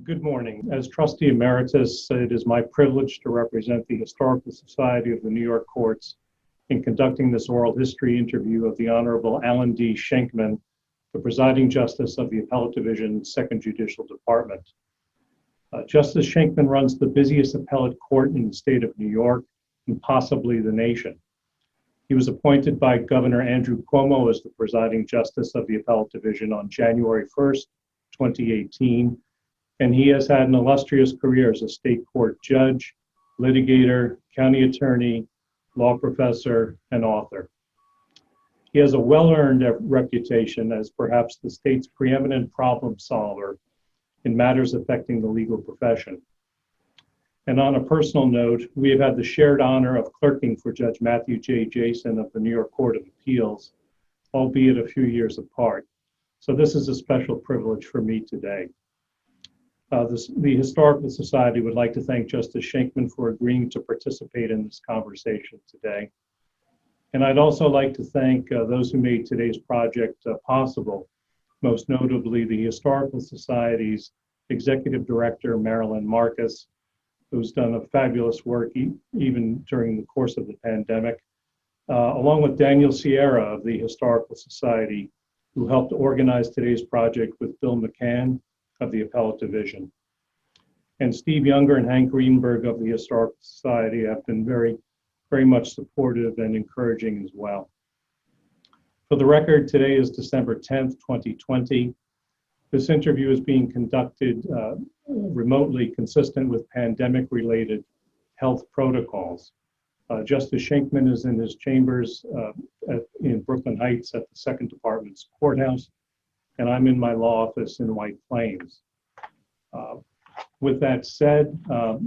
Good morning. As Trustee Emeritus, it is my privilege to represent the Historical Society of the New York Courts in conducting this oral history interview of the Honorable Alan D. Scheinkman, the Presiding Justice of the Appellate Division, 2nd Judicial Department. Justice Scheinkman runs the busiest appellate court in the state of New York and possibly the nation. He was appointed by Governor Andrew Cuomo as the Presiding Justice of the Appellate Division on January 1st, 2018. And he has had an illustrious career as a state court judge, litigator, county attorney, law professor, and author. He has a well-earned reputation as perhaps the state's preeminent problem solver in matters affecting the legal profession. And on a personal note, we have had the shared honor of clerking for Judge Matthew J. Jason of the New York Court of Appeals, albeit a few years apart. So this is a special privilege for me today. The Historical Society would like to thank Justice Scheinkman for agreeing to participate in this conversation today. And I'd also like to thank those who made today's project possible, most notably the Historical Society's Executive Director, Marilyn Marcus, who's done a fabulous work even during the course of the pandemic, along with Daniel Sierra of the Historical Society, who helped organize today's project with Bill McCann of the Appellate Division. And Steve Younger and Hank Greenberg of the Historical Society have been very much supportive and encouraging as well. For the record, today is December 10th, 2020. This interview is being conducted remotely, consistent with pandemic-related health protocols. Justice Scheinkman is in his chambers in Brooklyn Heights at the 2nd Department's courthouse, and I'm in my law office in White Plains. With that said,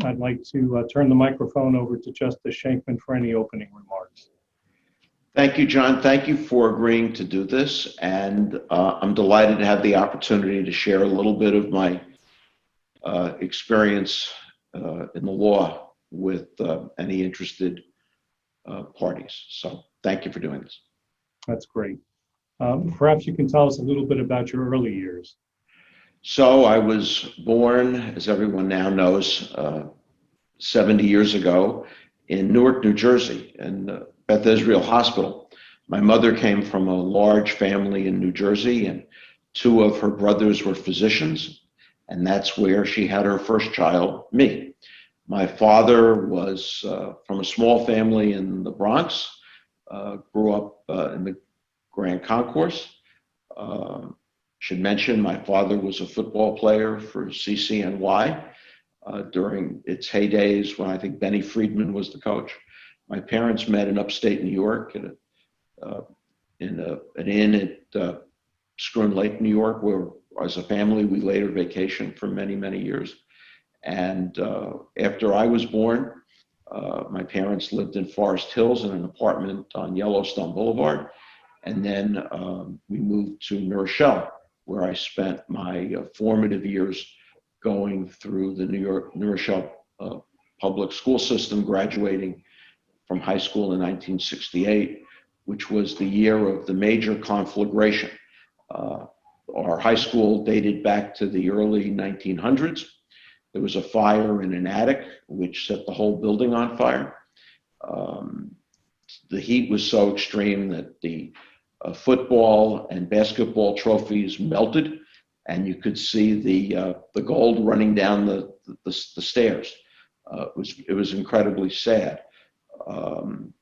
I'd like to turn the microphone over to Justice Scheinkman for any opening remarks. Thank you, John. Thank you for agreeing to do this, and I'm delighted to have the opportunity to share a little bit of my experience in the law with any interested parties. So thank you for doing this. That's great. Perhaps you can tell us a little bit about your early years. So I was born, as everyone now knows, 70 years ago in Newark, New Jersey, in Beth Israel Hospital. My mother came from a large family in New Jersey, and two of her brothers were physicians, and that's where she had her first child, me. My father was from a small family in the Bronx, grew up in the Grand Concourse. Should mention my father was a football player for CCNY during its heydays when I think Benny Friedman was the coach. My parents met in upstate New York at in an inn at Schroon Lake, New York, where as a family we later vacationed for many, many years. And after I was born, my parents lived in Forest Hills in an apartment on Yellowstone Boulevard. And then we moved to New Rochelle, where I spent my formative years going through the New Rochelle public school system, graduating from high school in 1968, which was the year of the major conflagration. Our high school dated back to the early 1900s. There was a fire in an attic, which set the whole building on fire. The heat was so extreme that the football and basketball trophies melted, and you could see the gold running down the stairs. It was incredibly sad. And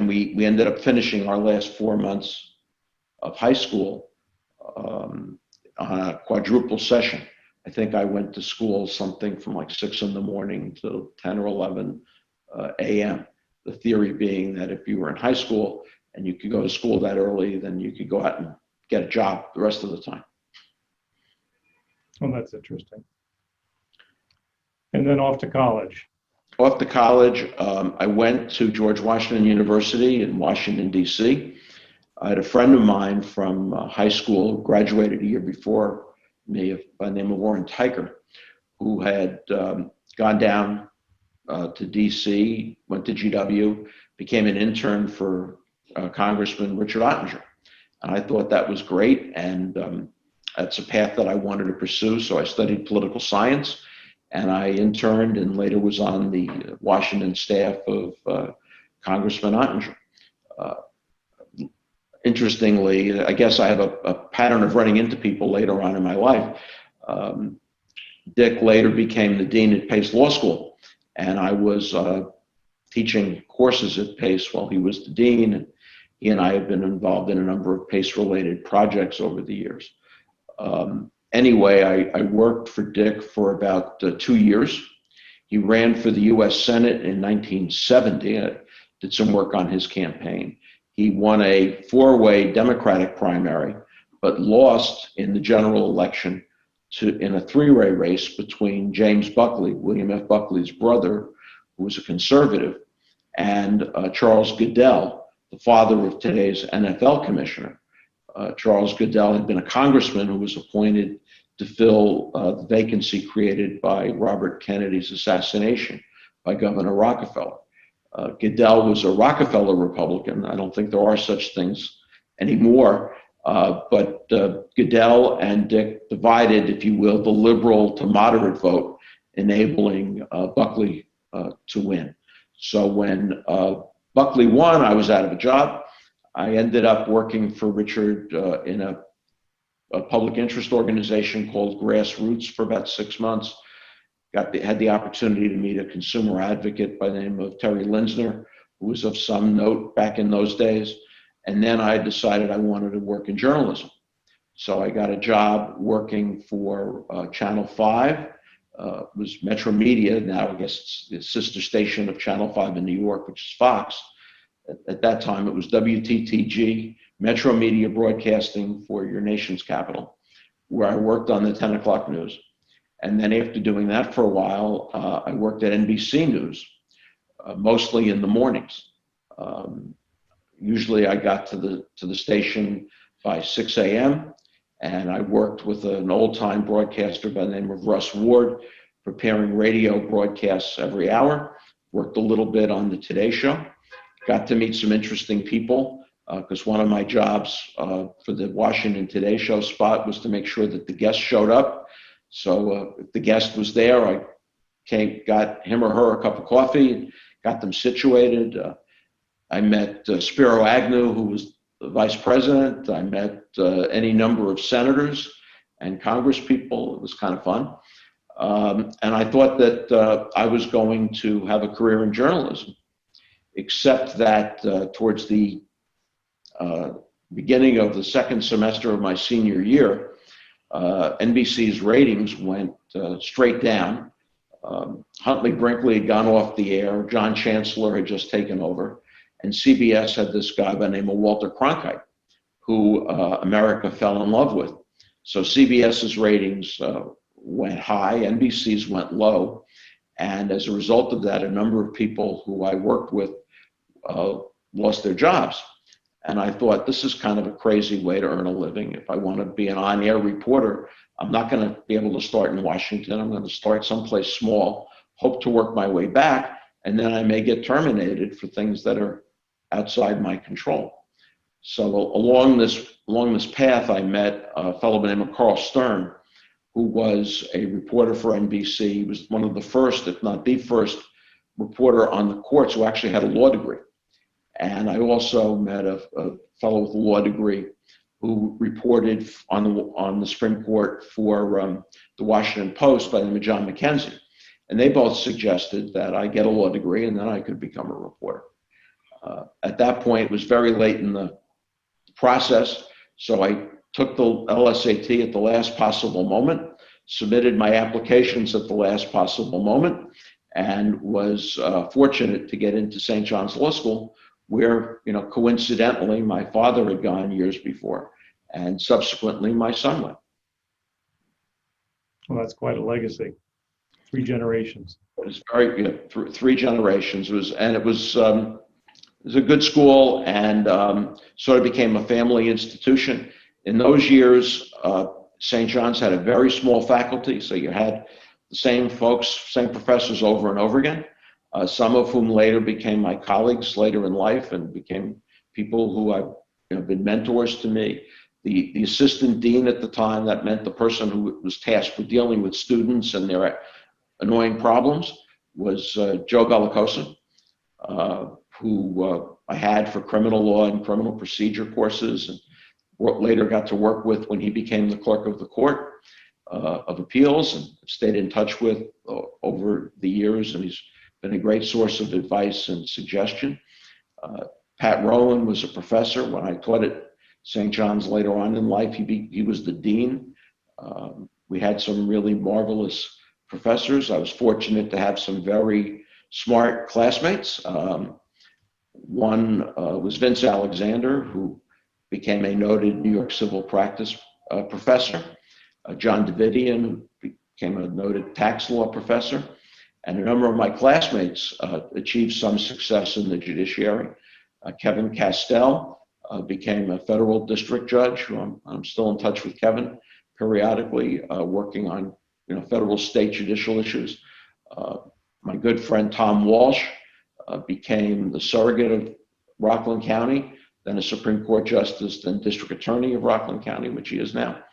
we ended up finishing our last 4 months of high school on a quadruple session. I think I went to school something from like 6 in the morning till 10 or 11 a.m. The theory being that if you were in high school and you could go to school that early, then you could go out and get a job the rest of the time. Well, that's interesting. And then off to college. Off to college, I went to George Washington University in Washington, D.C. I had a friend of mine from high school, graduated a year before me, by the name of Warren Tyker, who had gone down to D.C., went to GW, became an intern for Congressman Richard Ottinger. And I thought that was great. And That's a path that I wanted to pursue, so I studied political science, and I interned and later was on the Washington staff of Congressman Ottinger. Uh, Interestingly, I guess I have a pattern of running into people later on in my life. Um, Dick later became the dean at Pace Law School, and I was teaching courses at Pace while he was the dean. And he and I have been involved in a number of Pace-related projects over the years. Anyway, I worked for Dick for about 2 years. He ran for the U.S. Senate in 1970. I did some work on his campaign. He won a 4-way Democratic primary, but lost in the general election in a 3-way race between James Buckley, William F. Buckley's brother, who was a conservative, and Charles Goodell, the father of today's NFL commissioner. Charles Goodell had been a congressman who was appointed to fill the vacancy created by Robert Kennedy's assassination by Governor Rockefeller. Goodell was a Rockefeller Republican. I don't think there are such things anymore, but Goodell and Dick divided, if you will, the liberal to moderate vote, enabling Buckley to win. So when Buckley won, I was out of a job. I ended up working for Richard in a public interest organization called Grassroots for about 6 months. Had the opportunity to meet a consumer advocate by the name of Terry Linsner, who was of some note back in those days. And then I decided I wanted to work in journalism. So I got a job working for Channel 5. It was Metro Media. Now I guess it's the sister station of Channel 5 in New York, which is Fox. At that time, it was WTTG, Metro Media Broadcasting for your nation's capital, where I worked on the 10 o'clock news. And then after doing that for a while, I worked at NBC News, mostly in the mornings. Usually I got to the station by 6 a.m. and I worked with an old-time broadcaster by the name of Russ Ward, preparing radio broadcasts every hour. Worked a little bit on the Today Show. Got to meet some interesting people because one of my jobs for the Washington Today Show spot was to make sure that the guests showed up. So if the guest was there, I got him or her a cup of coffee, got them situated. I met Spiro Agnew, who was the vice president. I met any number of senators and Congress people. It was kind of fun. And I thought that I was going to have a career in journalism, except that towards the beginning of the second semester of my senior year, NBC's ratings went straight down. Huntley Brinkley had gone off the air. John Chancellor had just taken over. And CBS had this guy by the name of Walter Cronkite, who America fell in love with. So CBS's ratings went high, NBC's went low. And as a result of that, a number of people who I worked with lost their jobs. And I thought, this is kind of a crazy way to earn a living. If I want to be an on-air reporter, I'm not going to be able to start in Washington. I'm going to start someplace small, hope to work my way back, and then I may get terminated for things that are outside my control. So along this path, I met a fellow by the name of Carl Stern, who was a reporter for NBC. He was one of the first, if not the first, reporter on the courts who actually had a law degree. And I also met a fellow with a law degree who reported on the Supreme Court for the Washington Post by the name of John McKenzie. And they both suggested that I get a law degree and then I could become a reporter. At that point, it was very late in the process, so I took the LSAT at the last possible moment, submitted my applications at the last possible moment, and was fortunate to get into St. John's Law School, where, coincidentally, my father had gone years before, and subsequently my son went. Well, that's quite a legacy. 3 generations. It was very good. 3 generations. It was a good school and sort of became a family institution. In those years, St. John's had a very small faculty, so you had the same folks, same professors over and over again. Some of whom later became my colleagues later in life and became people who have been mentors to me. The assistant dean at the time, that meant the person who was tasked with dealing with students and their annoying problems, was Joe Bellicosa, who I had for criminal law and criminal procedure courses, and later got to work with when he became the clerk of the Court of Appeals, and stayed in touch with over the years, and he's been a great source of advice and suggestion. Pat Rowland was a professor when I taught at St. John's later on in life. He was the dean. We had some really marvelous professors. I was fortunate to have some very smart classmates. One was Vince Alexander, who became a noted New York civil practice professor. John Davidian, who became a noted tax law professor. And a number of my classmates achieved some success in the judiciary. Kevin Castell became a federal district judge, who I'm still in touch with Kevin periodically, working on federal state judicial issues. My good friend Tom Walsh became the surrogate of Rockland County, then a Supreme Court justice, then district attorney of Rockland County, which he is now.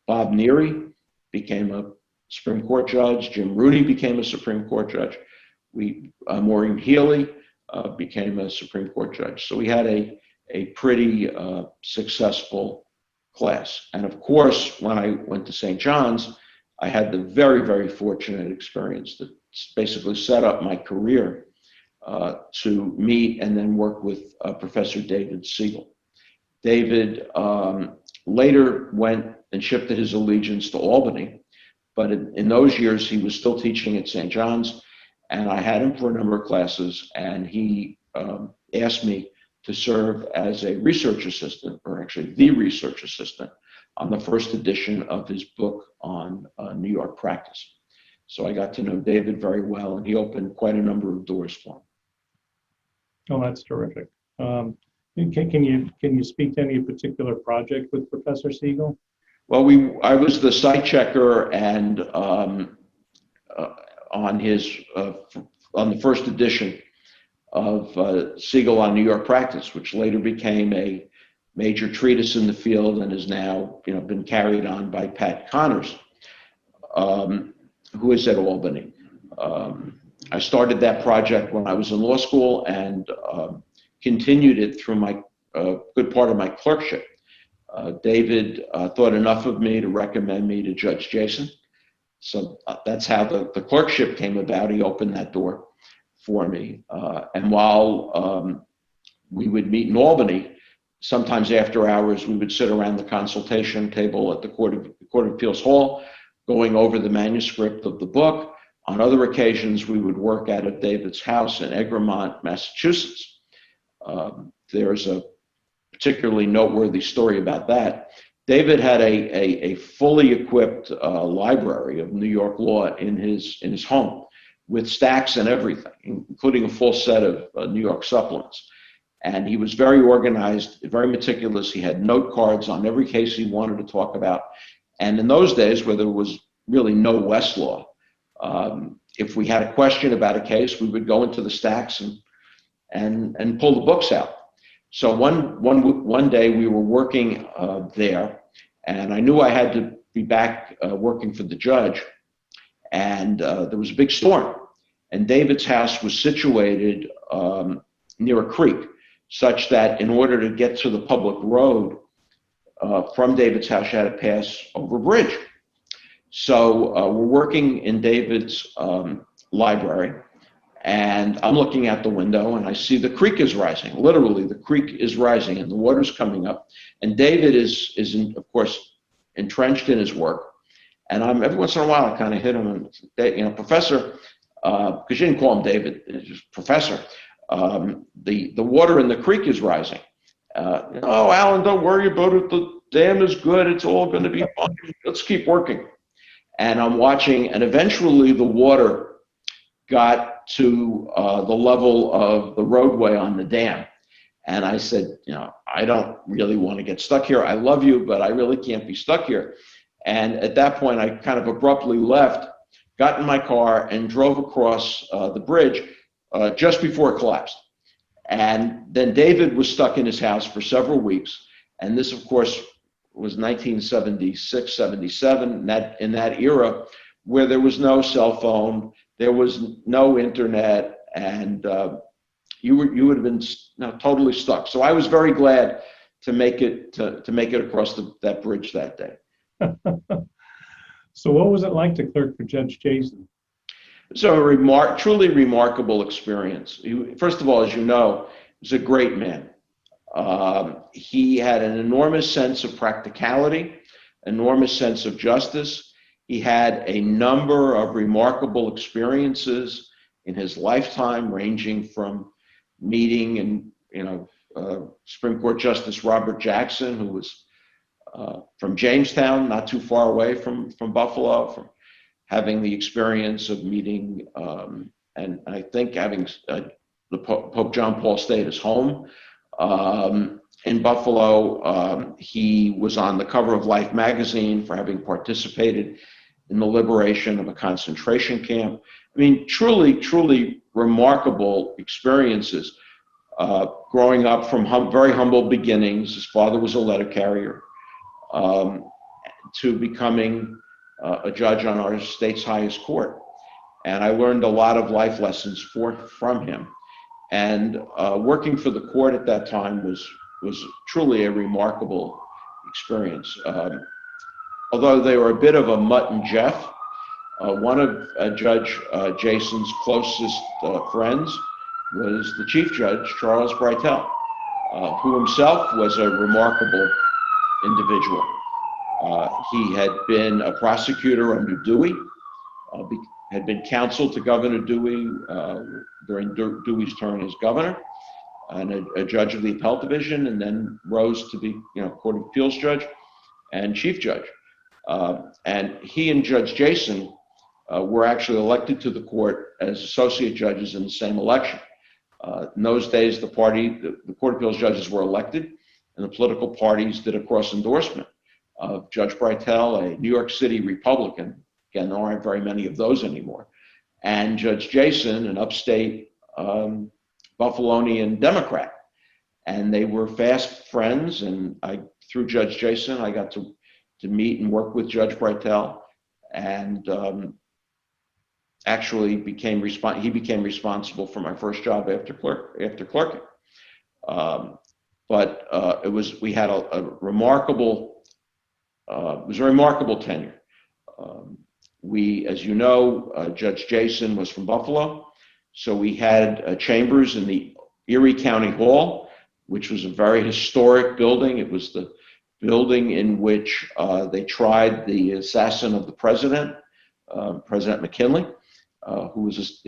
Bob Neary became a Supreme Court judge. Jim Rooney became a Supreme Court judge. Maureen Healy became a Supreme Court judge. So we had a pretty successful class. And of course, when I went to St. John's, I had the very, very fortunate experience that basically set up my career to meet and then work with Professor David Siegel. David later went and shifted his allegiance to Albany, but in those years he was still teaching at St. John's, and I had him for a number of classes, and he asked me to serve as a research assistant, or actually the research assistant, on the first edition of his book on New York practice. So I got to know David very well, and he opened quite a number of doors for me. Oh, that's terrific. Can you speak to any particular project with Professor Siegel? Well, I was the site checker, and on the first edition of Siegel on New York practice, which later became a major treatise in the field and is now been carried on by Pat Connors, who is at Albany. I started that project when I was in law school and continued it through my good part of my clerkship. David thought enough of me to recommend me to Judge Jason. So that's how the clerkship came about. He opened that door for me. And while we would meet in Albany, sometimes after hours, we would sit around the consultation table at the Court of Appeals Hall, going over the manuscript of the book. On other occasions, we would work out of David's house in Egremont, Massachusetts. There's a particularly noteworthy story about that. David had a fully equipped library of New York law in his home, with stacks and everything, including a full set of New York supplements. And he was very organized, very meticulous. He had note cards on every case he wanted to talk about. And in those days, where there was really no Westlaw, if we had a question about a case, we would go into the stacks and pull the books out. So one day we were working there, and I knew I had to be back working for the judge, and there was a big storm, and David's house was situated near a creek, such that in order to get to the public road from David's house, you had to pass over a bridge. So we're working in David's library, and I'm looking out the window, and I see the creek is rising. Literally, the creek is rising, and the water's coming up. And David is of course, entrenched in his work. And every once in a while, I kind of hit him and, Professor, because you didn't call him David, it's just Professor. The water in the creek is rising. Oh, Alan, don't worry about it. The dam is good. It's all going to be fine. Let's keep working. And I'm watching, and eventually the water got to the level of the roadway on the dam. And I said, I don't really want to get stuck here. I love you, but I really can't be stuck here. And at that point, I kind of abruptly left, got in my car, and drove across the bridge just before it collapsed. And then David was stuck in his house for several weeks. And this, of course, was 1976, 77, in that era where there was no cell phone, there was no internet, and you would have been totally stuck. So I was very glad to make it across that bridge that day. So what was it like to clerk for Judge Jason? So truly remarkable experience. First of all, as you know, he was a great man. He had an enormous sense of practicality, enormous sense of justice. He had a number of remarkable experiences in his lifetime, ranging from meeting and Supreme Court Justice Robert Jackson, who was from Jamestown, not too far away from Buffalo, from having the experience of meeting and I think having the Pope John Paul stay at his home in Buffalo. He was on the cover of Life magazine for having participated in the liberation of a concentration camp. I mean, truly remarkable experiences. Growing up from very humble beginnings, his father was a letter carrier, to becoming a judge on our state's highest court. And I learned a lot of life lessons from him. And working for the court at that time was truly a remarkable experience. Although they were a bit of a mutt and Jeff, one of Judge Jason's closest friends was the Chief Judge, Charles Breitel, who himself was a remarkable individual. He had been a prosecutor under Dewey, had been counsel to Governor Dewey during Dewey's term as governor, and a judge of the Appellate Division, and then rose to be, Court of Appeals judge and Chief Judge. And he and Judge Jason were actually elected to the court as associate judges in the same election. In those days, the Court of Appeals judges were elected, and the political parties did a cross endorsement of Judge Breitel, a New York City Republican. Again, there aren't very many of those anymore. And Judge Jason, an upstate Buffalonian Democrat. And they were fast friends, and through Judge Jason, I got to meet and work with Judge Breitel, and actually he became responsible for my first job after clerking. But we had a remarkable tenure. As you know, Judge Jason was from Buffalo, so we had chambers in the Erie County Hall, which was a very historic building. It was the building in which they tried the assassin of the president, President McKinley, who was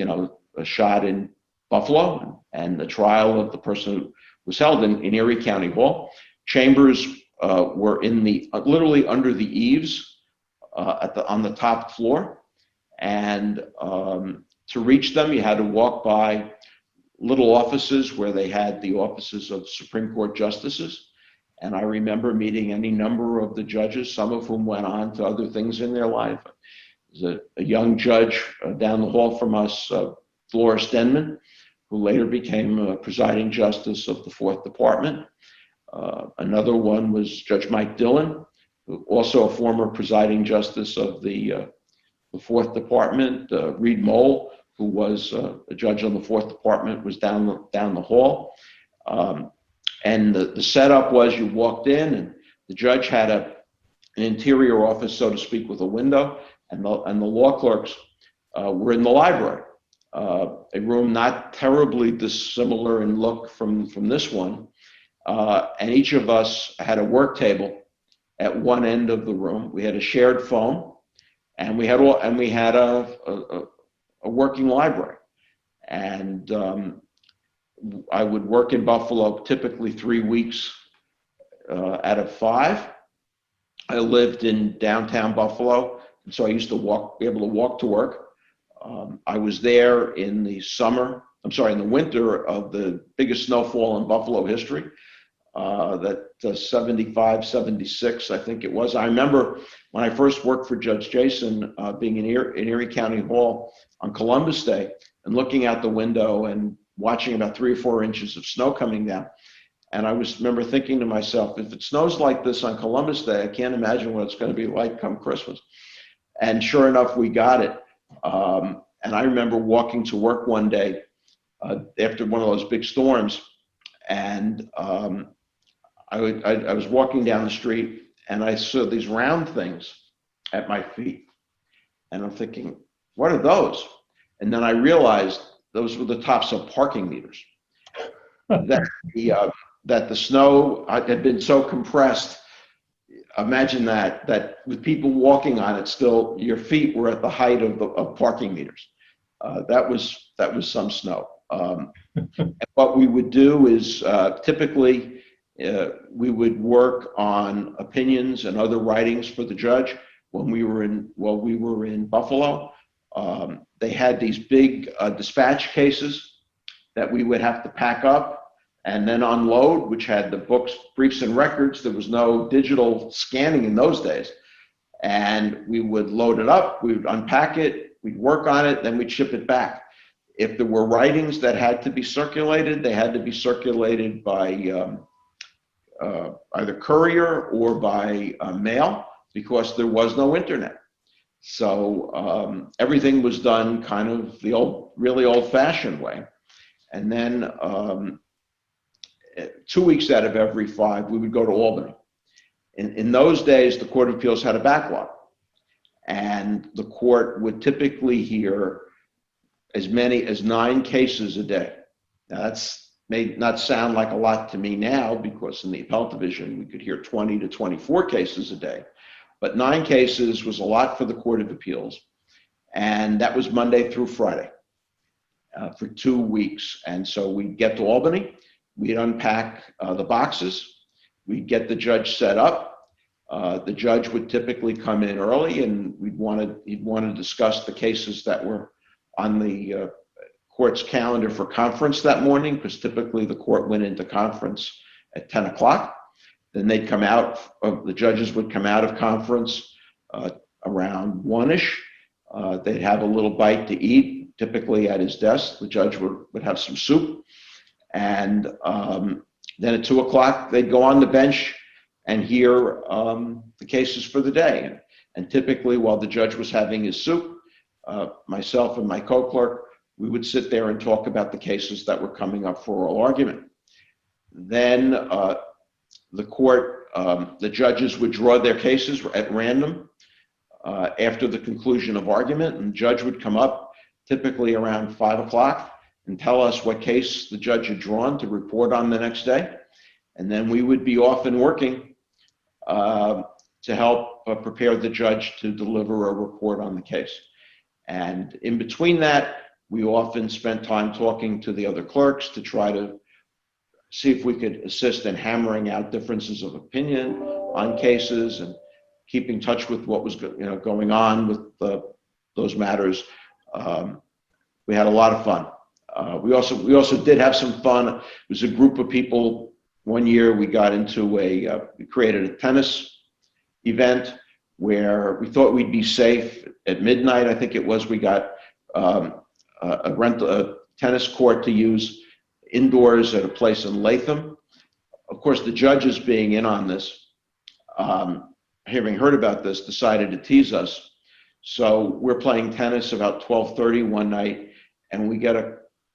shot in Buffalo, and the trial of the person who was held in Erie County Hall. Chambers were literally under the eaves on the top floor, and to reach them, you had to walk by little offices where they had the offices of Supreme Court justices. And I remember meeting any number of the judges, some of whom went on to other things in their life. There's a young judge down the hall from us, Flora Denman, who later became a presiding justice of the Fourth Department. Another one was Judge Mike Dillon, also a former presiding justice of the Fourth Department. Reed Mole, who was a judge on the Fourth Department, was down the hall. And the setup was you walked in, and the judge had an interior office, so to speak, with a window, and the law clerks were in the library, a room not terribly dissimilar in look from this one. And each of us had a work table at one end of the room. We had a shared phone, and we had a working library. And I would work in Buffalo typically 3 weeks out of 5. I lived in downtown Buffalo, and so I used to be able to walk to work. I was there in the winter of the biggest snowfall in Buffalo history. That 75, 76, I think it was. I remember when I first worked for Judge Jason, being in Erie County Hall on Columbus Day and looking out the window and watching about 3 or 4 inches of snow coming down. And I remember thinking to myself, if it snows like this on Columbus Day, I can't imagine what it's going to be like come Christmas. And sure enough, we got it. And I remember walking to work one day after one of those big storms, and I was walking down the street, and I saw these round things at my feet. And I'm thinking, what are those? And then I realized those were the tops of parking meters. That the snow had been so compressed. Imagine that with people walking on it, still your feet were at the height of parking meters. That was some snow. What we would do is typically we would work on opinions and other writings for the judge. When we were in Buffalo, they had these big dispatch cases that we would have to pack up and then unload, which had the books, briefs, and records. There was no digital scanning in those days. And we would load it up, we would unpack it, we'd work on it, then we'd ship it back. If there were writings that had to be circulated, they had to be circulated by either courier or by mail, because there was no internet. So everything was done kind of the really old-fashioned way. And then 2 weeks out of every 5, we would go to Albany. In those days, the Court of Appeals had a backlog, and the court would typically hear as many as 9 cases a day. Now, that's may not sound like a lot to me now, because in the Appellate Division, we could hear 20 to 24 cases a day. But 9 cases was a lot for the Court of Appeals, and that was Monday through Friday for 2 weeks. And so we'd get to Albany, we'd unpack the boxes, we'd get the judge set up. The judge would typically come in early, and he'd want to discuss the cases that were on the court's calendar for conference that morning, because typically the court went into conference at 10 o'clock. Then they'd come out, the judges would come out of conference around 1-ish. They'd have a little bite to eat, typically at his desk. The judge would have some soup. And then at 2 o'clock, they'd go on the bench and hear the cases for the day. And typically, while the judge was having his soup, myself and my co-clerk, we would sit there and talk about the cases that were coming up for oral argument. Then the court, the judges would draw their cases at random after the conclusion of argument, and the judge would come up typically around 5 o'clock and tell us what case the judge had drawn to report on the next day. And then we would be off and working to help prepare the judge to deliver a report on the case. And in between that, we often spent time talking to the other clerks to try to see if we could assist in hammering out differences of opinion on cases and keep in touch with what was going on with those matters. We had a lot of fun. We also did have some fun. It was a group of people. One year we got into we created a tennis event where we thought we'd be safe. At midnight, I think it was, we got a tennis court to use indoors at a place in Latham. Of course, the judges, being in on this, having heard about this, decided to tease us. So we're playing tennis about 12:30 one night, and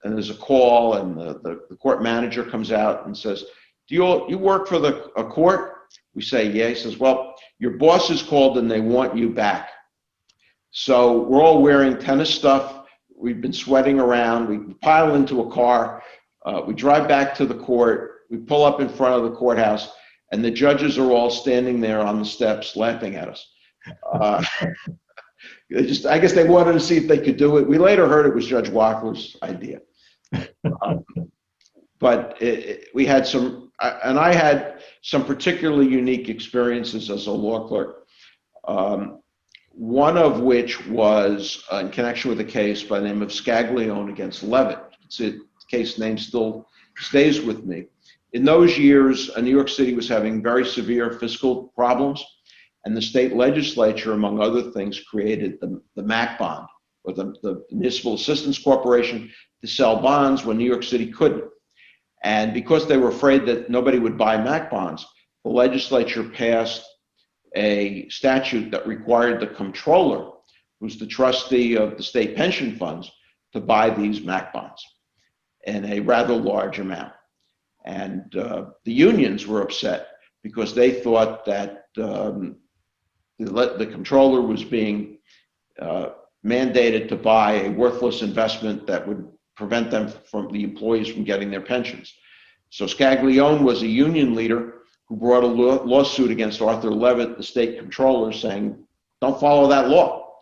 there's a call, and the court manager comes out and says, "Do you work for a court?" We say, "Yeah." He says, "Well, your boss is called and they want you back." So we're all wearing tennis stuff. We've been sweating around. We pile into a car. We drive back to the court. We pull up in front of the courthouse, and the judges are all standing there on the steps laughing at us. I guess they wanted to see if they could do it. We later heard it was Judge Walker's idea. But we had I had some particularly unique experiences as a law clerk. One of which was in connection with a case by the name of Scaglione against Levitt. The case name still stays with me. In those years, New York City was having very severe fiscal problems, and the state legislature, among other things, created the MAC bond, or the Municipal Assistance Corporation, to sell bonds when New York City couldn't. And because they were afraid that nobody would buy MAC bonds, the legislature passed a statute that required the comptroller, who's the trustee of the state pension funds, to buy these MAC bonds in a rather large amount. And the unions were upset because they thought that the comptroller was being mandated to buy a worthless investment that would prevent them from the employees from getting their pensions. So Scaglione was a union leader who brought a lawsuit against Arthur Levitt, the state comptroller, saying, don't follow that law.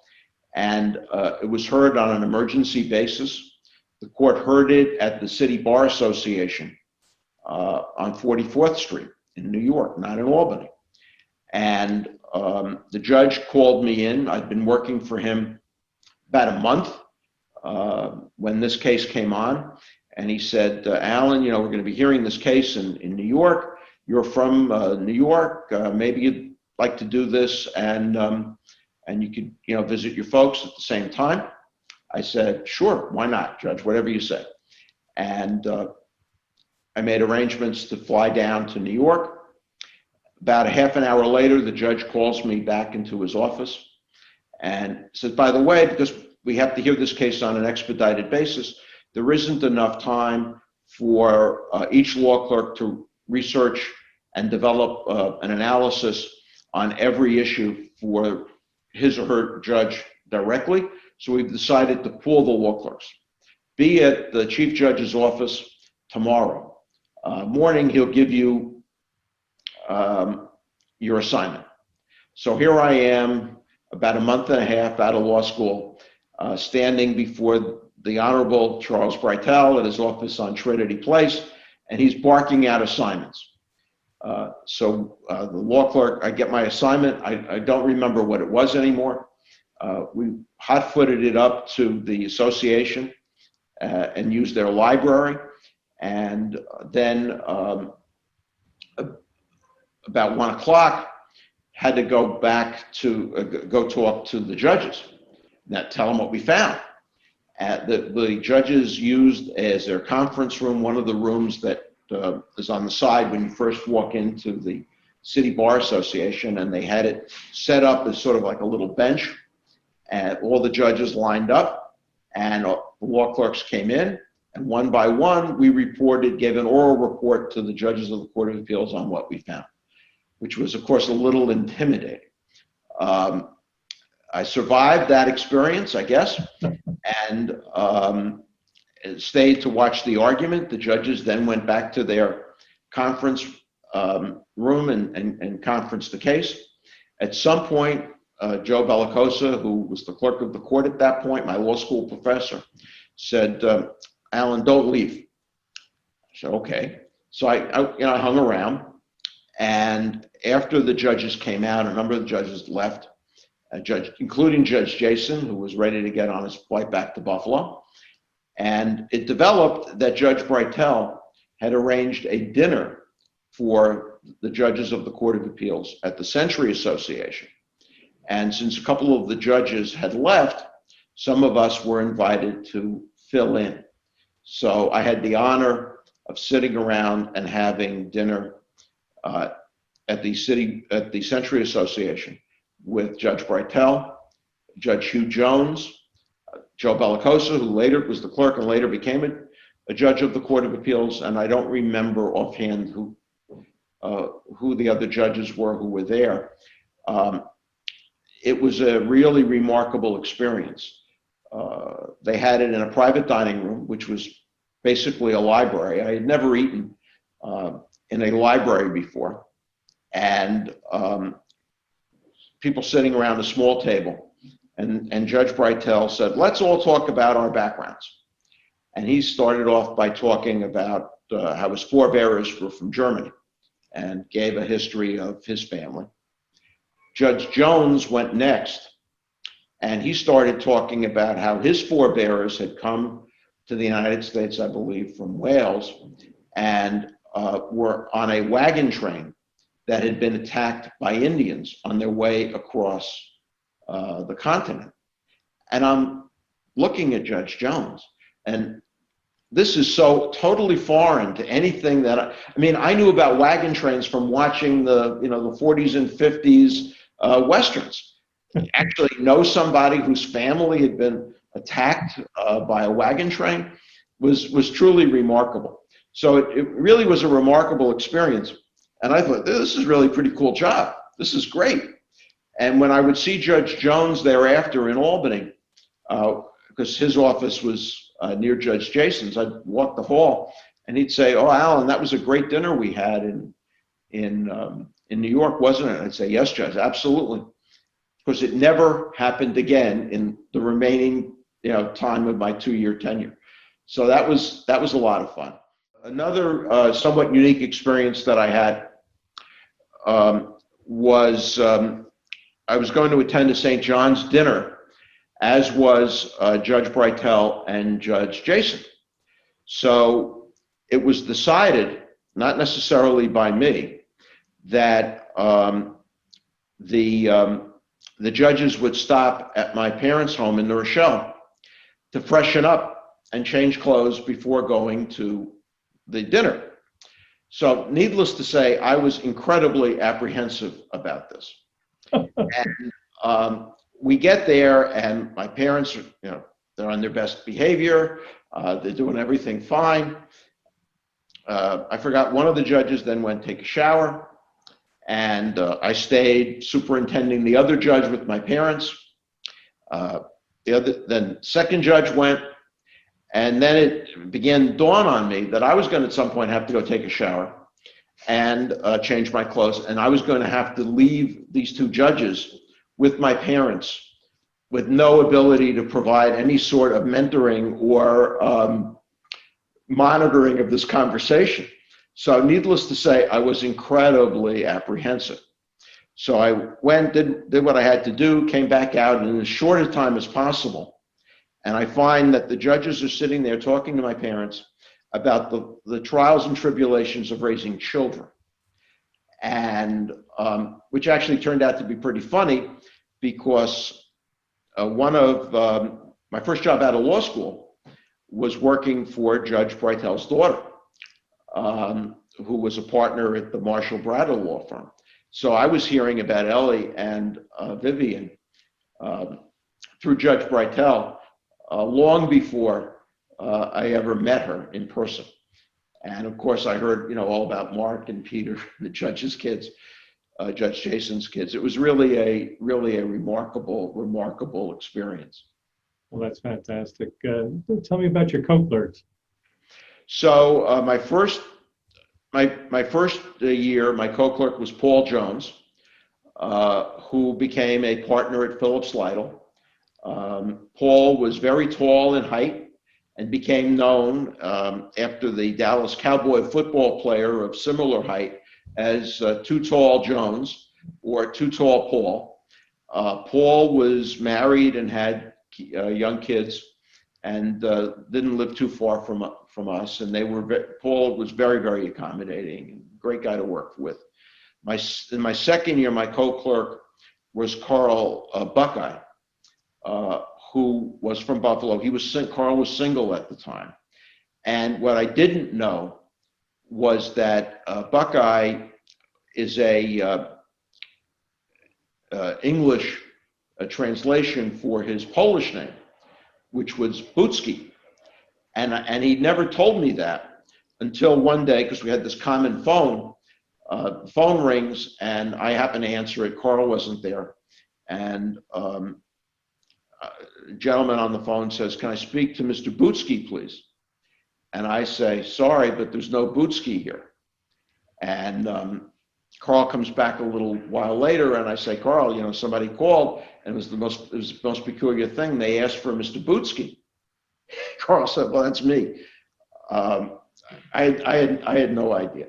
And it was heard on an emergency basis. The court heard it at the City Bar Association on 44th Street in New York, not in Albany. And the judge called me in. I'd been working for him about a month when this case came on. And he said, Alan, we're going to be hearing this case in New York. You're from New York. Maybe you'd like to do this and you could, visit your folks at the same time. I said, sure, why not, Judge, whatever you say. And I made arrangements to fly down to New York. About a half an hour later, the judge calls me back into his office and says, by the way, because we have to hear this case on an expedited basis, there isn't enough time for each law clerk to research and develop an analysis on every issue for his or her judge directly. So we've decided to pool the law clerks. Be at the chief judge's office tomorrow morning. He'll give you your assignment. So here I am, about a month and a half out of law school, standing before the Honorable Charles Breitel at his office on Trinity Place, and he's barking out assignments. So the law clerk, I get my assignment. I don't remember what it was anymore. We hot-footed it up to the association and used their library. And then about 1 o'clock, had to go back to go talk to the judges, tell them what we found. The judges used as their conference room one of the rooms that is on the side when you first walk into the City Bar Association, and they had it set up as sort of like a little bench, and all the judges lined up, and the law clerks came in, and one by one we gave an oral report to the judges of the Court of Appeals on what we found, which was, of course, a little intimidating. I survived that experience, I guess, and stayed to watch the argument. The judges then went back to their conference room and conferenced the case. At some point, Joe Bellicosa, who was the clerk of the court at that point, my law school professor, said, Alan, don't leave. I said, okay. So I hung around, and after the judges came out, a number of the judges left, including Judge Jason, who was ready to get on his flight back to Buffalo. And it developed that Judge Breitel had arranged a dinner for the judges of the Court of Appeals at the Century Association. And since a couple of the judges had left, some of us were invited to fill in. So I had the honor of sitting around and having dinner at the Century Association with Judge Breitel, Judge Hugh Jones, Joe Bellicosa, who later was the clerk and later became a judge of the Court of Appeals, and I don't remember offhand who the other judges were who were there. It was a really remarkable experience. They had it in a private dining room, which was basically a library. I had never eaten in a library before, and people sitting around a small table. And Judge Breitel said, let's all talk about our backgrounds. And he started off by talking about how his forebears were from Germany and gave a history of his family. Judge Jones went next, and he started talking about how his forebears had come to the United States, I believe, from Wales, and were on a wagon train that had been attacked by Indians on their way across the continent. And I'm looking at Judge Jones, and this is so totally foreign to anything that I mean, I knew about wagon trains from watching the 40s and 50s Westerns. Actually know somebody whose family had been attacked by a wagon train was truly remarkable. So it really was a remarkable experience. And I thought, this is really a pretty cool job. This is great. And when I would see Judge Jones thereafter in Albany, because his office was near Judge Jason's, I'd walk the hall and he'd say, "Oh, Alan, that was a great dinner we had in New York, wasn't it?" I'd say, "Yes, Judge, absolutely." Because it never happened again in the remaining time of my 2-year tenure. So that was a lot of fun. Another somewhat unique experience that I had was I was going to attend a St. John's dinner, as was Judge Breitel and Judge Jason. So it was decided, not necessarily by me, that the judges would stop at my parents' home in New Rochelle to freshen up and change clothes before going to the dinner. So needless to say, I was incredibly apprehensive about this. And we get there and my parents are, they're on their best behavior. They're doing everything fine. I forgot one of the judges then went take a shower. And I stayed superintending the other judge with my parents. Then second judge went, and then it began to dawn on me that I was going to at some point have to go take a shower and change my clothes, and I was going to have to leave these two judges with my parents, with no ability to provide any sort of mentoring or monitoring of this conversation. So needless to say, I was incredibly apprehensive. So I went, did what I had to do, came back out in as short a time as possible. And I find that the judges are sitting there talking to my parents about the trials and tribulations of raising children. And which actually turned out to be pretty funny because one of my first job out of law school was working for Judge Breitel's daughter. Who was a partner at the Marshall Brattle law firm. So I was hearing about Ellie and Vivian through Judge Breitel long before I ever met her in person. And of course I heard all about Mark and Peter, the judge's kids, Judge Jason's kids. It was really a remarkable experience. Well, that's fantastic. Tell me about your co-clerks. So my first year, my co-clerk was Paul Jones, who became a partner at Phillips Lytle. Paul was very tall in height and became known after the Dallas Cowboy football player of similar height as Too Tall Jones or Too Tall Paul. Paul was married and had young kids and didn't live too far from us, and Paul was very, very accommodating and great guy to work with. In my second year, my co-clerk was Carl Buckeye, who was from Buffalo. Carl was single at the time, and what I didn't know was that Buckeye is a English translation for his Polish name, which was Butzki. And he never told me that until one day, because we had this common phone. The phone rings, and I happen to answer it. Carl wasn't there. And a gentleman on the phone says, "Can I speak to Mr. Butzki, please?" And I say, "Sorry, but there's no Butzki here." And Carl comes back a little while later, and I say, "Carl, somebody called, and it was the most peculiar thing. They asked for Mr. Butzki." Carl said, "Well, that's me." I had no idea.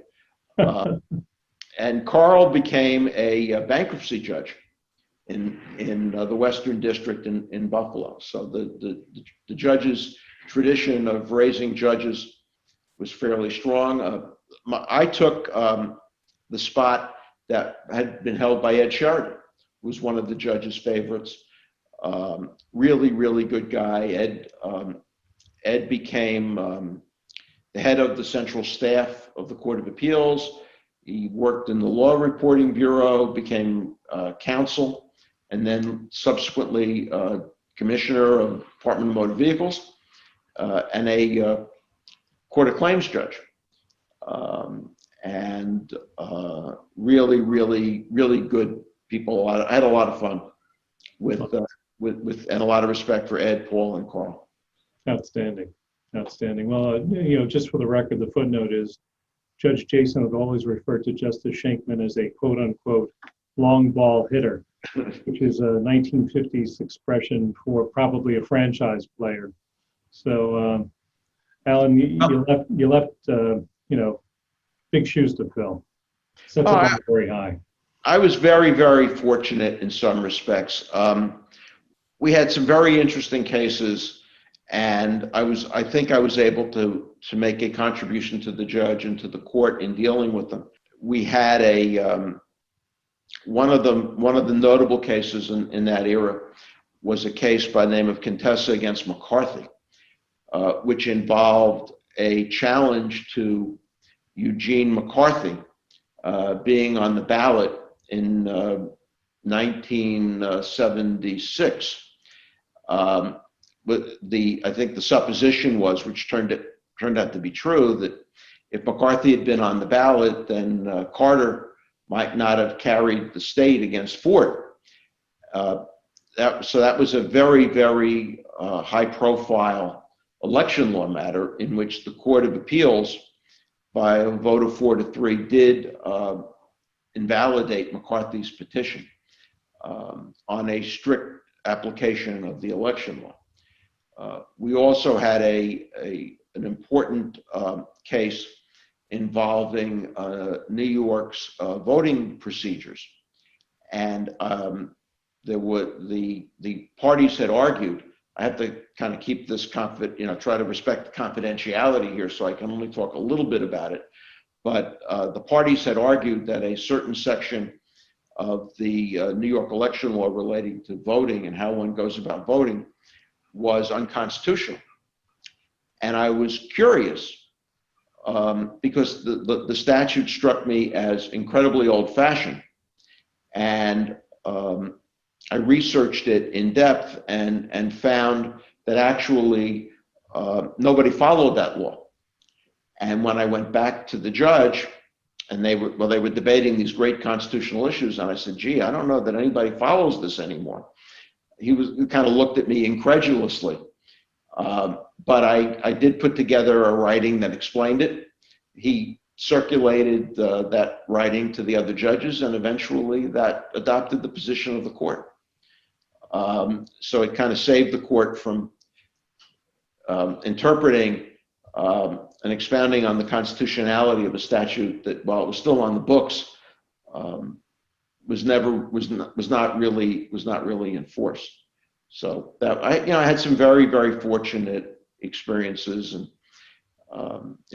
And Carl became a bankruptcy judge in the Western District in Buffalo. So the judges' tradition of raising judges was fairly strong. I took the spot that had been held by Ed Sheridan, who was one of the judges' favorites. Really, really good guy. Ed became the head of the central staff of the Court of Appeals. He worked in the Law Reporting Bureau, became counsel, and then subsequently commissioner of the Department of Motor Vehicles, and a Court of Claims judge. And really, really, really good people. I had a lot of fun with and a lot of respect for Ed, Paul, and Carl. Outstanding. Outstanding. Well, just for the record, the footnote is Judge Jason would always refer to Justice Scheinkman as a quote unquote long ball hitter, which is a 1950s expression for probably a franchise player. So, Alan, you left big shoes to fill. Set the bar very high. I was very, very fortunate in some respects. We had some very interesting cases, and I think I was able to make a contribution to the judge and to the court in dealing with them. We had one of the notable cases in that era was a case by the name of Contessa against McCarthy, which involved a challenge to Eugene McCarthy being on the ballot in 1976. But I think the supposition was, which turned out to be true, that if McCarthy had been on the ballot, then Carter might not have carried the state against Ford. So that was a very, very high-profile election law matter in which the Court of Appeals, by a vote of 4-3, did invalidate McCarthy's petition on a strict application of the election law. We also had an important case involving New York's voting procedures, and the parties had argued. I have to kind of keep this try to respect the confidentiality here, so I can only talk a little bit about it. But the parties had argued that a certain section of the New York election law relating to voting and how one goes about voting was unconstitutional. And I was curious because the statute struck me as incredibly old-fashioned. And I researched it in depth and found that actually nobody followed that law. And when I went back to the judge, and they were debating these great constitutional issues, and I said, gee, I don't know that anybody follows this anymore. He kind of looked at me incredulously. But I did put together a writing that explained it. He circulated that writing to the other judges, and eventually that adopted the position of the court. So it kind of saved the court from interpreting and expounding on the constitutionality of a statute that, while it was still on the books, was not really enforced. So that I had some very, very fortunate experiences, and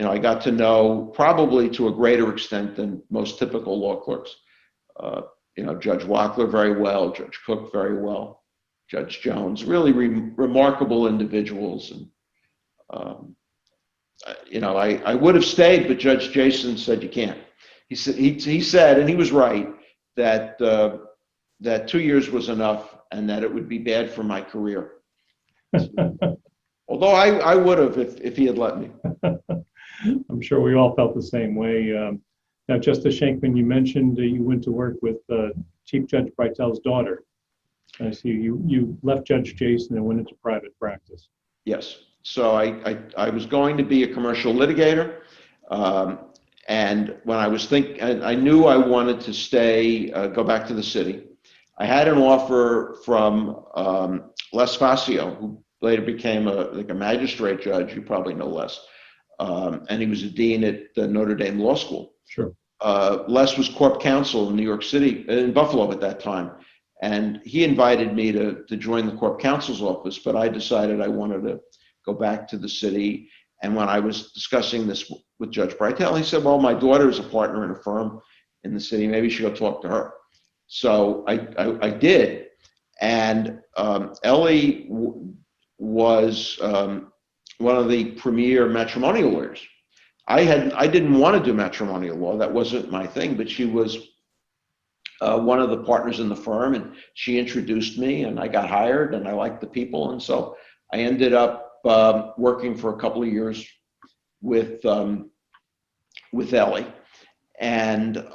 I got to know, probably to a greater extent than most typical law clerks, Judge Wackler very well, Judge Cook very well, Judge Jones, really remarkable individuals. And I would have stayed, but Judge Jason said you can't. He said, and he was right, that 2 years was enough, and that it would be bad for my career. Although I would have if he had let me. I'm sure we all felt the same way. Now, Justice Scheinkman, you mentioned you went to work with Chief Judge Breitel's daughter. I see you left Judge Jason and went into private practice. Yes. So I was going to be a commercial litigator. And when I was I knew I wanted to go back to the city. I had an offer from Les Facio, who later became a magistrate judge. You probably know Les. And he was a dean at the Notre Dame Law School. Sure. Les was corp counsel in New York City, in Buffalo at that time. And he invited me to join the corp counsel's office, but I decided I wanted to go back to the city. And when I was discussing this with Judge Breitel, he said, well, my daughter is a partner in a firm in the city. Maybe you should go talk to her. So I did. And Ellie was one of the premier matrimonial lawyers. I didn't want to do matrimonial law. That wasn't my thing, but she was one of the partners in the firm, and she introduced me, and I got hired, and I liked the people, and so I ended up working for a couple of years with Ellie, and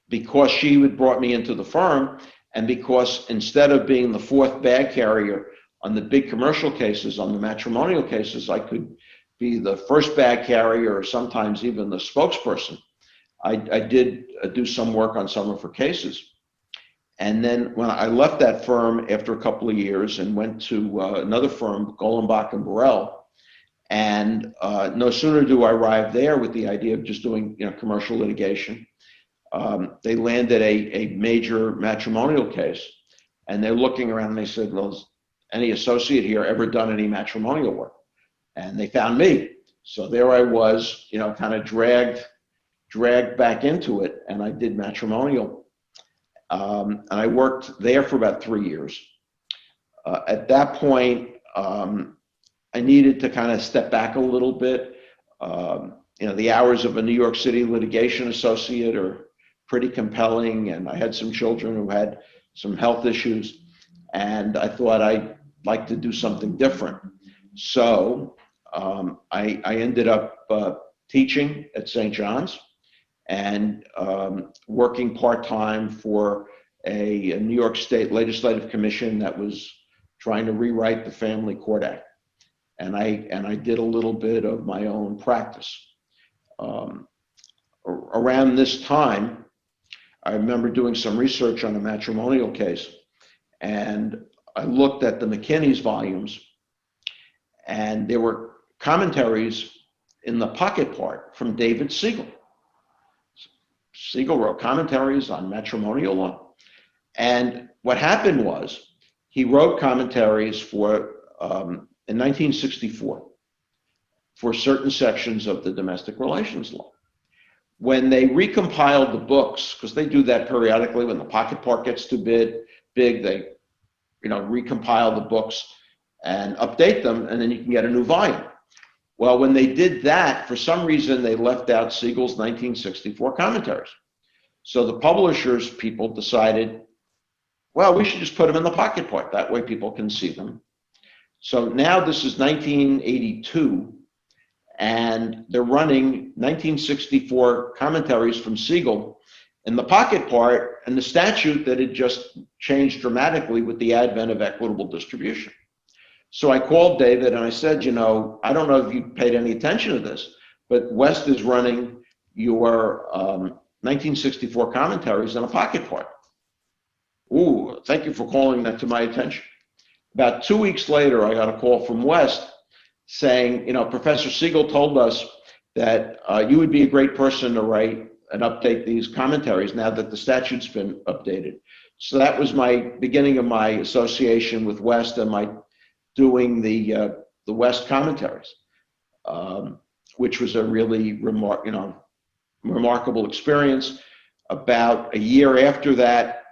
because she had brought me into the firm, and because instead of being the fourth bag carrier on the big commercial cases, on the matrimonial cases, I could be the first bag carrier or sometimes even the spokesperson. I did do some work on some of her cases. And then when I left that firm after a couple of years and went to another firm, Golenbach and Burrell, and no sooner do I arrive there with the idea of just doing commercial litigation, they landed a major matrimonial case, and they're looking around and they said, well, has any associate here ever done any matrimonial work? And they found me. So there I was, kind of dragged back into it, and I did matrimonial. And I worked there for about 3 years. At that point, I needed to kind of step back a little bit. The hours of a New York City litigation associate are pretty compelling, and I had some children who had some health issues, and I thought I'd like to do something different. So I ended up teaching at St. John's and working part-time for a New York State legislative commission that was trying to rewrite the Family Court Act. And I did a little bit of my own practice. Around this time, I remember doing some research on a matrimonial case, and I looked at the McKinney's volumes, and there were commentaries in the pocket part from David Siegel. Siegel wrote commentaries on matrimonial law. And what happened was he wrote commentaries for, in 1964, for certain sections of the domestic relations law. When they recompiled the books, because they do that periodically when the pocket part gets too big, they recompile the books and update them, and then you can get a new volume. Well, when they did that, for some reason, they left out Siegel's 1964 commentaries. So the publishers people decided, well, we should just put them in the pocket part. That way people can see them. So now this is 1982, and they're running 1964 commentaries from Siegel in the pocket part, and the statute that had just changed dramatically with the advent of equitable distribution. So I called David and I said, I don't know if you paid any attention to this, but West is running your 1964 commentaries in a pocket part. Ooh, thank you for calling that to my attention. About 2 weeks later, I got a call from West saying, Professor Siegel told us that you would be a great person to write and update these commentaries now that the statute's been updated. So that was my beginning of my association with West and my doing the West commentaries, which was a really remarkable experience. About a year after that,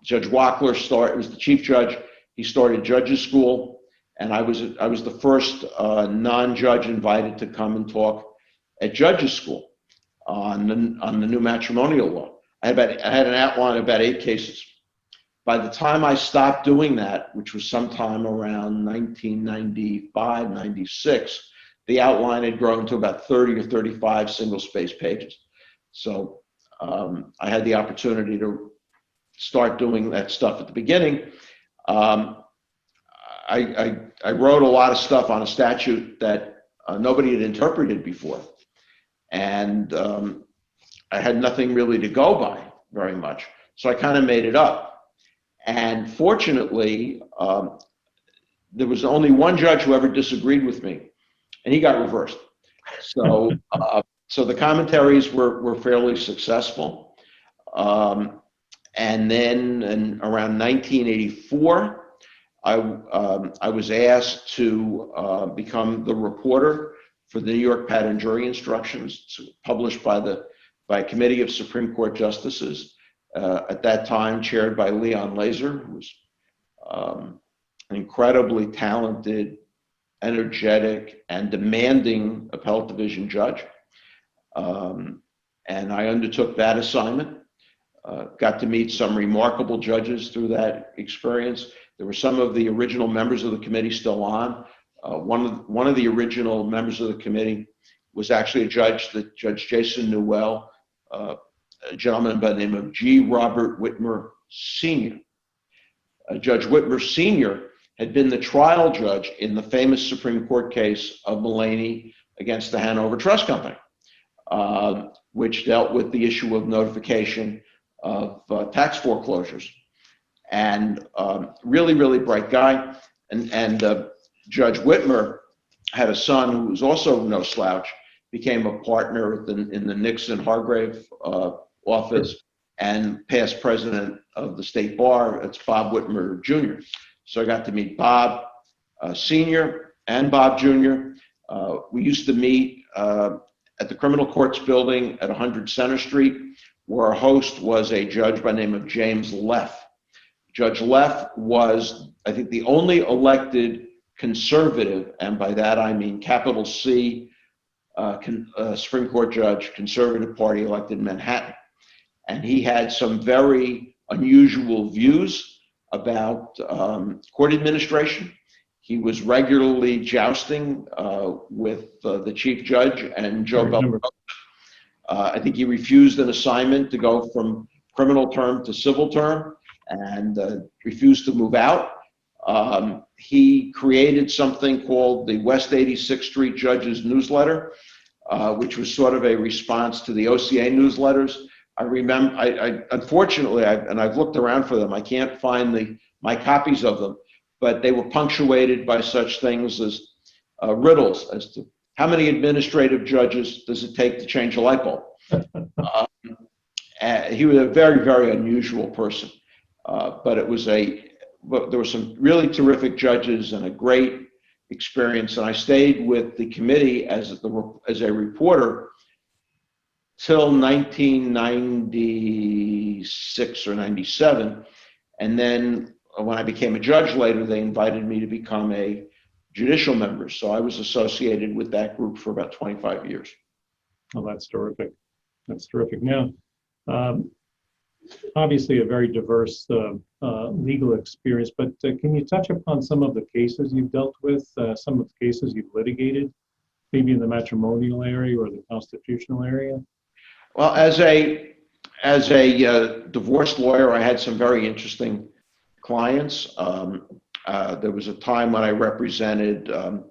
Judge Wackler was the chief judge. He started judges school, and I was the first non-judge invited to come and talk at judges school on the new matrimonial law. I had an outline of about 8 cases. By the time I stopped doing that, which was sometime around 1995, 96, the outline had grown to about 30 or 35 single-space pages. So I had the opportunity to start doing that stuff at the beginning. I wrote a lot of stuff on a statute that nobody had interpreted before. And I had nothing really to go by very much. So I kind of made it up. And fortunately, there was only one judge who ever disagreed with me, and he got reversed. So, so the commentaries were fairly successful. And then around 1984, I was asked to become the reporter for the New York Pattern Jury Instructions, published by a committee of Supreme Court justices. At that time, chaired by Leon Laser, who was an incredibly talented energetic, and demanding appellate division judge. And I undertook that assignment. Got to meet some remarkable judges through that experience. There were some of the original members of the committee still on. One of the original members of the committee was actually a judge, Judge Jason Newell, a gentleman by the name of G. Robert Whitmer Sr. Judge Whitmer Sr. had been the trial judge in the famous Supreme Court case of Mulaney against the Hanover Trust Company, which dealt with the issue of notification of tax foreclosures. And really, really bright guy. And Judge Whitmer had a son who was also no slouch, became a partner in the Nixon Hargrave office and past president of the state bar. It's Bob Whitmer Jr. So I got to meet Bob Sr. and Bob Jr. We used to meet at the criminal courts building at 100 Center Street, where our host was a judge by the name of James Leff. Judge Leff was, I think, the only elected conservative, and by that I mean capital C, Supreme Court judge, Conservative Party elected in Manhattan. And he had some very unusual views about court administration. He was regularly jousting with the chief judge and Joe Bell. I think he refused an assignment to go from criminal term to civil term and refused to move out. He created something called the West 86th Street Judges Newsletter, which was sort of a response to the OCA newsletters. I remember, unfortunately, and I've looked around for them, I can't find my copies of them, but they were punctuated by such things as riddles as to how many administrative judges does it take to change a light bulb? He was a very, very unusual person, but there were some really terrific judges and a great experience. And I stayed with the committee as a reporter till 1996 or 97. And then when I became a judge later, they invited me to become a judicial member. So I was associated with that group for about 25 years. Oh, that's terrific. That's terrific. Now, obviously a very diverse legal experience, but can you touch upon some of the cases you've dealt with, some of the cases you've litigated, maybe in the matrimonial area or the constitutional area? Well, as a divorce lawyer, I had some very interesting clients. There was a time when I represented a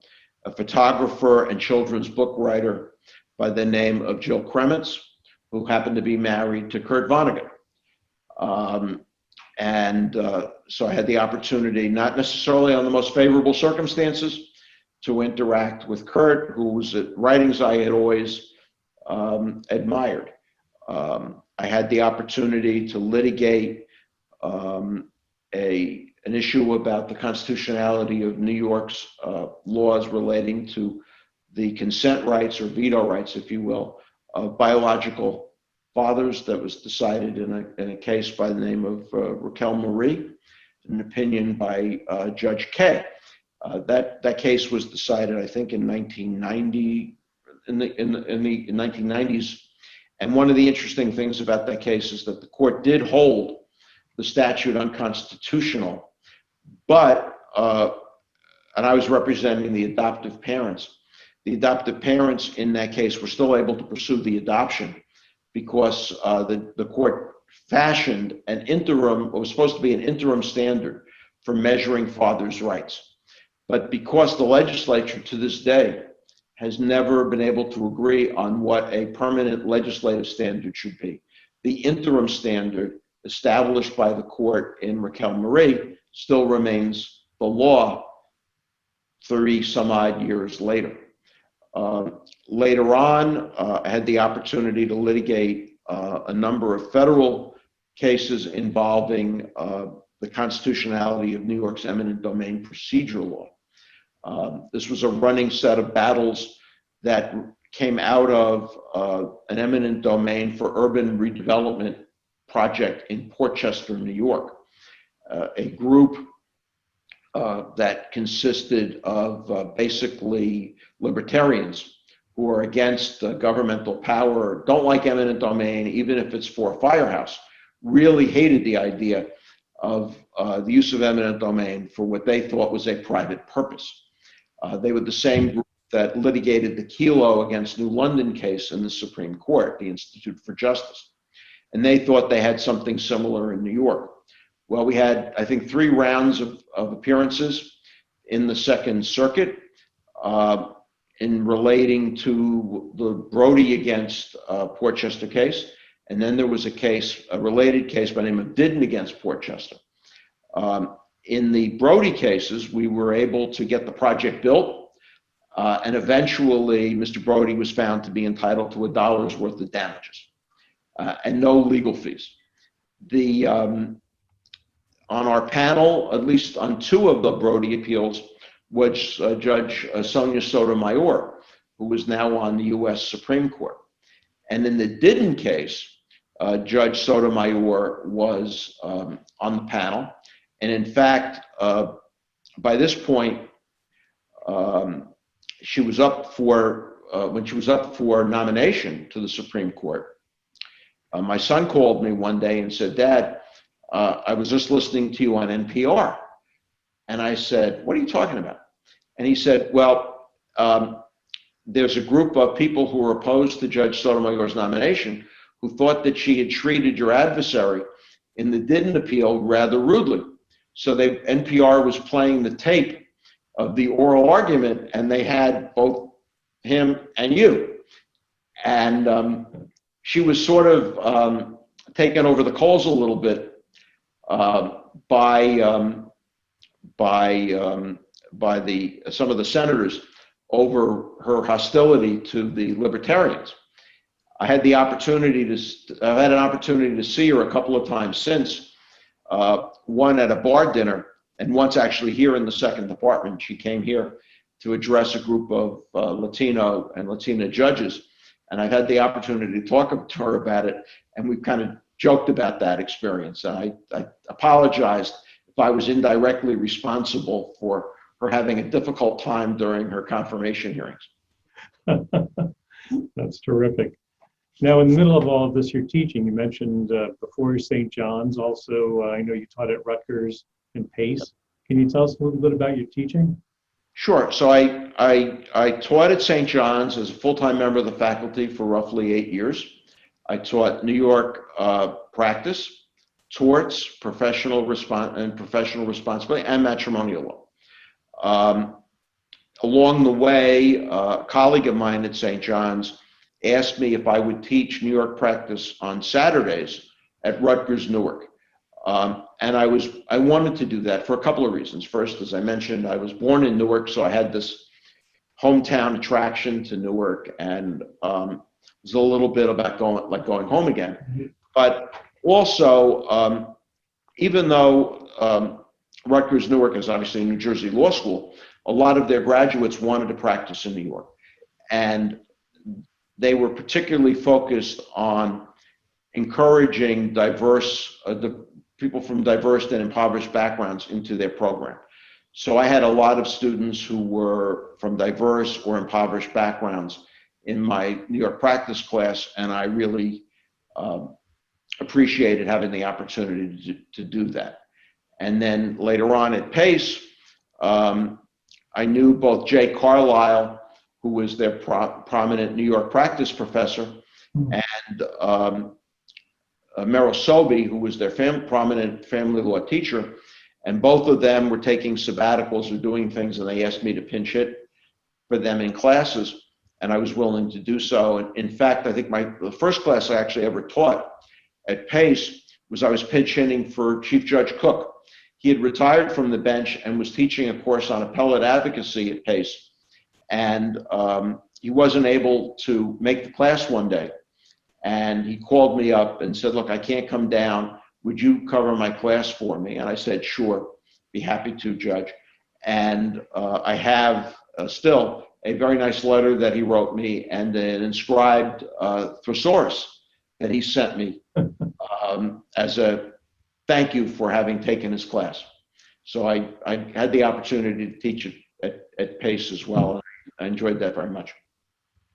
photographer and children's book writer by the name of Jill Kremitz, who happened to be married to Kurt Vonnegut. So I had the opportunity, not necessarily on the most favorable circumstances, to interact with Kurt, whose writings I had always admired. I had the opportunity to litigate an issue about the constitutionality of New York's laws relating to the consent rights or veto rights, if you will, of biological fathers that was decided in a case by the name of Raquel Marie, an opinion by Judge Kay. That case was decided, I think, in 1990, in the 1990s. And one of the interesting things about that case is that the court did hold the statute unconstitutional, but, and I was representing the adoptive parents. The adoptive parents in that case were still able to pursue the adoption because the court fashioned an interim, what was supposed to be an interim standard for measuring fathers' rights. But because the legislature to this day has never been able to agree on what a permanent legislative standard should be, the interim standard established by the court in Raquel Marie still remains the law 30 some odd years later. Later on, I had the opportunity to litigate a number of federal cases involving the constitutionality of New York's eminent domain procedure law. This was a running set of battles that came out of an eminent domain for urban redevelopment project in Portchester, New York. A group that consisted of basically libertarians who are against governmental power, don't like eminent domain, even if it's for a firehouse, really hated the idea of the use of eminent domain for what they thought was a private purpose. They were the same group that litigated the Kelo against New London case in the Supreme Court, the Institute for Justice. And they thought they had something similar in New York. Well, we had, I think, 3 rounds of appearances in the Second Circuit in relating to the Brody against Portchester case. And then there was a related case by the name of Didden against Portchester. In the Brody cases, we were able to get the project built, and eventually Mr. Brody was found to be entitled to $1 worth of damages and no legal fees. On our panel, at least on 2 of the Brody appeals, was Judge Sonia Sotomayor, who is now on the U.S. Supreme Court. And in the Didden case, Judge Sotomayor was on the panel. And in fact, by this point, she was up for, when she was up for nomination to the Supreme Court, my son called me one day and said, "Dad, I was just listening to you on NPR." And I said, "What are you talking about?" And he said, "Well, there's a group of people who were opposed to Judge Sotomayor's nomination who thought that she had treated your adversary in the Didden appeal rather rudely. So NPR was playing the tape of the oral argument, and they had both him and you." And she was sort of taken over the coals a little bit by some of the senators over her hostility to the libertarians. I've had an opportunity to see her a couple of times since, one at a bar dinner, and once actually here in the Second Department. She came here to address a group of Latino and Latina judges, and I've had the opportunity to talk to her about it, and we've kind of joked about that experience. And I apologized if I was indirectly responsible for her having a difficult time during her confirmation hearings. That's terrific. Now, in the middle of all of this, you're teaching. You mentioned before St. John's. Also, I know you taught at Rutgers and Pace. Can you tell us a little bit about your teaching? Sure. So I taught at St. John's as a full-time member of the faculty for roughly 8 years. I taught New York practice, torts, professional responsibility, and matrimonial law. Along the way, a colleague of mine at St. John's asked me if I would teach New York practice on Saturdays at Rutgers Newark. And I wanted to do that for a couple of reasons. First, as I mentioned, I was born in Newark, so I had this hometown attraction to Newark, and it was a little bit about going home again. But also, even though Rutgers Newark is obviously a New Jersey law school, a lot of their graduates wanted to practice in New York. And they were particularly focused on encouraging people from diverse and impoverished backgrounds into their program. So I had a lot of students who were from diverse or impoverished backgrounds in my New York practice class, and I really appreciated having the opportunity to do that. And then later on at Pace, I knew both Jay Carlisle, who was their prominent New York practice professor, and Meryl Sobey, who was their prominent family law teacher. And both of them were taking sabbaticals or doing things, and they asked me to pinch hit for them in classes, and I was willing to do so. And in fact, I think the first class I actually ever taught at Pace I was pinch hitting for Chief Judge Cook. He had retired from the bench and was teaching a course on appellate advocacy at Pace. And he wasn't able to make the class one day. And he called me up and said, "Look, I can't come down. Would you cover my class for me?" And I said, "Sure, be happy to, Judge." And I have still a very nice letter that he wrote me and an inscribed thesaurus that he sent me as a thank you for having taken his class. So I had the opportunity to teach at Pace as well. I enjoyed that very much.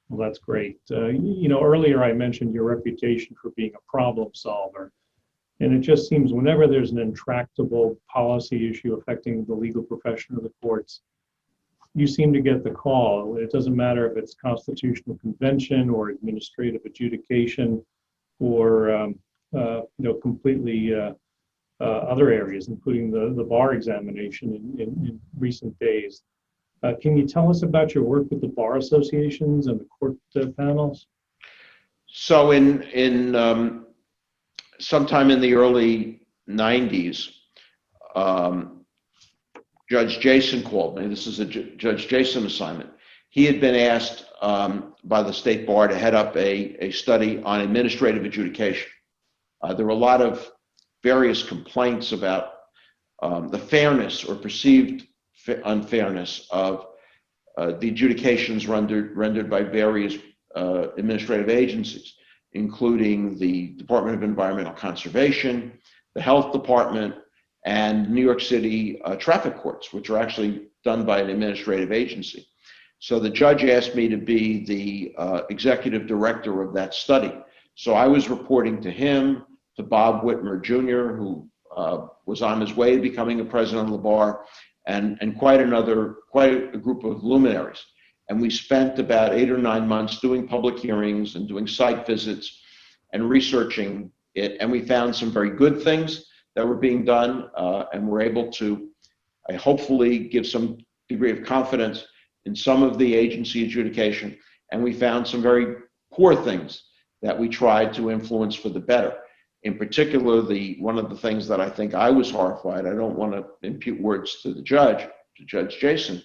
Well, that's great. Earlier I mentioned your reputation for being a problem solver. And it just seems whenever there's an intractable policy issue affecting the legal profession of the courts, you seem to get the call. It doesn't matter if it's constitutional convention or administrative adjudication or completely other areas, including the bar examination in recent days. Can you tell us about your work with the bar associations and the court panels? So in sometime in the early 90s, Judge Jason called me. This is a Judge Jason assignment. He had been asked by the state bar to head up a study on administrative adjudication. There were a lot of various complaints about the fairness or perceived unfairness of the adjudications rendered by various administrative agencies, including the Department of Environmental Conservation, the Health Department, and New York City traffic courts, which are actually done by an administrative agency. So the judge asked me to be the executive director of that study. So I was reporting to him, to Bob Whitmer Jr., who was on his way to becoming a president of the bar, and quite a group of luminaries. And we spent about 8 or 9 months doing public hearings and doing site visits and researching it. And we found some very good things that were being done, and we're able to hopefully give some degree of confidence in some of the agency adjudication. And we found some very poor things that we tried to influence for the better. In particular, one of the things that I think I was horrified, I don't want to impute words to the judge, to Judge Jason,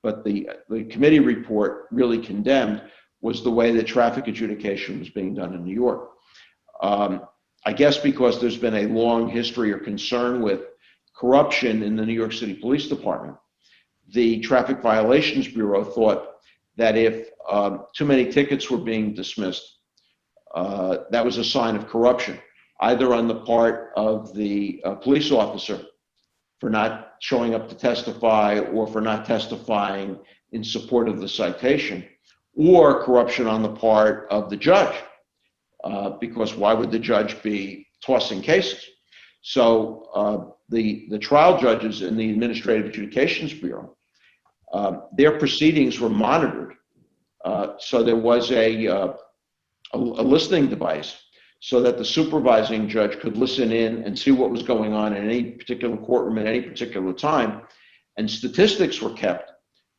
but the committee report really condemned was the way that traffic adjudication was being done in New York. I guess because there's been a long history or concern with corruption in the New York City Police Department, the Traffic Violations Bureau thought that if too many tickets were being dismissed, that was a sign of corruption, either on the part of the police officer for not showing up to testify or for not testifying in support of the citation, or corruption on the part of the judge, because why would the judge be tossing cases? So the trial judges in the Administrative Adjudications Bureau, their proceedings were monitored. So there was a listening device so that the supervising judge could listen in and see what was going on in any particular courtroom at any particular time. And statistics were kept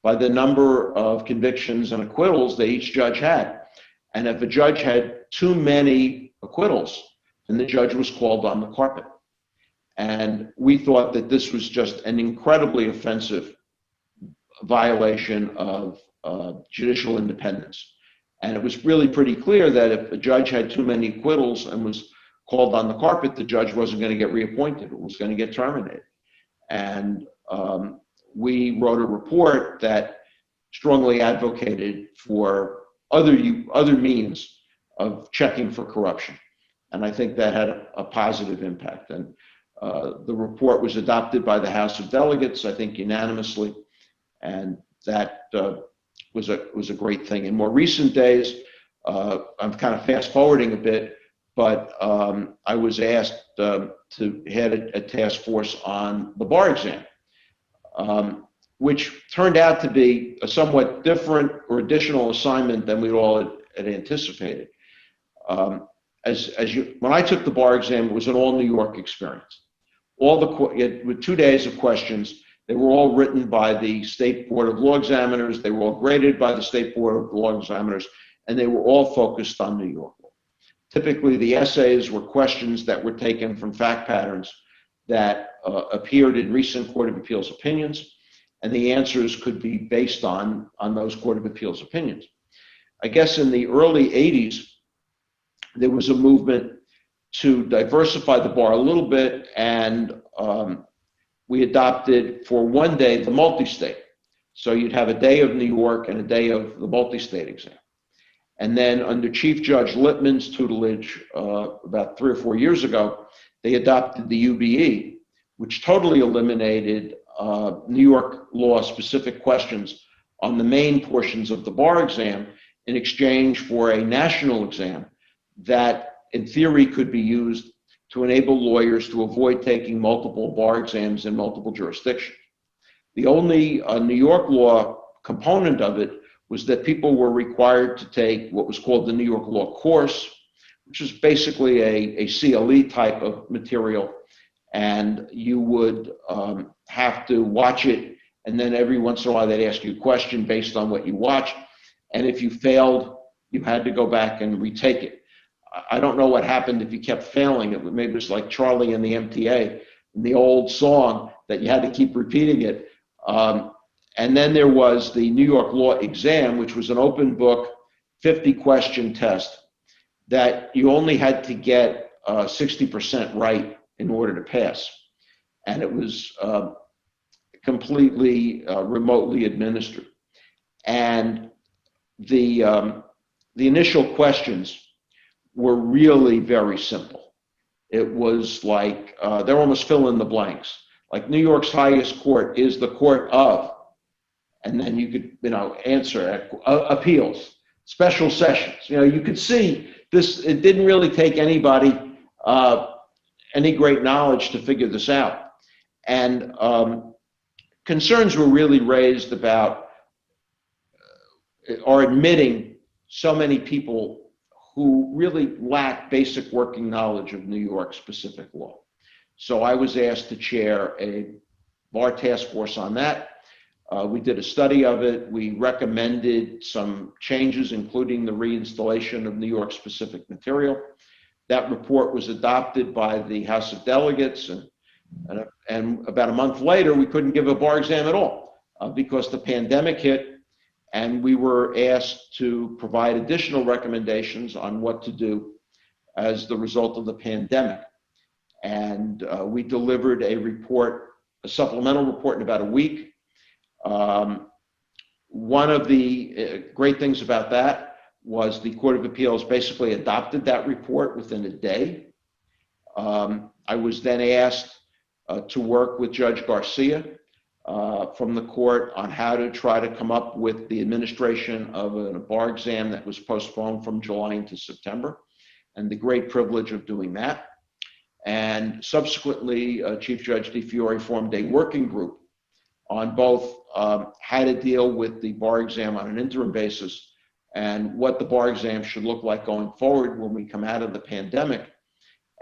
by the number of convictions and acquittals that each judge had. And if a judge had too many acquittals, then the judge was called on the carpet. And we thought that this was just an incredibly offensive violation of judicial independence. And it was really pretty clear that if a judge had too many acquittals and was called on the carpet, the judge wasn't going to get reappointed. It was going to get terminated. And we wrote a report that strongly advocated for other means of checking for corruption. And I think that had a positive impact. And the report was adopted by the House of Delegates, I think unanimously. And that was a great thing. In more recent days, I'm kind of fast forwarding a bit, but I was asked to head a task force on the bar exam, which turned out to be a somewhat different or additional assignment than we all had anticipated. When I took the bar exam, it was an all New York experience. With 2 days of questions. They were all written by the State Board of Law Examiners. They were all graded by the State Board of Law Examiners, and they were all focused on New York law. Typically, the essays were questions that were taken from fact patterns that appeared in recent Court of Appeals opinions, and the answers could be based on those Court of Appeals opinions. I guess in the early 80s, there was a movement to diversify the bar a little bit, and we adopted for one day the multi-state. So you'd have a day of New York and a day of the multi-state exam. And then under Chief Judge Lippman's tutelage about 3 or 4 years ago, they adopted the UBE, which totally eliminated New York law specific questions on the main portions of the bar exam in exchange for a national exam that in theory could be used to enable lawyers to avoid taking multiple bar exams in multiple jurisdictions. The only New York law component of it was that people were required to take what was called the New York law course, which is basically a CLE type of material, and you would have to watch it, and then every once in a while they'd ask you a question based on what you watched, and if you failed, you had to go back and retake it. I don't know what happened if you kept failing. Maybe it was like Charlie and the MTA, the old song that you had to keep repeating it. And then there was the New York law exam, which was an open book 50-question test that you only had to get 60% right in order to pass. And it was completely remotely administered. And the initial questions were really very simple. It was like, they're almost fill in the blanks. Like New York's highest court is the court of, and then you could, answer appeals, special sessions. You could see this, it didn't really take anybody any great knowledge to figure this out. And concerns were really raised about or admitting so many people who really lack basic working knowledge of New York specific law. So I was asked to chair a bar task force on that. We did a study of it. We recommended some changes, including the reinstallation of New York specific material. That report was adopted by the House of Delegates, and about a month later, we couldn't give a bar exam at all because the pandemic hit, and we were asked to provide additional recommendations on what to do as the result of the pandemic. And we delivered a report, a supplemental report, in about a week. One of the great things about that was the Court of Appeals basically adopted that report within a day. I was then asked to work with Judge Garcia from the court on how to try to come up with the administration of a bar exam that was postponed from July into September, and the great privilege of doing that. And subsequently, Chief Judge DiFiore formed a working group on both how to deal with the bar exam on an interim basis and what the bar exam should look like going forward when we come out of the pandemic.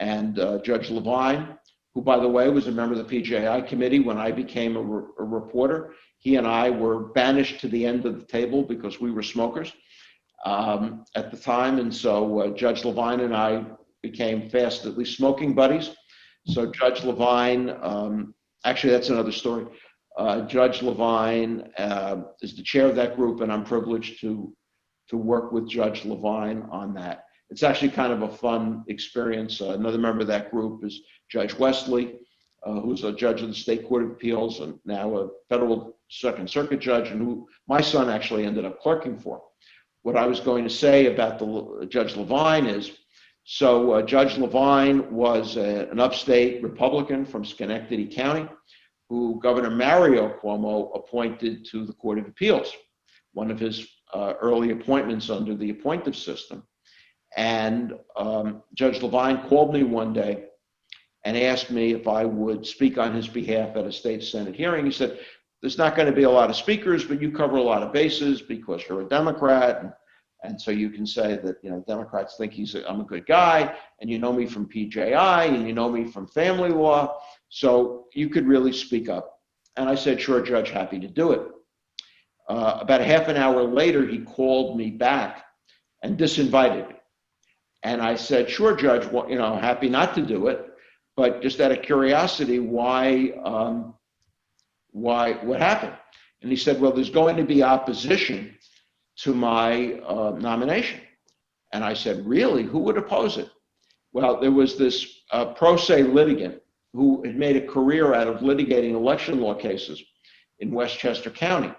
And Judge Levine, who, by the way, was a member of the PJI committee when I became a reporter, he and I were banished to the end of the table because we were smokers at the time. And so Judge Levine and I became fast, at least smoking buddies. So Judge Levine, actually that's another story. Judge Levine is the chair of that group, and I'm privileged to work with Judge Levine on that. It's actually kind of a fun experience. Another member of that group is Judge Wesley, who's a judge of the State Court of Appeals and now a federal Second Circuit judge, and who my son actually ended up clerking for. What I was going to say about the Judge Levine is, so Judge Levine was an upstate Republican from Schenectady County, who Governor Mario Cuomo appointed to the Court of Appeals, one of his early appointments under the appointive system. And Judge Levine called me one day and asked me if I would speak on his behalf at a state Senate hearing. He said, there's not going to be a lot of speakers, but you cover a lot of bases because you're a Democrat. And so you can say that, Democrats think I'm a good guy, and you know me from PJI, and you know me from family law, so you could really speak up. And I said, sure, Judge, happy to do it. About a half an hour later, he called me back and disinvited me. And I said, sure, Judge, well, happy not to do it, but just out of curiosity, what happened? And he said, well, there's going to be opposition to my nomination. And I said, really? Who would oppose it? Well, there was this pro se litigant who had made a career out of litigating election law cases in Westchester County.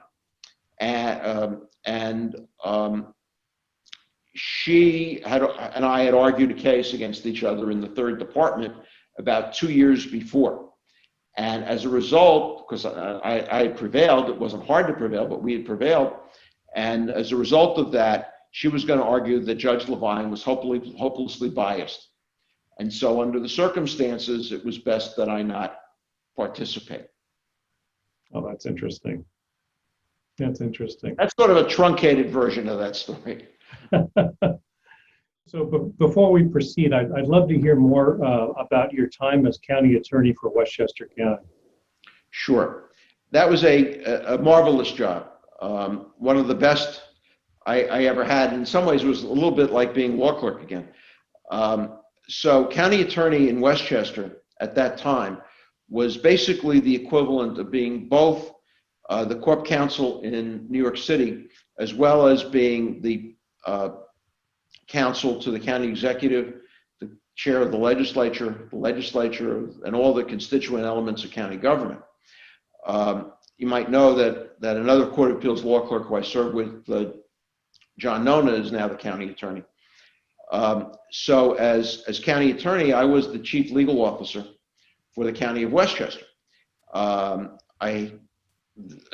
And she and I had argued a case against each other in the third department about 2 years before. And as a result, because I prevailed, it wasn't hard to prevail, but we had prevailed. And as a result of that, she was going to argue that Judge Levine was hopelessly biased. And so under the circumstances, it was best that I not participate. Oh, that's interesting. That's interesting. That's sort of a truncated version of that story. So before we proceed, I'd love to hear more about your time as county attorney for Westchester County. Sure. That was a marvelous job. One of the best I ever had. In some ways, it was a little bit like being law clerk again. So county attorney in Westchester at that time was basically the equivalent of being both the corp counsel in New York City, as well as being the counsel to the county executive, the chair of the legislature, and all the constituent elements of county government. You might know that another Court of Appeals law clerk who I served with, John Nona, is now the county attorney. So as county attorney, I was the chief legal officer for the county of Westchester.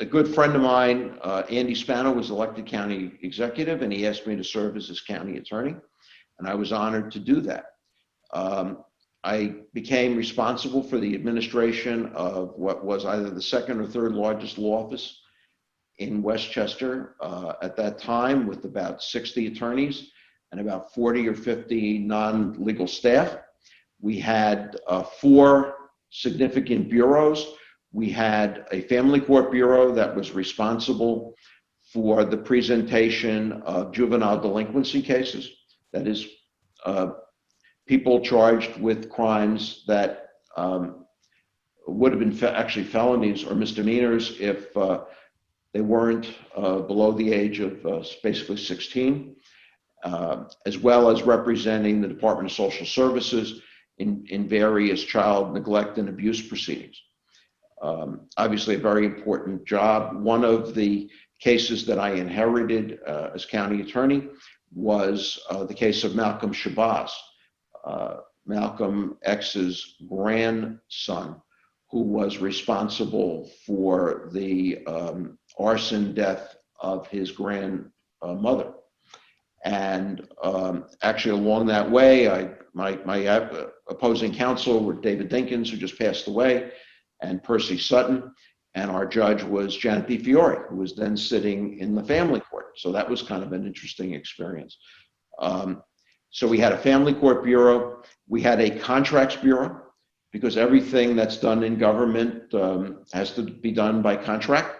A good friend of mine, Andy Spano, was elected county executive, and he asked me to serve as his county attorney, and I was honored to do that. I became responsible for the administration of what was either the second or third largest law office in Westchester at that time, with about 60 attorneys and about 40 or 50 non-legal staff. We had 4 significant bureaus. We had a family court bureau that was responsible for the presentation of juvenile delinquency cases. That is, people charged with crimes that would have been actually felonies or misdemeanors if they weren't below the age of basically 16, as well as representing the Department of Social Services in various child neglect and abuse proceedings. Obviously a very important job. One of the cases that I inherited as county attorney was the case of Malcolm Shabazz, Malcolm X's grandson, who was responsible for the arson death of his grandmother. And actually along that way, my opposing counsel were David Dinkins, who just passed away, and Percy Sutton, and our judge was Janet B. Fiore, who was then sitting in the family court. So that was kind of an interesting experience. So we had a family court bureau. We had a contracts bureau, because everything that's done in government has to be done by contract.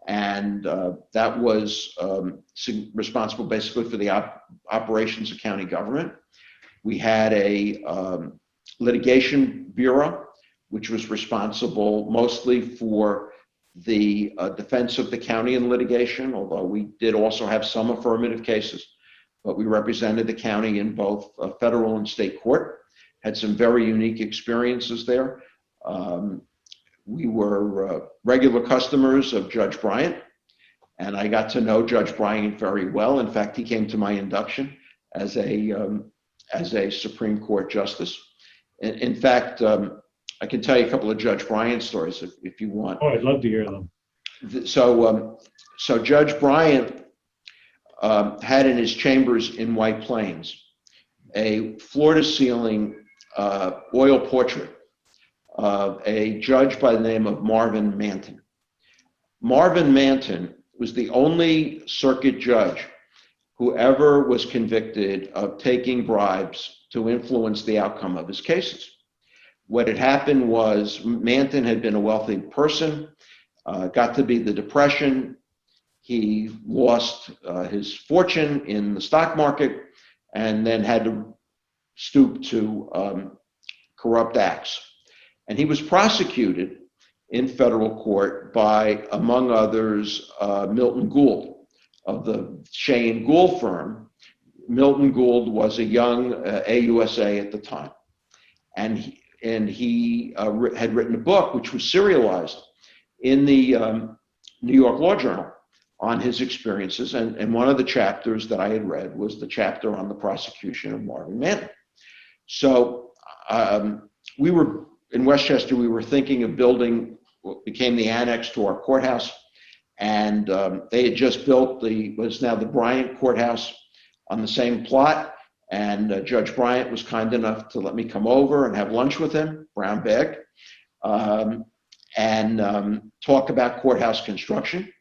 And that was responsible basically for the operations of county government. We had a litigation bureau, which was responsible mostly for the defense of the county in litigation, although we did also have some affirmative cases, but we represented the county in both federal and state court, had some very unique experiences there. We were regular customers of Judge Bryant, and I got to know Judge Bryant very well. In fact, he came to my induction as a Supreme Court justice. In fact, I can tell you a couple of Judge Bryant stories if you want. Oh, I'd love to hear them. So Judge Bryant had in his chambers in White Plains a floor-to-ceiling oil portrait of a judge by the name of Marvin Manton. Marvin Manton was the only circuit judge who ever was convicted of taking bribes to influence the outcome of his cases. What had happened was Manton had been a wealthy person, got to be the Depression. He lost his fortune in the stock market and then had to stoop to corrupt acts. And he was prosecuted in federal court by, among others, Milton Gould of the Shane Gould firm. Milton Gould was a young AUSA at the time. And he had written a book which was serialized in the New York Law Journal on his experiences. And one of the chapters that I had read was the chapter on the prosecution of Marvin Manton. So we were in Westchester, we were thinking of building what became the annex to our courthouse. And they had just built what's now the Bryant Courthouse on the same plot. And Judge Bryant was kind enough to let me come over and have lunch with him, brown bag, and talk about courthouse construction.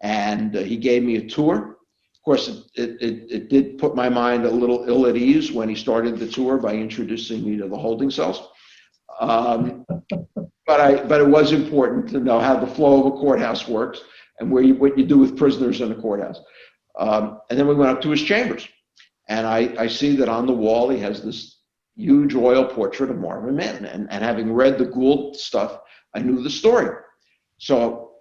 And he gave me a tour. Of course, it did put my mind a little ill at ease when he started the tour by introducing me to the holding cells. But it was important to know how the flow of a courthouse works and what you do with prisoners in a courthouse. And then we went up to his chambers. And I see that on the wall he has this huge oil portrait of Marvin Manton. And having read the Gould stuff, I knew the story. So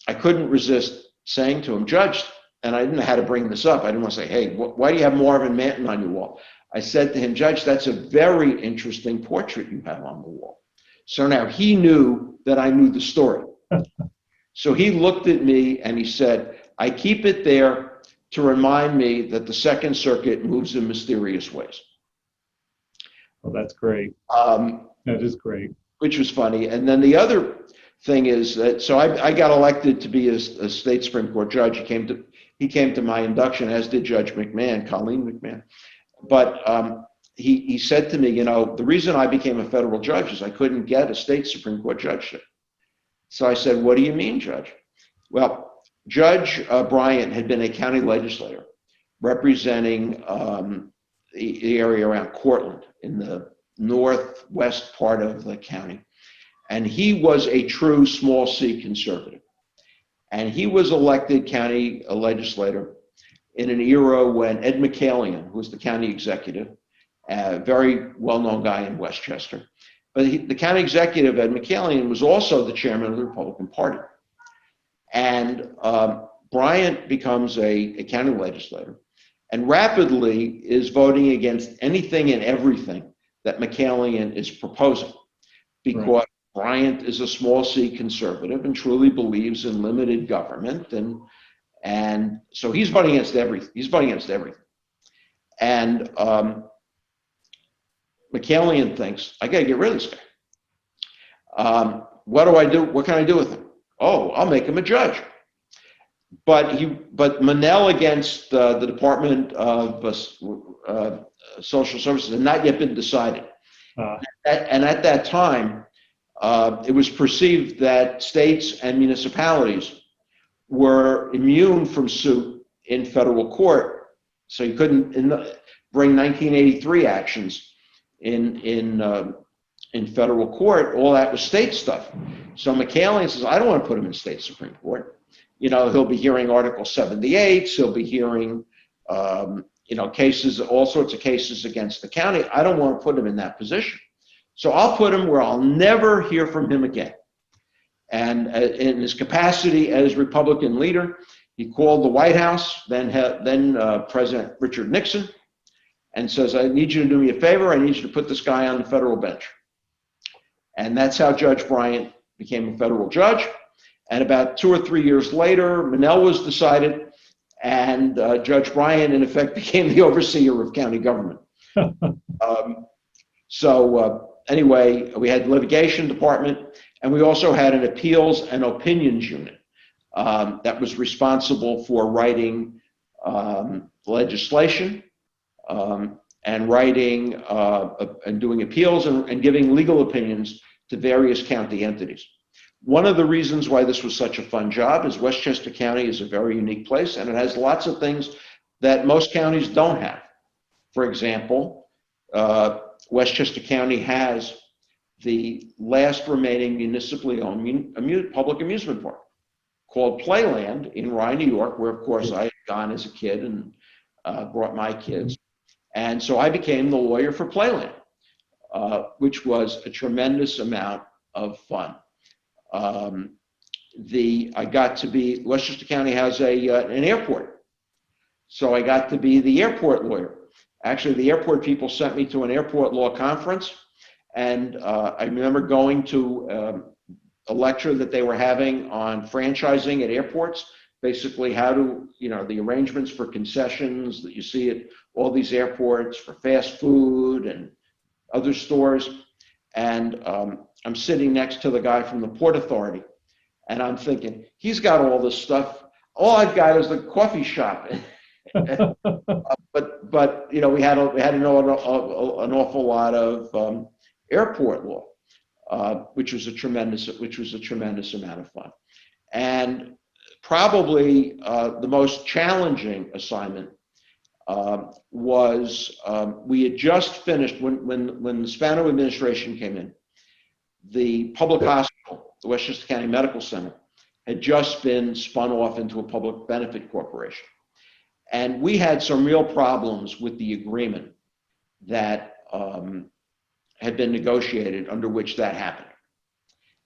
I couldn't resist saying to him, Judge, and I didn't know how to bring this up. I didn't want to say, hey, why do you have Marvin Manton on your wall? I said to him, Judge, that's a very interesting portrait you have on the wall. So now he knew that I knew the story. So he looked at me and he said, I keep it there to remind me that the Second Circuit moves in mysterious ways. Well, that's great. That is great. Which was funny. And then the other thing is that, so I got elected to be a state Supreme Court judge. He came to my induction, as did Judge McMahon, Colleen McMahon. But he said to me, you know, the reason I became a federal judge is I couldn't get a state Supreme Court judgeship. So I said, what do you mean, Judge? Well, Judge Bryant had been a county legislator representing the area around Cortland in the northwest part of the county. And he was a true small c conservative. And he was elected county legislator in an era when Ed McCallion, who was the county executive, a very well-known guy in Westchester, but the county executive, Ed McCallion, was also the chairman of the Republican Party. And Bryant becomes a county legislator and rapidly is voting against anything and everything that McCallion is proposing, because right. Bryant is a small c conservative and truly believes in limited government, and so he's voting against everything. He's voting against everything. And McCallion thinks, I got to get rid of this guy. What do I do? What can I do with him? Oh, I'll make him a judge. But Monell against the Department of Social Services had not yet been decided. And at that time, it was perceived that states and municipalities were immune from suit in federal court. So you couldn't bring 1983 actions in federal court. All that was state stuff. So McCallion says, I don't want to put him in state Supreme Court. You know, he'll be hearing Article 78. He'll be hearing, cases, all sorts of cases against the county. I don't want to put him in that position. So I'll put him where I'll never hear from him again. And in his capacity as Republican leader, he called the White House, then President Richard Nixon, and says, I need you to do me a favor. I need you to put this guy on the federal bench. And that's how Judge Bryant became a federal judge. And about 2 or 3 years later, Monell was decided, and Judge Bryant, in effect, became the overseer of county government. Anyway, we had the litigation department, and we also had an appeals and opinions unit that was responsible for writing legislation and writing and doing appeals and giving legal opinions to various county entities. One of the reasons why this was such a fun job is Westchester County is a very unique place, and it has lots of things that most counties don't have. For example, Westchester County has the last remaining municipally owned public amusement park called Playland in Rye, New York, where, of course, I had gone as a kid and brought my kids. And so I became the lawyer for Playland, which was a tremendous amount of fun. Westchester County has an airport. So I got to be the airport lawyer. Actually, the airport people sent me to an airport law conference, and I remember going to a lecture that they were having on franchising at airports, basically how to, the arrangements for concessions that you see at all these airports for fast food and other stores. And I'm sitting next to the guy from the Port Authority, and I'm thinking, he's got all this stuff. All I've got is the coffee shop. But you know, we had to know an awful lot of airport law, which was a tremendous amount of fun. And probably the most challenging assignment was we had just finished when the Spano administration came in. The public hospital, the Westchester County Medical Center, had just been spun off into a public benefit corporation. And we had some real problems with the agreement that had been negotiated under which that happened.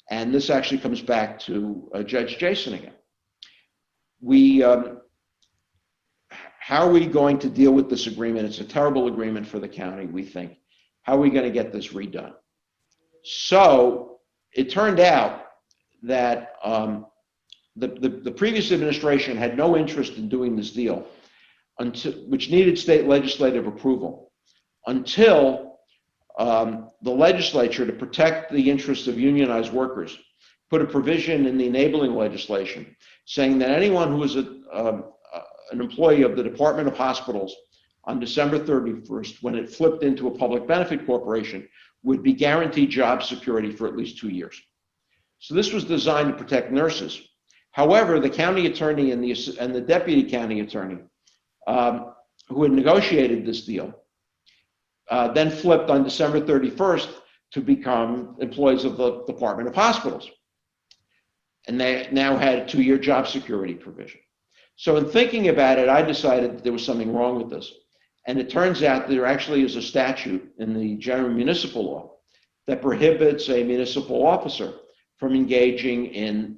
And this actually comes back to Judge Jason again. How are we going to deal with this agreement? It's a terrible agreement for the county, we think. How are we going to get this redone? So it turned out that the previous administration had no interest in doing this deal, which needed state legislative approval, until the legislature, to protect the interests of unionized workers, put a provision in the enabling legislation saying that anyone who was an employee of the Department of Hospitals on December 31st, when it flipped into a public benefit corporation, would be guaranteed job security for at least 2 years. So this was designed to protect nurses. However, the county attorney and the deputy county attorney who had negotiated this deal then flipped on December 31st to become employees of the Department of Hospitals. And they now had a 2-year job security provision. So in thinking about it, I decided that there was something wrong with this. And it turns out there actually is a statute in the general municipal law that prohibits a municipal officer from engaging in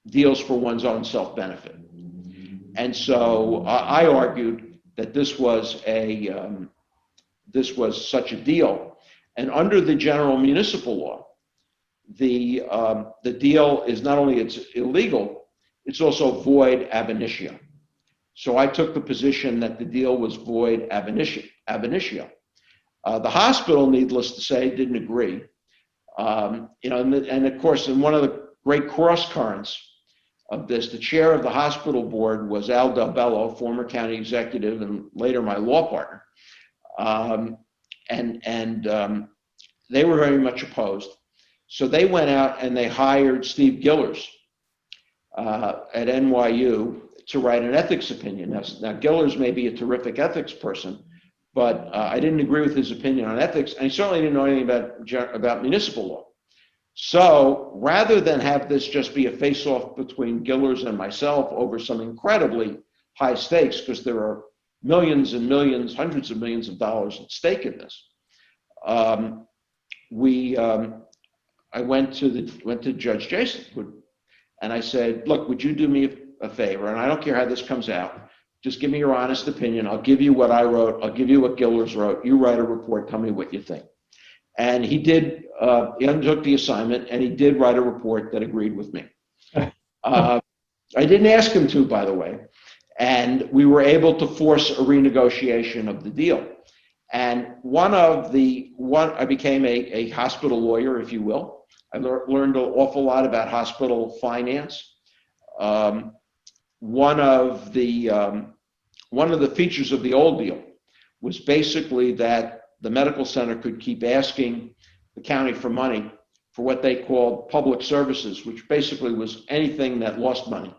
deals for one's own self-benefit. And so I argued that this was such a deal. And under the general municipal law, the deal is not only it's illegal, it's also void ab initio. So I took the position that the deal was void ab initio. The hospital, needless to say, didn't agree. And of course, in one of the great cross currents of this, the chair of the hospital board was Al Del Bello, former county executive and later my law partner. They were very much opposed. So they went out and they hired Steve Gillers at NYU to write an ethics opinion. Now Gillers may be a terrific ethics person, but I didn't agree with his opinion on ethics, and he certainly didn't know anything about municipal law. So rather than have this just be a face-off between Gillers and myself over some incredibly high stakes, because there are millions and millions, hundreds of millions of dollars at stake in this, I went to Judge Jason, and I said, look, would you do me a favor? And I don't care how this comes out. Just give me your honest opinion. I'll give you what I wrote. I'll give you what Gillers wrote. You write a report. Tell me what you think. And he did. He undertook the assignment, and he did write a report that agreed with me. I didn't ask him to, by the way. And we were able to force a renegotiation of the deal. And I became a hospital lawyer, if you will. I learned an awful lot about hospital finance. One of the features of the old deal was basically that the medical center could keep asking the county for money for what they called public services, which basically was anything that lost money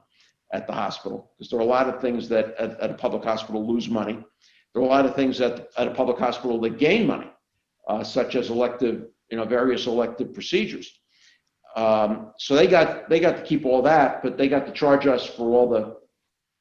at the hospital. Because there are a lot of things that at a public hospital lose money. There are a lot of things at a public hospital that gain money, such as various elective procedures. So they got to keep all that, but they got to charge us for all the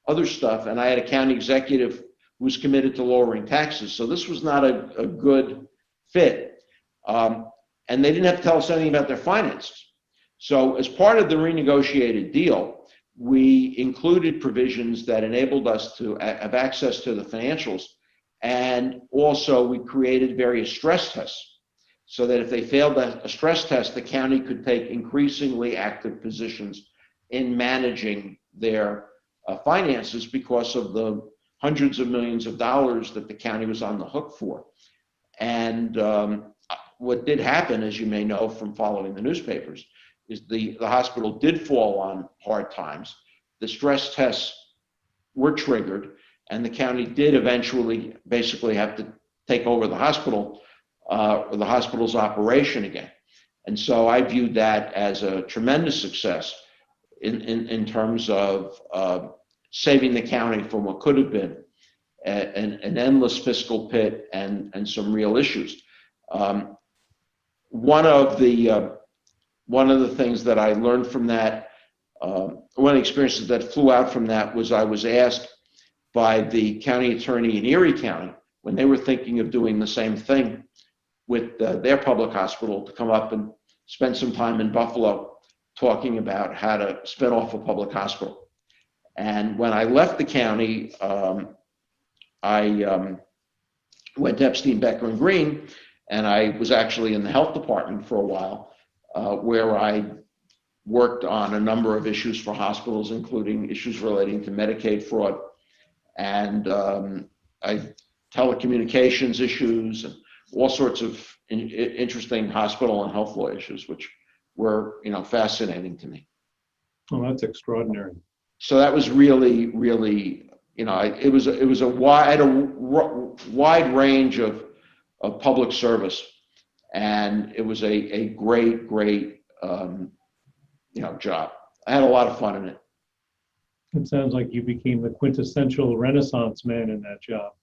other stuff. And I had a county executive who was committed to lowering taxes. So this was not a good fit. And they didn't have to tell us anything about their finances. So as part of the renegotiated deal, we included provisions that enabled us to have access to the financials. And also we created various stress tests so that if they failed a stress test, the county could take increasingly active positions in managing their finances because of the hundreds of millions of dollars that the county was on the hook for. And what did happen, as you may know from following the newspapers, is the hospital did fall on hard times. The stress tests were triggered, and the county did eventually basically have to take over the hospital, or the hospital's operation again. And so I viewed that as a tremendous success in terms of saving the county from what could have been an endless fiscal pit and some real issues. One of the things that I learned from that, one of the experiences that flew out from that, was I was asked by the county attorney in Erie County, when they were thinking of doing the same thing with their public hospital, to come up and spend some time in Buffalo talking about how to spin off a public hospital. And when I left the county, I went to Epstein, Becker and Green, and I was actually in the health department for a while, where I worked on a number of issues for hospitals, including issues relating to Medicaid fraud and telecommunications issues and all sorts of interesting hospital and health law issues, which were, fascinating to me. Oh, that's extraordinary. So that was really, really, it was a wide range of public service, and it was a great job. I had a lot of fun in it. It sounds like you became the quintessential Renaissance man in that job.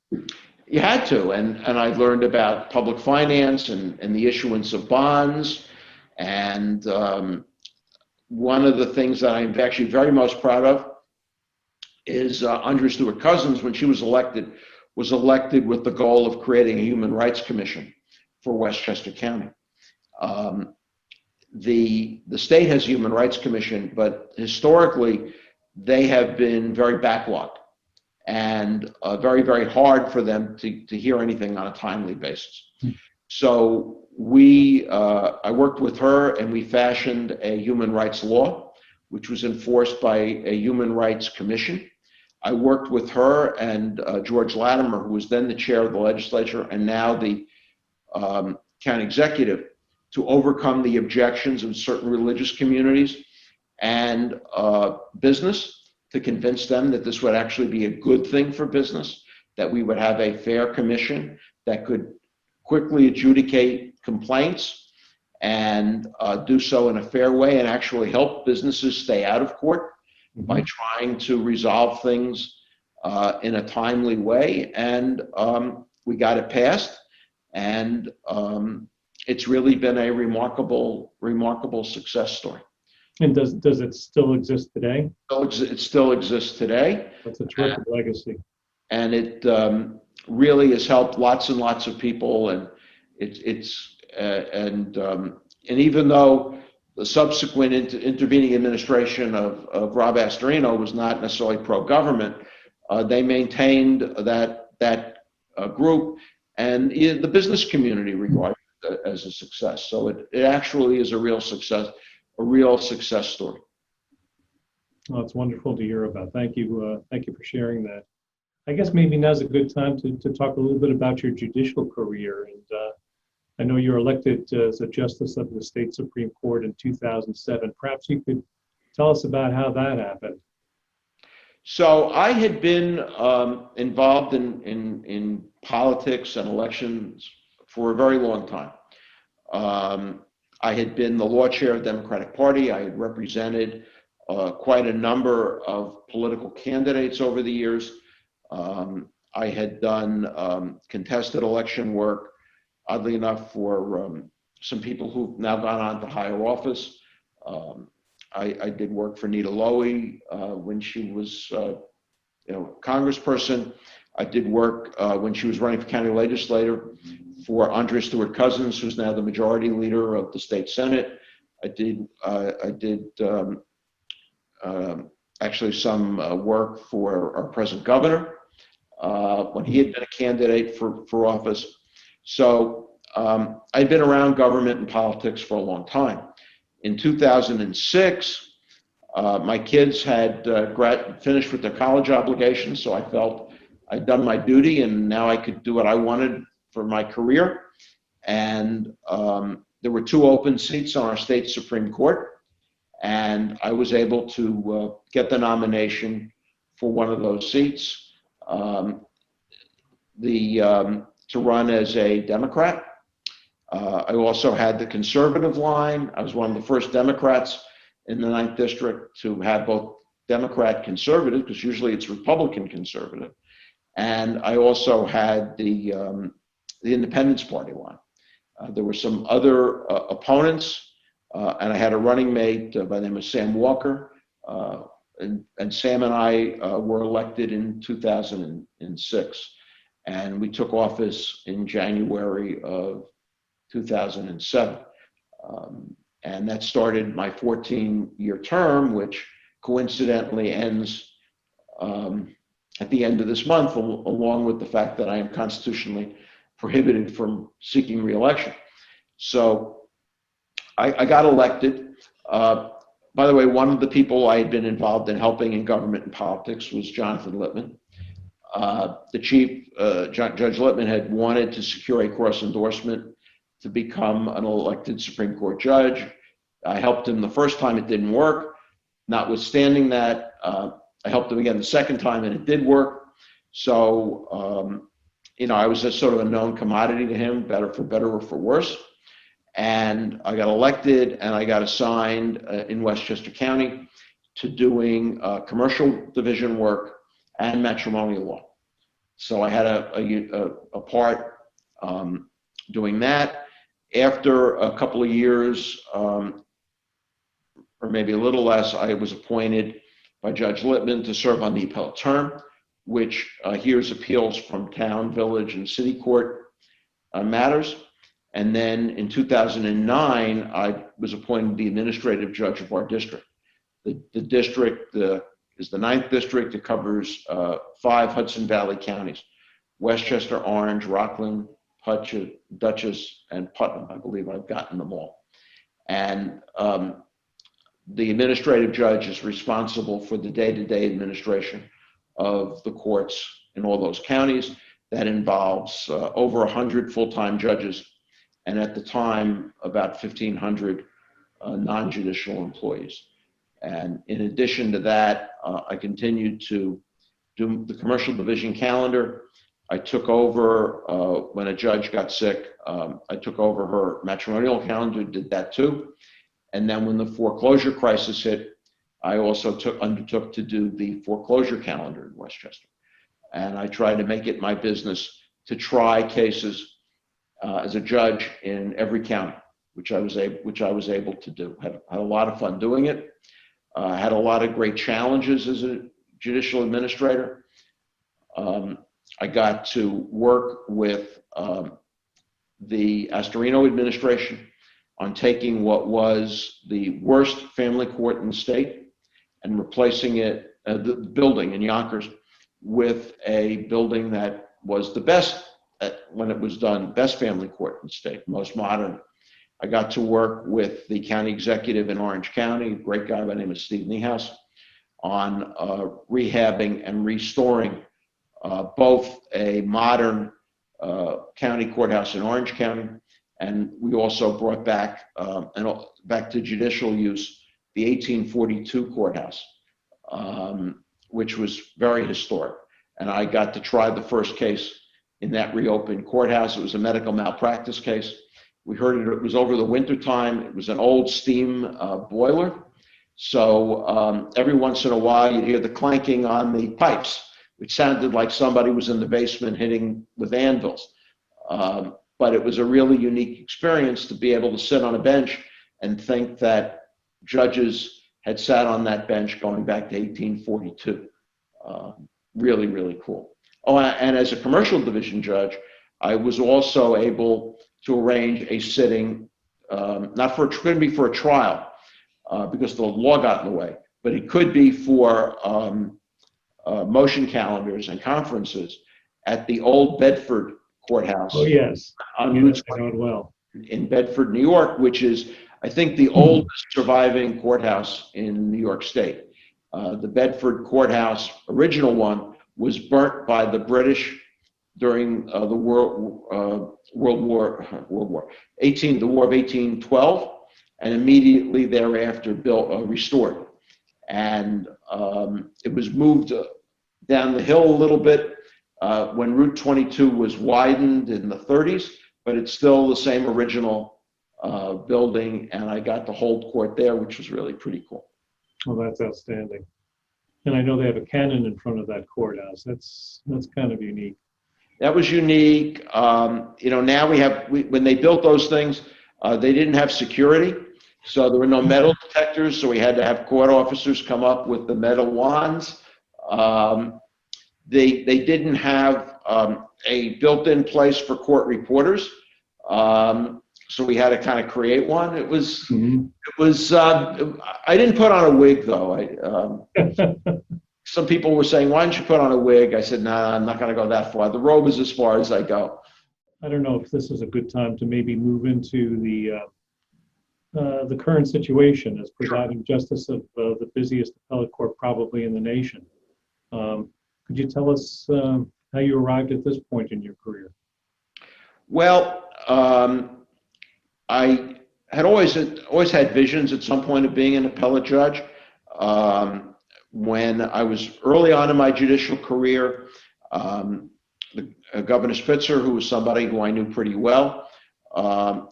You had to, and I learned about public finance and the issuance of bonds, and one of the things that I'm actually very most proud of is Andrea Stewart Cousins, when she was elected with the goal of creating a human rights commission for Westchester County. The state has a human rights commission, but historically they have been very backlogged and very, very hard for them to hear anything on a timely basis. So I worked with her, and we fashioned a human rights law, which was enforced by a human rights commission. I worked with her and George Latimer, who was then the chair of the legislature and now the county executive, to overcome the objections of certain religious communities and business, to convince them that this would actually be a good thing for business, that we would have a fair commission that could quickly adjudicate complaints and do so in a fair way, and actually help businesses stay out of court by trying to resolve things in a timely way. And we got it passed, and it's really been a remarkable success story. And does it still exist today? It still exists today. That's a terrific legacy. And it really has helped lots and lots of people. And and even though the subsequent intervening administration of Rob Astorino was not necessarily pro-government, they maintained that group, and the business community regarded it as a success. So it actually is a real success story. Well, it's wonderful to hear about. Thank you for sharing that. I guess maybe now's a good time to talk a little bit about your judicial career. And I know you were elected as a justice of the state Supreme Court in 2007. Perhaps you could tell us about how that happened. So I had been involved in politics and elections for a very long time. I had been the law chair of the Democratic Party. I had represented quite a number of political candidates over the years. I had done contested election work, oddly enough, for some people who've now gone on to higher office. I did work for Nita Lowey when she was congressperson. I did work when she was running for county legislator for Andrea Stewart Cousins, who's now the majority leader of the state Senate. I did actually some work for our present governor when he had been a candidate for office. So I'd been around government and politics for a long time. In 2006, my kids had finished with their college obligations, so I felt I'd done my duty, and now I could do what I wanted for my career. And there were 2 open seats on our state Supreme Court, and I was able to get the nomination for one of those seats, to run as a Democrat. I also had the conservative line. I was one of the first Democrats in the 9th District to have both Democrat conservative, because usually it's Republican conservative. And I also had the Independence Party line. There were some other opponents, and I had a running mate by the name of Sam Walker. And Sam and I were elected in 2006. And we took office in January of 2007. And that started my 14-year term, which coincidentally ends at the end of this month, along with the fact that I am constitutionally prohibited from seeking re-election. So I got elected. By the way, one of the people I had been involved in helping in government and politics was Jonathan Lippman. The chief, Judge Lippman, had wanted to secure a cross endorsement to become an elected Supreme Court judge. I helped him the first time, it didn't work. Notwithstanding that, I helped him again the second time and it did work. So, I was just sort of a known commodity to him, for better or for worse. And I got elected and I got assigned in Westchester County to doing commercial division work and matrimonial law. So I had a part doing that. After a couple of years, or maybe a little less, I was appointed by Judge Lippman to serve on the appellate term, which hears appeals from town, village, and city court matters. And then in 2009, I was appointed the administrative judge of our district. The district is the 9th District. It covers 5 Hudson Valley counties: Westchester, Orange, Rockland, Dutchess, and Putnam. I believe I've gotten them all. And the administrative judge is responsible for the day-to-day administration of the courts in all those counties. That involves over 100 full-time judges, and at the time, about 1,500 non-judicial employees. And in addition to that, I continued to do the commercial division calendar. I took over, when a judge got sick, I took over her matrimonial calendar, did that too. And then when the foreclosure crisis hit, I also undertook to do the foreclosure calendar in Westchester. And I tried to make it my business to try cases as a judge in every county, which I was able to do. Had a lot of fun doing it. Had a lot of great challenges as a judicial administrator. I got to work with the Astorino administration on taking what was the worst family court in the state and replacing it, the building in Yonkers, with a building that was the best, when it was done, best family court in the state, most modern. I got to work with the county executive in Orange County, a great guy by the name of Steve Niehaus, on rehabbing and restoring both a modern county courthouse in Orange County, and we also brought back back to judicial use the 1842 courthouse, which was very historic. And I got to try the first case in that reopened courthouse. It was a medical malpractice case. We heard it was over the winter time. It was an old steam boiler. So every once in a while you'd hear the clanking on the pipes, which sounded like somebody was in the basement hitting with anvils. But it was a really unique experience to be able to sit on a bench and think that judges had sat on that bench going back to 1842. Really, really cool. Oh, and as a commercial division judge, I was also able to arrange a sitting, couldn't be for a trial because the law got in the way, but it could be for motion calendars and conferences at the old Bedford Courthouse. Oh, yes. On Yes, I know it well. in Bedford, New York, which is, I think, the oldest surviving courthouse in New York State. The Bedford Courthouse, original one, was burnt by the British during the the War of 1812, and immediately thereafter restored. And it was moved down the hill a little bit when Route 22 was widened in the 30s, but it's still the same original building, and I got to hold court there, which was really pretty cool. Well, that's outstanding. And I know they have a cannon in front of that courthouse. That's kind of unique. That was unique. Now when they built those things, they didn't have security. So there were no metal detectors, so we had to have court officers come up with the metal wands. They didn't have a built-in place for court reporters, so we had to kind of create one. It was I didn't put on a wig though. Some people were saying, "Why don't you put on a wig?" I said, "No, I'm not going to go that far. The robe is as far as I go." I don't know if this is a good time to maybe move into the current situation as presiding justice of the busiest appellate court probably in the nation. Could you tell us how you arrived at this point in your career? Well, I had always had visions at some point of being an appellate judge. When I was early on in my judicial career, Governor Spitzer, who was somebody who I knew pretty well,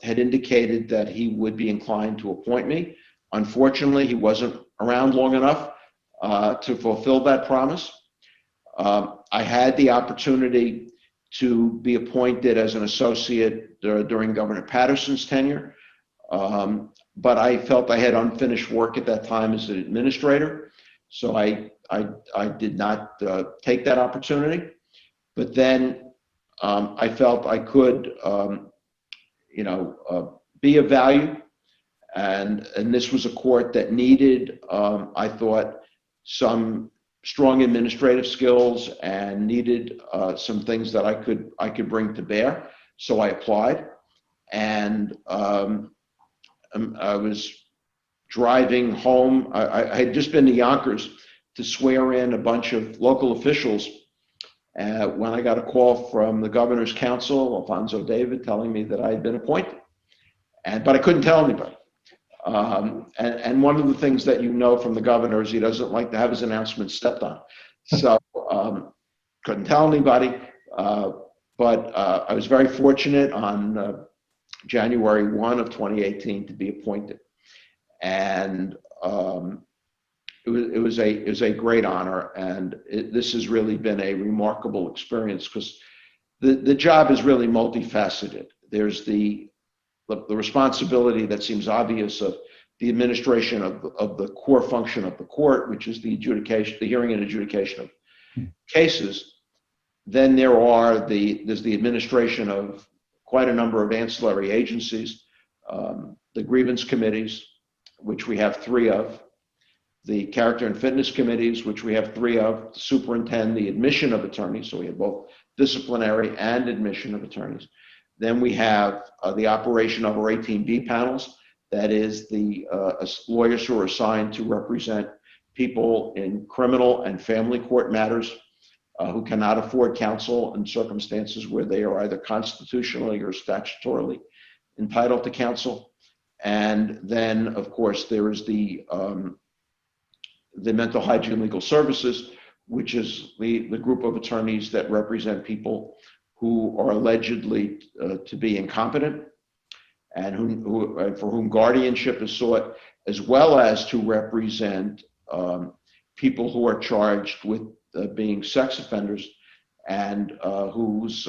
had indicated that he would be inclined to appoint me. Unfortunately, he wasn't around long enough to fulfill that promise. I had the opportunity to be appointed as an associate during Governor Patterson's tenure, but I felt I had unfinished work at that time as an administrator, so I did not take that opportunity. But then I felt I could, be of value, and this was a court that needed, I thought, some strong administrative skills and needed some things that I could bring to bear. So I applied, and I was driving home. I had just been to Yonkers to swear in a bunch of local officials when I got a call from the governor's counsel, Alfonso David, telling me that I had been appointed, but I couldn't tell anybody. And one of the things that from the governor is he doesn't like to have his announcements stepped on. So couldn't tell anybody, but I was very fortunate on January 1 of 2018 to be appointed. And it was a great honor, and this has really been a remarkable experience because the job is really multifaceted. There's the responsibility that seems obvious of the administration of the core function of the court, which is the hearing and adjudication of cases. Then there's the administration of quite a number of ancillary agencies, the grievance committees, which we have 3 of, the character and fitness committees, which we have 3 of, superintend the admission of attorneys, so we have both disciplinary and admission of attorneys. Then we have the operation of our 18B panels, that is the lawyers who are assigned to represent people in criminal and family court matters who cannot afford counsel in circumstances where they are either constitutionally or statutorily entitled to counsel. And then, of course, there is the mental hygiene legal services, which is the group of attorneys that represent people who are allegedly to be incompetent and for whom guardianship is sought, as well as to represent people who are charged with being sex offenders and whose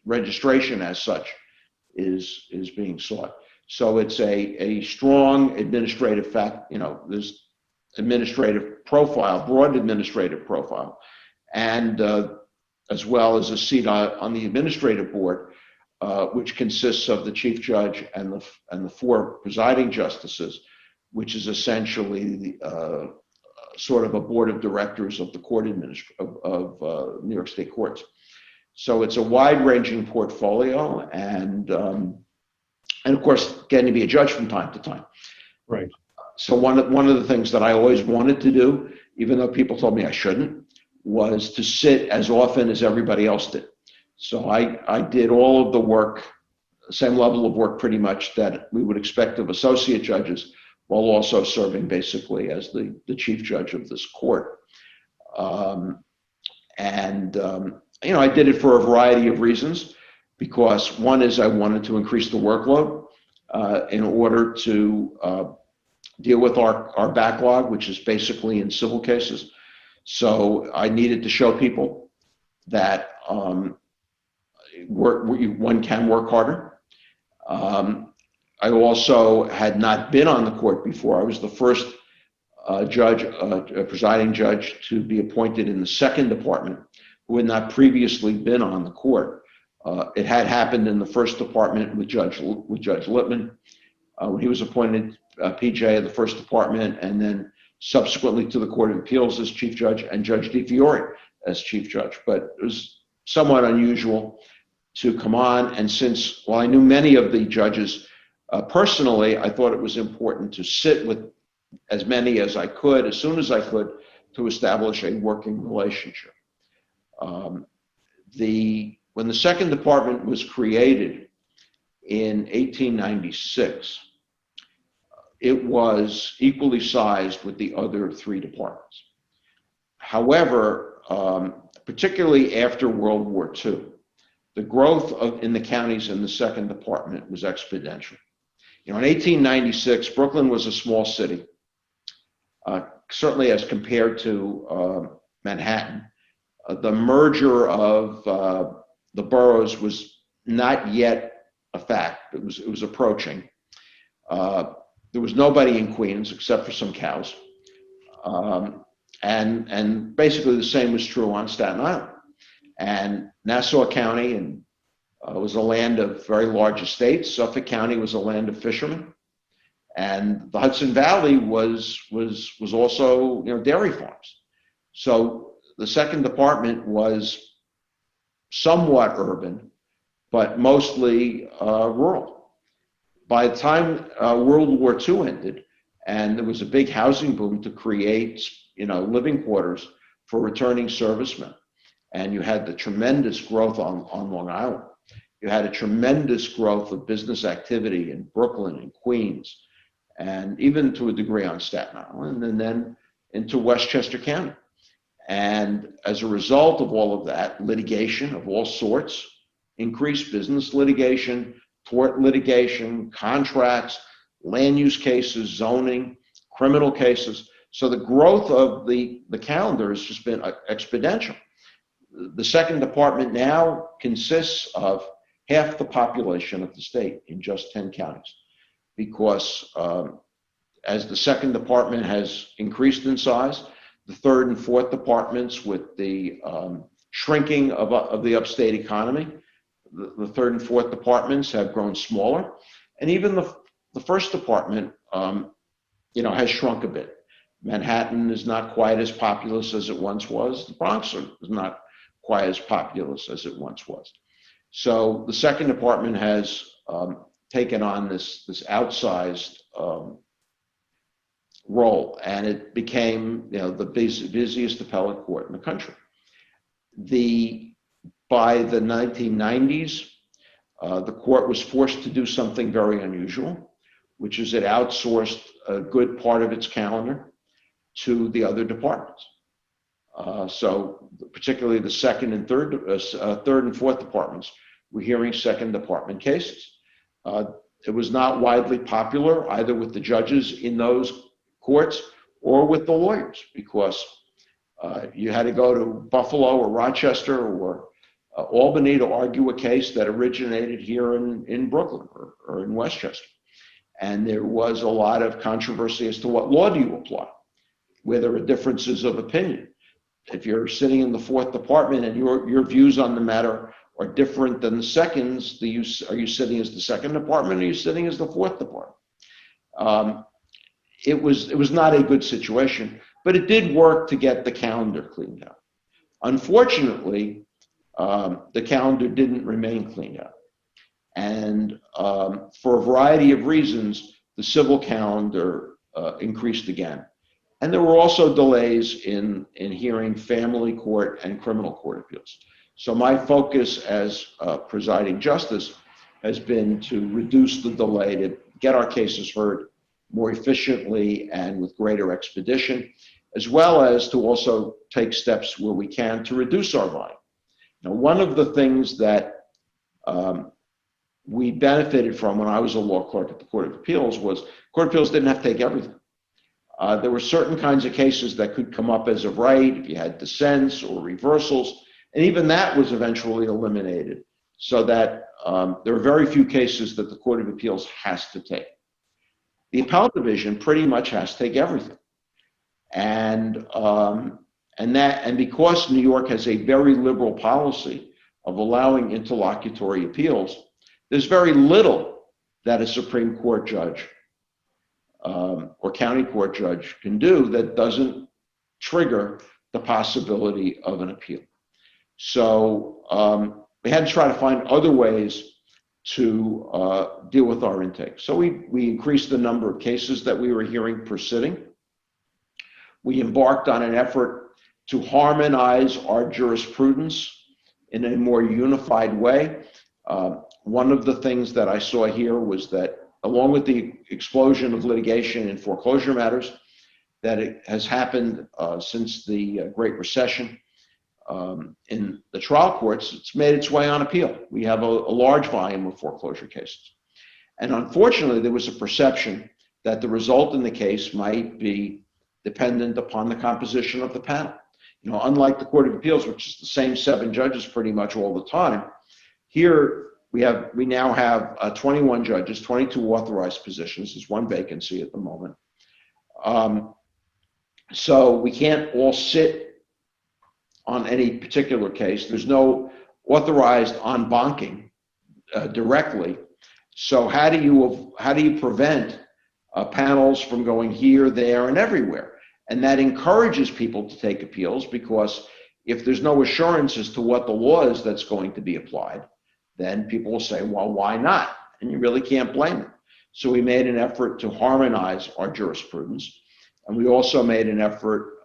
registration as such is being sought. So it's a strong administrative there's administrative profile, broad administrative profile, and as well as a seat on the administrative board, which consists of the chief judge and the 4 presiding justices, which is essentially sort of a board of directors of the court of New York State courts. So it's a wide-ranging portfolio, and of course, getting to be a judge from time to time. Right. So one of the things that I always wanted to do, even though people told me I shouldn't, was to sit as often as everybody else did. So I did all of the work, same level of work pretty much that we would expect of associate judges, while also serving basically as the chief judge of this court. I did it for a variety of reasons, because one is I wanted to increase the workload in order to deal with our backlog, which is basically in civil cases. So I needed to show people that one can work harder. I also had not been on the court before. I was the first presiding judge to be appointed in the second department who had not previously been on the court. It had happened in the first department with Judge Lippman when he was appointed PJ of the first department, and then subsequently to the Court of Appeals as chief judge, and Judge DiFiore as chief judge. But it was somewhat unusual to come on, and since, while I knew many of the judges personally, I thought it was important to sit with as many as I could, as soon as I could, to establish a working relationship. When the second department was created in 1896, it was equally sized with the other three departments. However, particularly after World War II, the growth in the counties in the second department was exponential. In 1896, Brooklyn was a small city, certainly as compared to Manhattan. The merger of the boroughs was not yet a fact. It was approaching. There was nobody in Queens except for some cows. And basically the same was true on Staten Island. And Nassau County was a land of very large estates. Suffolk County was a land of fishermen. And the Hudson Valley was also, dairy farms. So the second department was somewhat urban, but mostly rural. By the time World War II ended, and there was a big housing boom to create, living quarters for returning servicemen, and you had the tremendous growth on Long Island. You had a tremendous growth of business activity in Brooklyn and Queens, and even to a degree on Staten Island, and then into Westchester County. And as a result of all of that, litigation of all sorts increased: business litigation, tort litigation, contracts, land use cases, zoning, criminal cases. So the growth of the calendar has just been exponential. The second department now consists of half the population of the state in just 10 counties, because as the second department has increased in size, the third and fourth departments, with the shrinking of the upstate economy, the third and fourth departments have grown smaller, and even the first department, has shrunk a bit. Manhattan is not quite as populous as it once was. The Bronx is not quite as populous as it once was. So the second department has taken on this outsized role, and it became, the busiest appellate court in the country. By the 1990s, the court was forced to do something very unusual, which is it outsourced a good part of its calendar to the other departments. So particularly the second and third and fourth departments were hearing second department cases. It was not widely popular either with the judges in those courts or with the lawyers, because you had to go to Buffalo or Rochester or Albany to argue a case that originated here in Brooklyn or in Westchester. And there was a lot of controversy as to what law do you apply, where there are differences of opinion. If you're sitting in the fourth department and your views on the matter are different than the second's, are you sitting as the second department, or are you sitting as the fourth department? It was not a good situation, but it did work to get the calendar cleaned out. Unfortunately, the calendar didn't remain cleaned out. And for a variety of reasons, the civil calendar increased again. And there were also delays in hearing family court and criminal court appeals. So my focus as presiding justice has been to reduce the delay, to get our cases heard more efficiently and with greater expedition, as well as to also take steps where we can to reduce our volume. Now, one of the things that we benefited from when I was a law clerk at the Court of Appeals was Court of Appeals didn't have to take everything. There were certain kinds of cases that could come up as of right, if you had dissents or reversals, and even that was eventually eliminated, so that there are very few cases that the Court of Appeals has to take. The Appellate Division pretty much has to take everything. And because New York has a very liberal policy of allowing interlocutory appeals, there's very little that a Supreme Court judge or county court judge can do that doesn't trigger the possibility of an appeal. So we had to try to find other ways to deal with our intake. So we increased the number of cases that we were hearing per sitting. We embarked on an effort to harmonize our jurisprudence in a more unified way. One of the things that I saw here was that, along with the explosion of litigation in foreclosure matters that it has happened since the Great Recession, in the trial courts, it's made its way on appeal. We have a large volume of foreclosure cases. And unfortunately, there was a perception that the result in the case might be dependent upon the composition of the panel. You know, unlike the Court of Appeals, which is the same 7 judges pretty much all the time, here we now have 21 judges, 22 authorized positions. There's 1 vacancy at the moment. So we can't all sit on any particular case. There's no authorized en banking directly. So how do you prevent panels from going here, there, and everywhere? And that encourages people to take appeals, because if there's no assurance as to what the law is that's going to be applied, then people will say, well, why not? And you really can't blame them. So we made an effort to harmonize our jurisprudence. And we also made an effort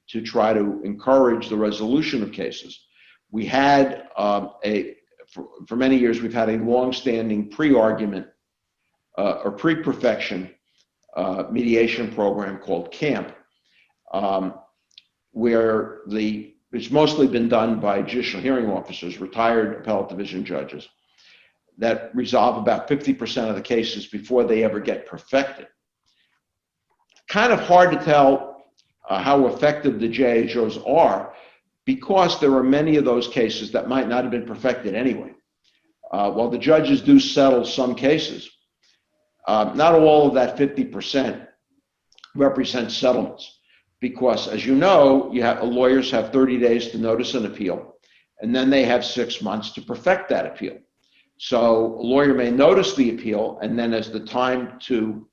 to try to encourage the resolution of cases. We had for many years, we've had a long-standing pre-argument or pre-perfection mediation program called CAMP, where it's mostly been done by judicial hearing officers, retired Appellate Division judges, that resolve about 50% of the cases before they ever get perfected. Kind of hard to tell how effective the JHOs are, because there are many of those cases that might not have been perfected anyway. While the judges do settle some cases, not all of that 50% represents settlements, because, as you know, lawyers have 30 days to notice an appeal, and then they have 6 months to perfect that appeal. So a lawyer may notice the appeal, and then as the time to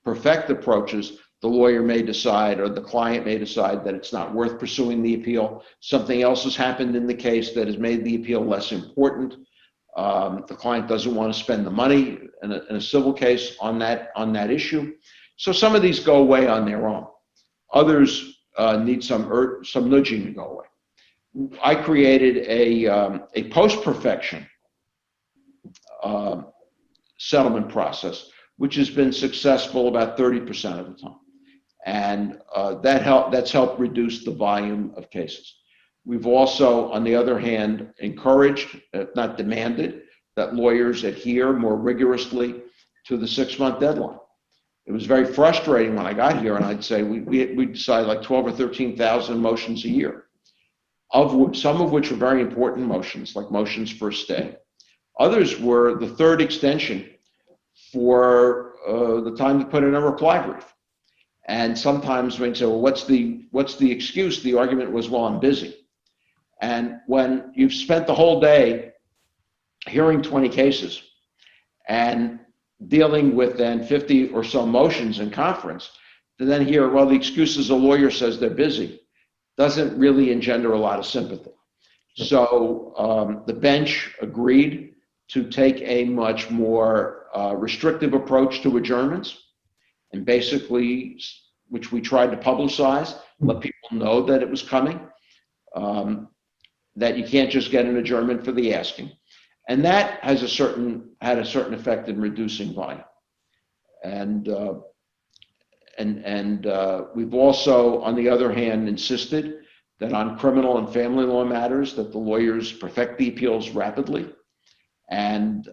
perfect approaches, the lawyer may decide, or the client may decide, that it's not worth pursuing the appeal. Something else has happened in the case that has made the appeal less important. The client doesn't want to spend the money in a civil case on that issue. So some of these go away on their own. Others need some nudging to go away. I created a post-perfection settlement process, which has been successful about 30% of the time. And that's helped reduce the volume of cases. We've also, on the other hand, encouraged, if not demanded, that lawyers adhere more rigorously to the 6-month deadline. It was very frustrating when I got here, and I'd say we decide like 12 or 13,000 motions a year, some of which were very important motions, like motions for a stay. Others were the 3rd extension for the time to put in a reply brief. And sometimes when you say, well, what's the excuse? The argument was, well, I'm busy. And when you've spent the whole day hearing 20 cases and dealing with then 50 or so motions in conference, to then hear, well, the excuse is a lawyer says they're busy, doesn't really engender a lot of sympathy. So the bench agreed to take a much more restrictive approach to adjournments, and basically which we tried to publicize, let people know that it was coming, that you can't just get an adjournment for the asking. And that has had a certain effect in reducing volume. And we've also, on the other hand, insisted that on criminal and family law matters that the lawyers perfect the appeals rapidly. And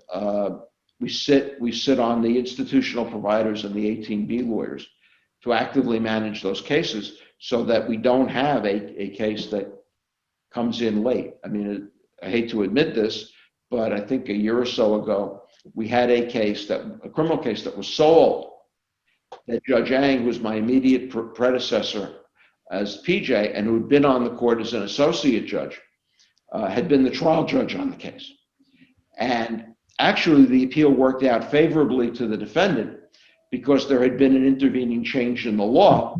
we sit on the institutional providers and the 18B lawyers to actively manage those cases so that we don't have a case that comes in late. I mean, I hate to admit this, but I think a year or so ago, we had a criminal case that was so old that Judge Ang, who was my immediate predecessor as PJ and who had been on the court as an associate judge, had been the trial judge on the case. And actually, the appeal worked out favorably to the defendant because there had been an intervening change in the law.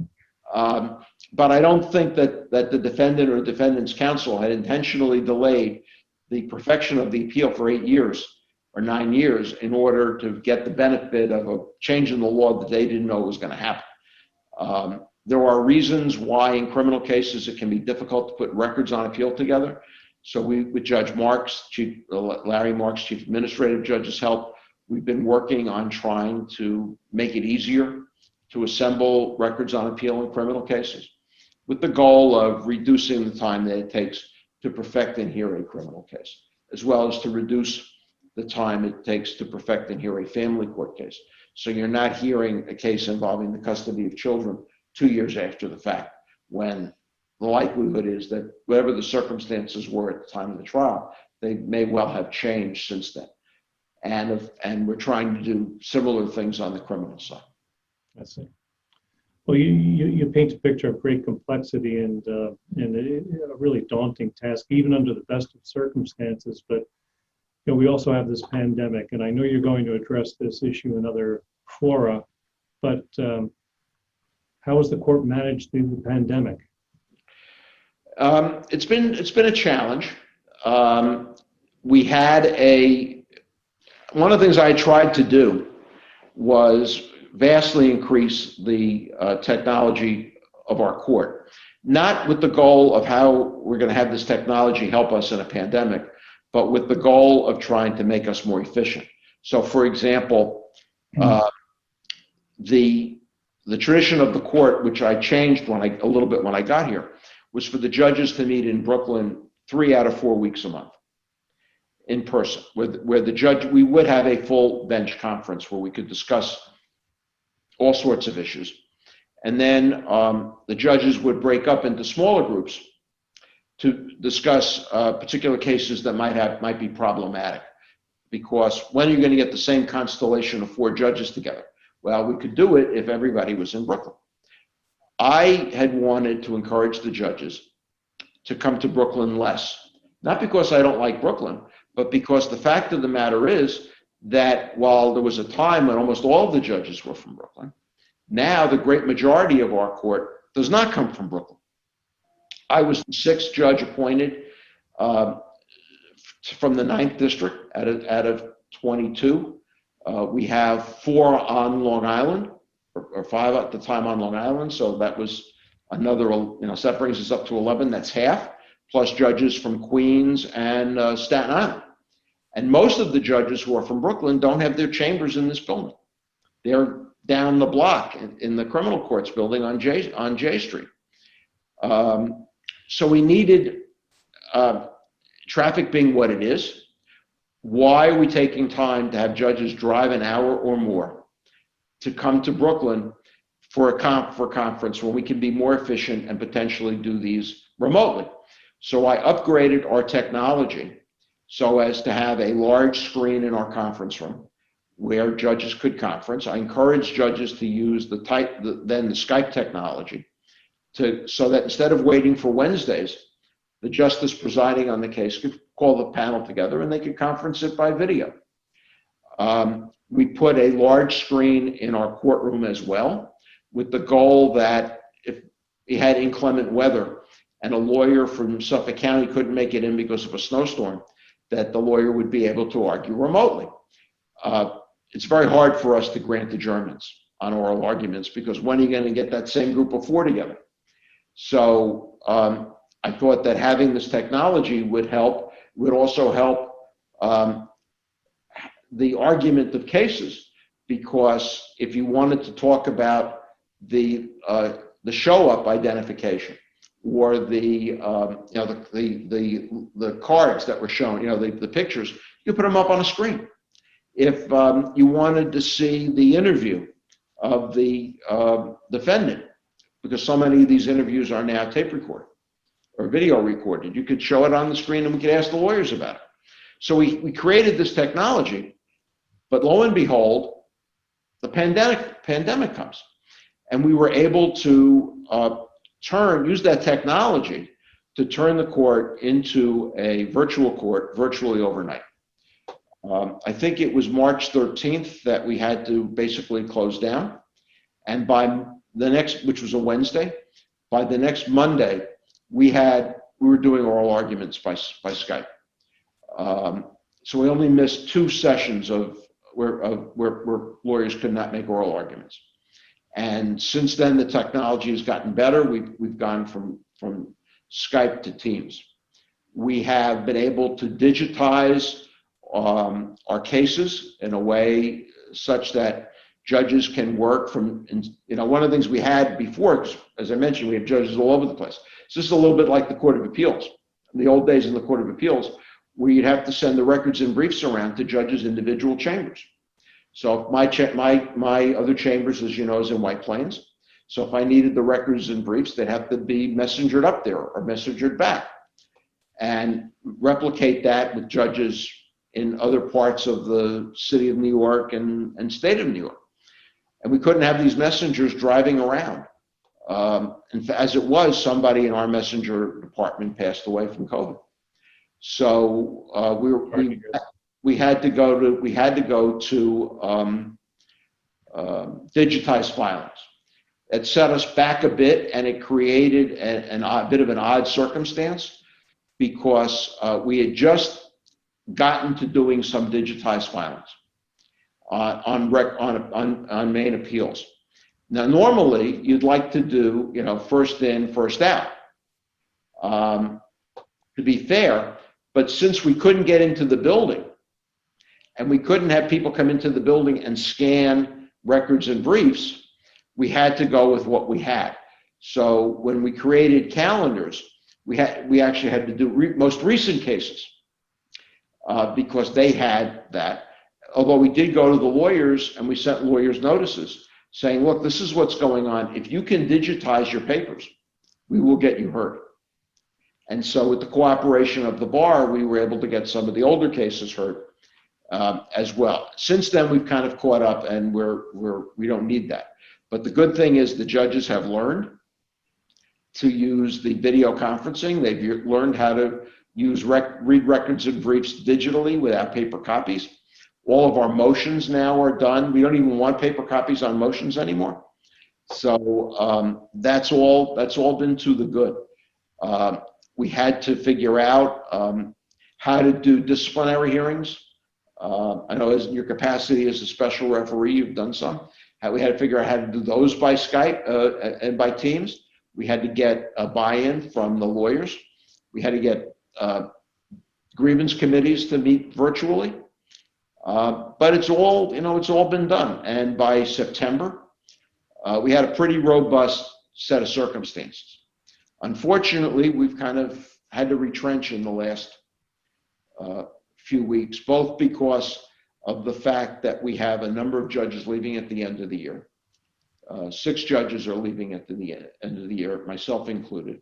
But I don't think that the defendant or defendant's counsel had intentionally delayed the perfection of the appeal for 8 years or 9 years in order to get the benefit of a change in the law that they didn't know was going to happen. There are reasons why in criminal cases it can be difficult to put records on appeal together. So with Judge Marks, Larry Marks, Chief Administrative Judge's help, we've been working on trying to make it easier to assemble records on appeal in criminal cases with the goal of reducing the time that it takes to perfect and hear a criminal case, as well as to reduce the time it takes to perfect and hear a family court case. So you're not hearing a case involving the custody of children 2 years after the fact, when the likelihood is that whatever the circumstances were at the time of the trial, they may well have changed since then. And we're trying to do similar things on the criminal side. I see. Well, you paint a picture of great complexity and a really daunting task, even under the best of circumstances. But we also have this pandemic, and I know you're going to address this issue in other fora. But how has the court managed through the pandemic? It's been a challenge. We had one of the things I tried to do was vastly increase the technology of our court, not with the goal of how we're going to have this technology help us in a pandemic, but with the goal of trying to make us more efficient. So, for example, the tradition of the court, which I changed a little bit when I got here, was for the judges to meet in Brooklyn 3 out of 4 weeks a month in person, where we would have a full bench conference where we could discuss all sorts of issues. And then the judges would break up into smaller groups to discuss particular cases that might be problematic. Because when are you going to get the same constellation of 4 judges together? Well, we could do it if everybody was in Brooklyn. I had wanted to encourage the judges to come to Brooklyn less, not because I don't like Brooklyn, but because the fact of the matter is that while there was a time when almost all of the judges were from Brooklyn, now the great majority of our court does not come from Brooklyn. I was the 6th judge appointed from the 9th district out of 22. We have 4 on Long Island, or 5 at the time on Long Island. So that was another, so that brings us up to 11. That's half, plus judges from Queens and Staten Island. And most of the judges who are from Brooklyn don't have their chambers in this building. They're down the block in the criminal courts building on J Street. So we needed, traffic being what it is, why are we taking time to have judges drive an hour or more to come to Brooklyn for a conference when we can be more efficient and potentially do these remotely? So I upgraded our technology so as to have a large screen in our conference room where judges could conference. I encourage judges to use the Skype technology so that instead of waiting for Wednesdays, the justice presiding on the case could call the panel together and they could conference it by video. We put a large screen in our courtroom as well, with the goal that if we had inclement weather and a lawyer from Suffolk County couldn't make it in because of a snowstorm, that the lawyer would be able to argue remotely. It's very hard for us to grant adjournments on oral arguments, because when are you going to get that same group of 4 together? So I thought that having this technology would also help the argument of cases, because if you wanted to talk about the show-up identification, or the cards that were shown, the pictures, you put them up on a screen. If you wanted to see the interview of the defendant, because so many of these interviews are now tape recorded or video recorded, you could show it on the screen and we could ask the lawyers about it. So we created this technology, but lo and behold, the pandemic comes, and we were able to use that technology to turn the court into a virtual court virtually overnight. I think it was March 13th that we had to basically close down, and by the next, which was a Wednesday, by the next Monday, we were doing oral arguments by Skype. So we only missed 2 sessions where lawyers could not make oral arguments. And since then, the technology has gotten better. We've gone from Skype to Teams. We have been able to digitize our cases in a way such that judges can work from, one of the things we had before, 'cause as I mentioned, we have judges all over the place. So this is a little bit like the Court of Appeals. In the old days in the Court of Appeals, where you'd have to send the records and briefs around to judges' individual chambers. So my other chambers, as you know, is in White Plains. So if I needed the records and briefs, they'd have to be messengered up there or messengered back, and replicate that with judges in other parts of the city of New York and state of New York. And we couldn't have these messengers driving around. And as it was, somebody in our messenger department passed away from COVID. So we had to go to digitized filings. It set us back a bit, and it created a bit of an odd circumstance, because we had just gotten to doing some digitized filings on main appeals. Now, normally you'd like to do, first in, first out, to be fair. But since we couldn't get into the building, and we couldn't have people come into the building and scan records and briefs, we had to go with what we had. So when we created calendars, we actually had to do most recent cases, because they had that. Although we did go to the lawyers, and we sent lawyers notices saying, look, this is what's going on. If you can digitize your papers, we will get you heard. And so with the cooperation of the bar, we were able to get some of the older cases heard as well. Since then, we've kind of caught up, and we don't need that. But the good thing is the judges have learned to use the video conferencing. They've learned how to read records and briefs digitally without paper copies. All of our motions now are done. We don't even want paper copies on motions anymore. So that's all been to the good. We had to figure out how to do disciplinary hearings. I know as in your capacity as a special referee, you've done some. We had to figure out how to do those by Skype and by Teams. We had to get a buy-in from the lawyers. We had to get grievance committees to meet virtually. But it's all been done. And by September, we had a pretty robust set of circumstances. Unfortunately, we've kind of had to retrench in the last few weeks, both because of the fact that we have a number of judges leaving at the end of the year. 6 judges are leaving at the end of the year, myself included.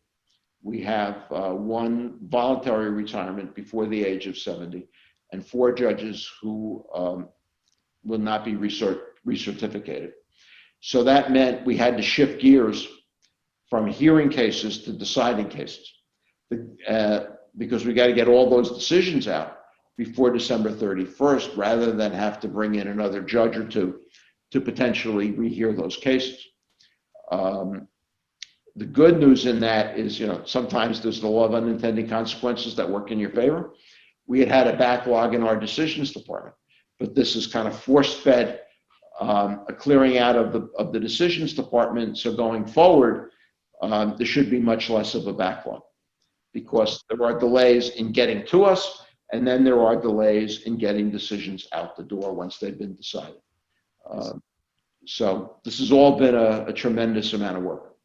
We have 1 voluntary retirement before the age of 70, and 4 judges who will not be recertificated. So that meant we had to shift gears from hearing cases to deciding cases, because we got to get all those decisions out before December 31st, rather than have to bring in another judge or 2 to potentially rehear those cases. The good news in that is, sometimes there's the law of unintended consequences that work in your favor. We had a backlog in our decisions department, but this is kind of force-fed a clearing out of the decisions department. So going forward, there should be much less of a backlog, because there are delays in getting to us, and then there are delays in getting decisions out the door once they've been decided. So this has all been a tremendous amount of work.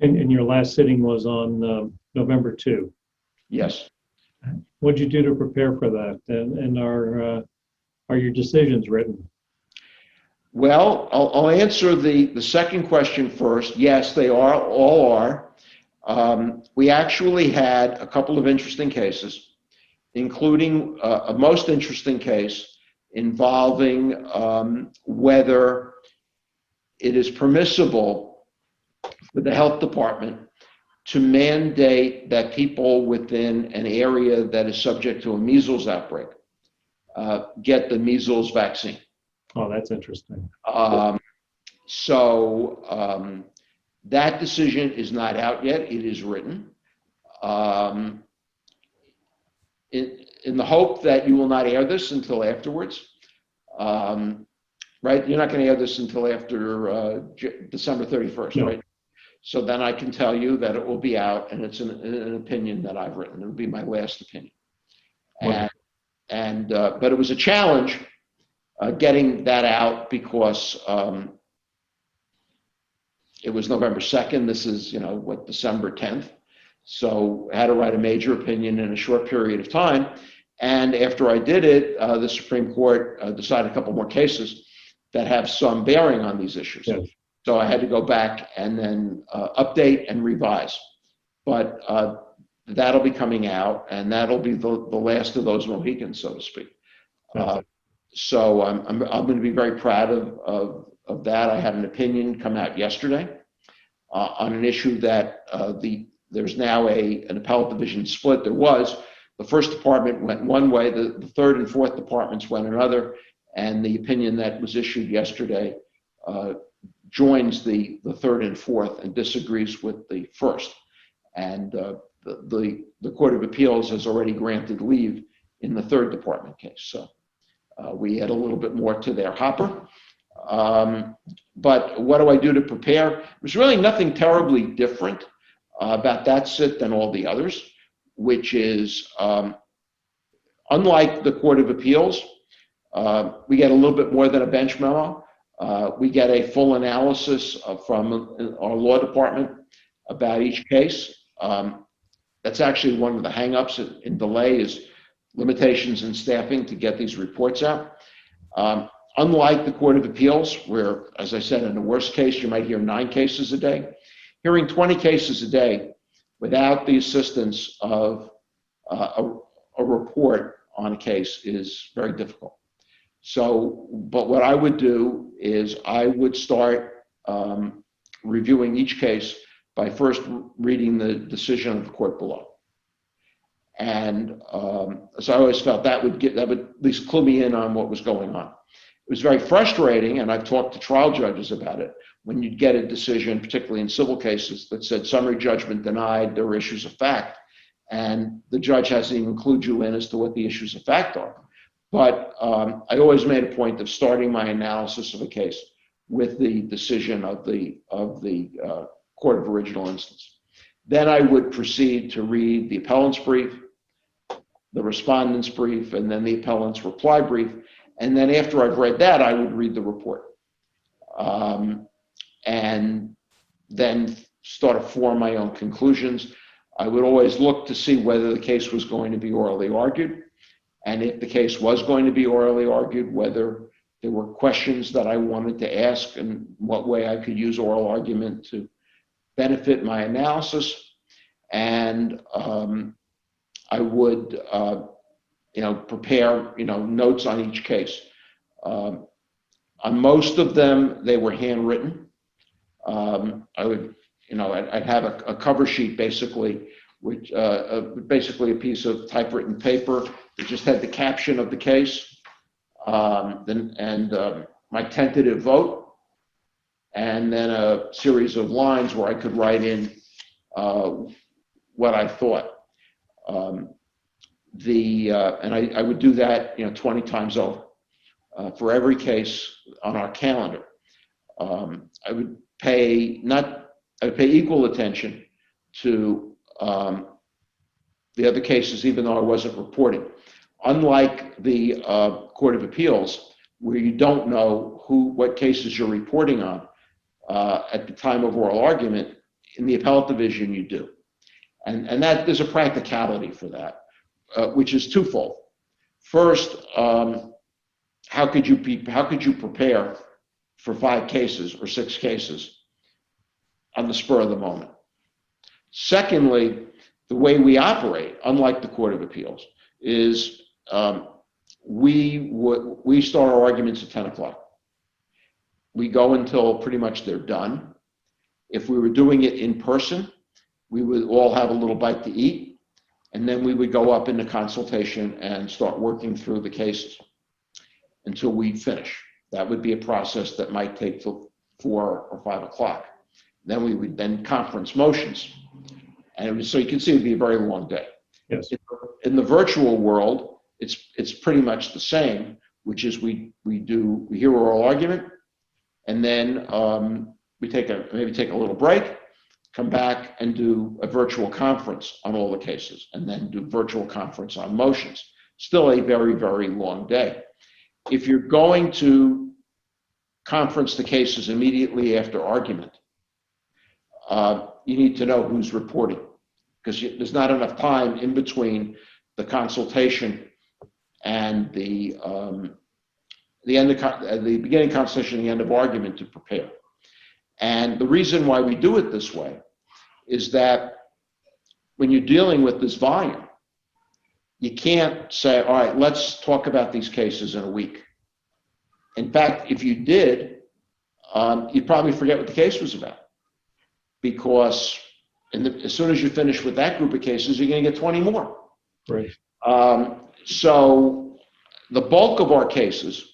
And your last sitting was on November 2. Yes. What did you do to prepare for that? And are your decisions written? Well, I'll answer the second question first. Yes, they are, all are. We actually had a couple of interesting cases, including a most interesting case involving whether it is permissible for the health department to mandate that people within an area that is subject to a measles outbreak get the measles vaccine. Oh, that's interesting. That decision is not out yet. It is written. In the hope that you will not air this until afterwards. Right? You're not going to air this until after December 31st, No. right? So then I can tell you that it will be out, and it's an opinion that I've written. It'll be my last opinion. But it was a challenge getting that out, because it was November 2nd. This is, December 10th. So I had to write a major opinion in a short period of time. And after I did it, the Supreme Court decided a couple more cases that have some bearing on these issues. Yes. So I had to go back and then update and revise. But that'll be coming out, and that'll be the last of those Mohicans, so to speak. So I'm going to be very proud of that. I had an opinion come out yesterday on an issue that there's now an appellate division split. There was. The first department went one way, the third and fourth departments went another, and the opinion that was issued yesterday joins the third and fourth and disagrees with the first. And the Court of Appeals has already granted leave in the third department case. So we add a little bit more to their hopper. But what do I do to prepare? There's really nothing terribly different about that sit than all the others, which is unlike the Court of Appeals, we get a little bit more than a bench memo. We get a full analysis from our law department about each case. That's actually one of the hangups in delay, is limitations in staffing to get these reports out. Unlike the Court of Appeals, where, as I said, in the worst case, you might hear 9 cases a day, hearing 20 cases a day without the assistance of a report on a case is very difficult. So, but what I would do is I would start reviewing each case by first reading the decision of the court below. And so I always felt that would at least clue me in on what was going on. It was very frustrating, and I've talked to trial judges about it, when you'd get a decision, particularly in civil cases, that said summary judgment denied, there were issues of fact, and the judge hasn't even clued you in as to what the issues of fact are. But I always made a point of starting my analysis of a case with the decision of the court of original instance. Then I would proceed to read the appellant's brief, the respondent's brief, and then the appellant's reply brief. And then after I've read that, I would read the report. And then start to form my own conclusions. I would always look to see whether the case was going to be orally argued. And if the case was going to be orally argued, whether there were questions that I wanted to ask and what way I could use oral argument to benefit my analysis. And I would prepare notes on each case. On most of them, they were handwritten. I would, I'd have a cover sheet basically, which basically a piece of typewritten paper that just had the caption of the case, and my tentative vote, and then a series of lines where I could write in what I thought. And I would do that 20 times over. for every case on our calendar. I would pay equal attention to the other cases, even though I wasn't reporting. Unlike the Court of Appeals, where you don't know what cases you're reporting on at the time of oral argument, in the Appellate Division you do. And that there's a practicality for that, which is twofold. First, how could you prepare for 5 cases or 6 cases on the spur of the moment? Secondly, the way we operate, unlike the Court of Appeals, is we start our arguments at 10 o'clock. We go until pretty much they're done. If we were doing it in person, we would all have a little bite to eat, and then we would go up into consultation and start working through the cases until we finish. That would be a process that might take till 4 or 5 o'clock. Then we would then conference motions. And so you can see it would be a very long day. Yes. In the virtual world, it's pretty much the same, which is we hear oral argument, and then we maybe take a little break, come back and do a virtual conference on all the cases, and then do virtual conference on motions. Still a very, very long day. If you're going to conference the cases immediately after argument, you need to know who's reporting, because there's not enough time in between the consultation and the beginning consultation and the end of argument to prepare. And the reason why we do it this way is that when you're dealing with this volume, you can't say, all right, let's talk about these cases in a week. In fact, if you did, you'd probably forget what the case was about, because as soon as you finish with that group of cases, you're going to get 20 more. Right. So the bulk of our cases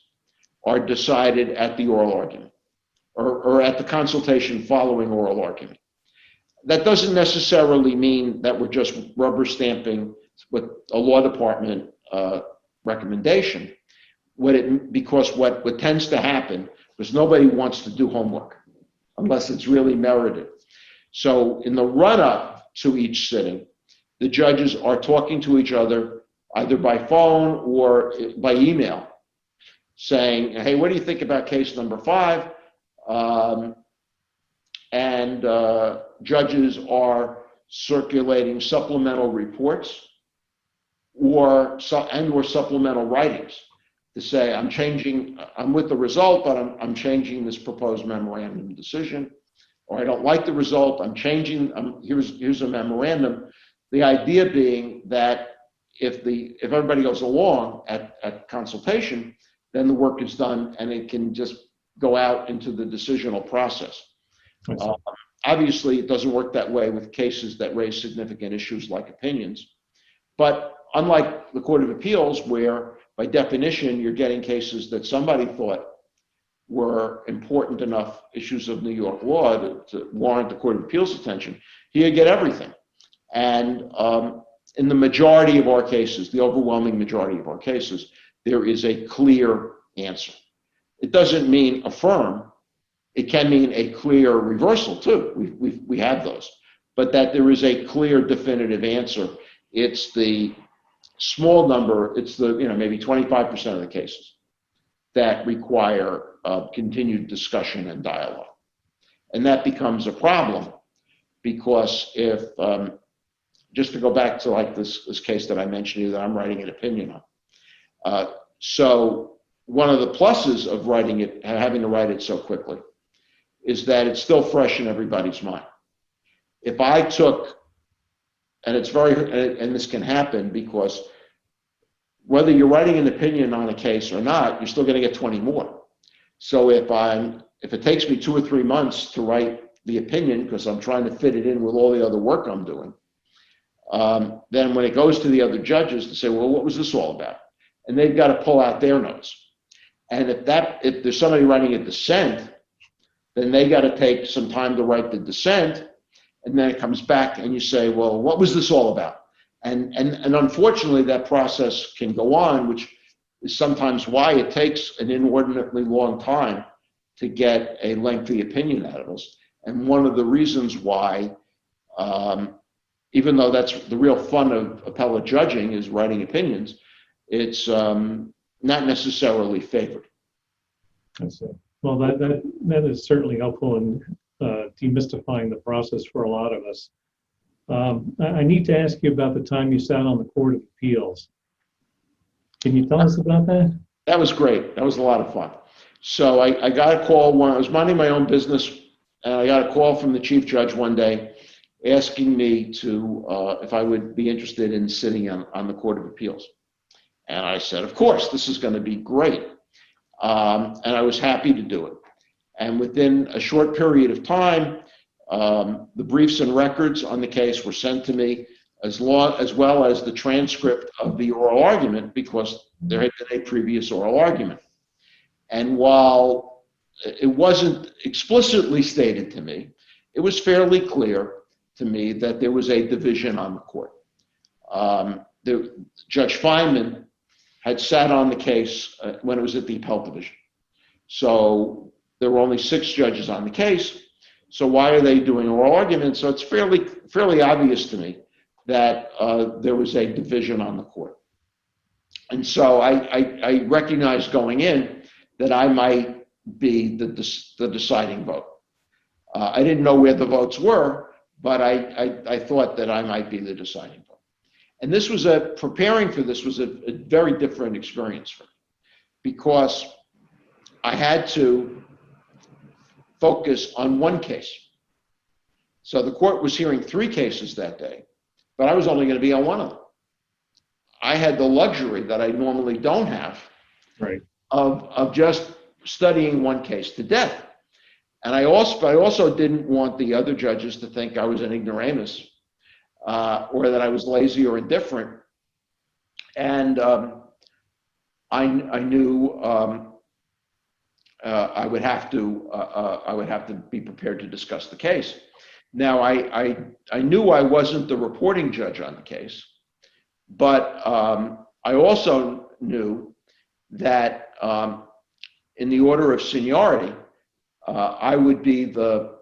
are decided at the oral argument or at the consultation following oral argument. That doesn't necessarily mean that we're just rubber stamping with a law department recommendation. Because what tends to happen is nobody wants to do homework unless it's really merited. So in the run-up to each sitting, the judges are talking to each other either by phone or by email, saying, hey, what do you think about case number 5? And judges are circulating supplemental reports or supplemental writings to say, I'm with the result, but I'm changing this proposed memorandum decision, or I don't like the result, here's a memorandum. The idea being that if everybody goes along at consultation, then the work is done and it can just go out into the decisional process. Obviously, it doesn't work that way with cases that raise significant issues like opinions. But unlike the Court of Appeals, where by definition you're getting cases that somebody thought were important enough issues of New York law to warrant the Court of Appeals' attention, here you get everything. And in the majority of our cases, the overwhelming majority of our cases, there is a clear answer. It doesn't mean affirm. It can mean a clear reversal too. We have those. But that there is a clear definitive answer. It's the small number, it's the maybe 25% of the cases that require continued discussion and dialogue. And that becomes a problem because if, just to go back to like this case that I mentioned to you that I'm writing an opinion on. So one of the pluses of having to write it so quickly is that it's still fresh in everybody's mind. If I took, and this can happen because whether you're writing an opinion on a case or not, you're still going to get 20 more. So if it takes me 2 or 3 months to write the opinion because I'm trying to fit it in with all the other work I'm doing, then when it goes to the other judges to say, well, what was this all about? And they've got to pull out their notes. And if there's somebody writing a dissent, then they got to take some time to write the dissent, and then it comes back and you say, well, what was this all about? And unfortunately, that process can go on, which is sometimes why it takes an inordinately long time to get a lengthy opinion out of us. And one of the reasons why, even though that's the real fun of appellate judging is writing opinions, it's not necessarily favored. I see. Well, that is certainly helpful in demystifying the process for a lot of us. I need to ask you about the time you sat on the Court of Appeals. Can you tell us about that? That was great. That was a lot of fun. So I got a call when I was minding my own business, and I got a call from the chief judge one day asking me to if I would be interested in sitting on the Court of Appeals. And I said, of course, this is going to be great. And I was happy to do it. And within a short period of time, the briefs and records on the case were sent to me, as well as the transcript of the oral argument, because there had been a previous oral argument. And while it wasn't explicitly stated to me, it was fairly clear to me that there was a division on the court. Judge Scheinkman had sat on the case when it was at the Appellate Division. So there were only 6 judges on the case. So why are they doing oral arguments? So it's fairly obvious to me that there was a division on the court. And so I recognized going in that I might be the deciding vote. I didn't know where the votes were, but I thought that I might be the deciding vote. And this was preparing for this was a very different experience for me, because I had to focus on one case. So the court was hearing 3 cases that day, but I was only going to be on one of them. I had the luxury that I normally don't have, right, of just studying one case to death. And I also didn't want the other judges to think I was an ignoramus, or that I was lazy or indifferent. And I knew I would have to be prepared to discuss the case. Now I knew I wasn't the reporting judge on the case, but I also knew that in the order of seniority, I would be the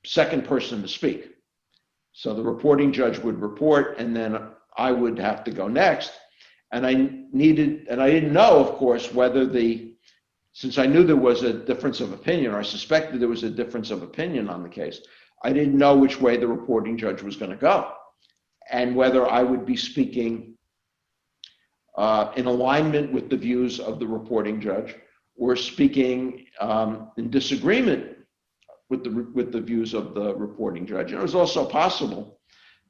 second person to speak. So the reporting judge would report, and then I would have to go next. And I didn't know, of course, since I knew there was a difference of opinion, or I suspected there was a difference of opinion on the case, I didn't know which way the reporting judge was going to go, and whether I would be speaking in alignment with the views of the reporting judge, or speaking in disagreement with the views of the reporting judge. And it was also possible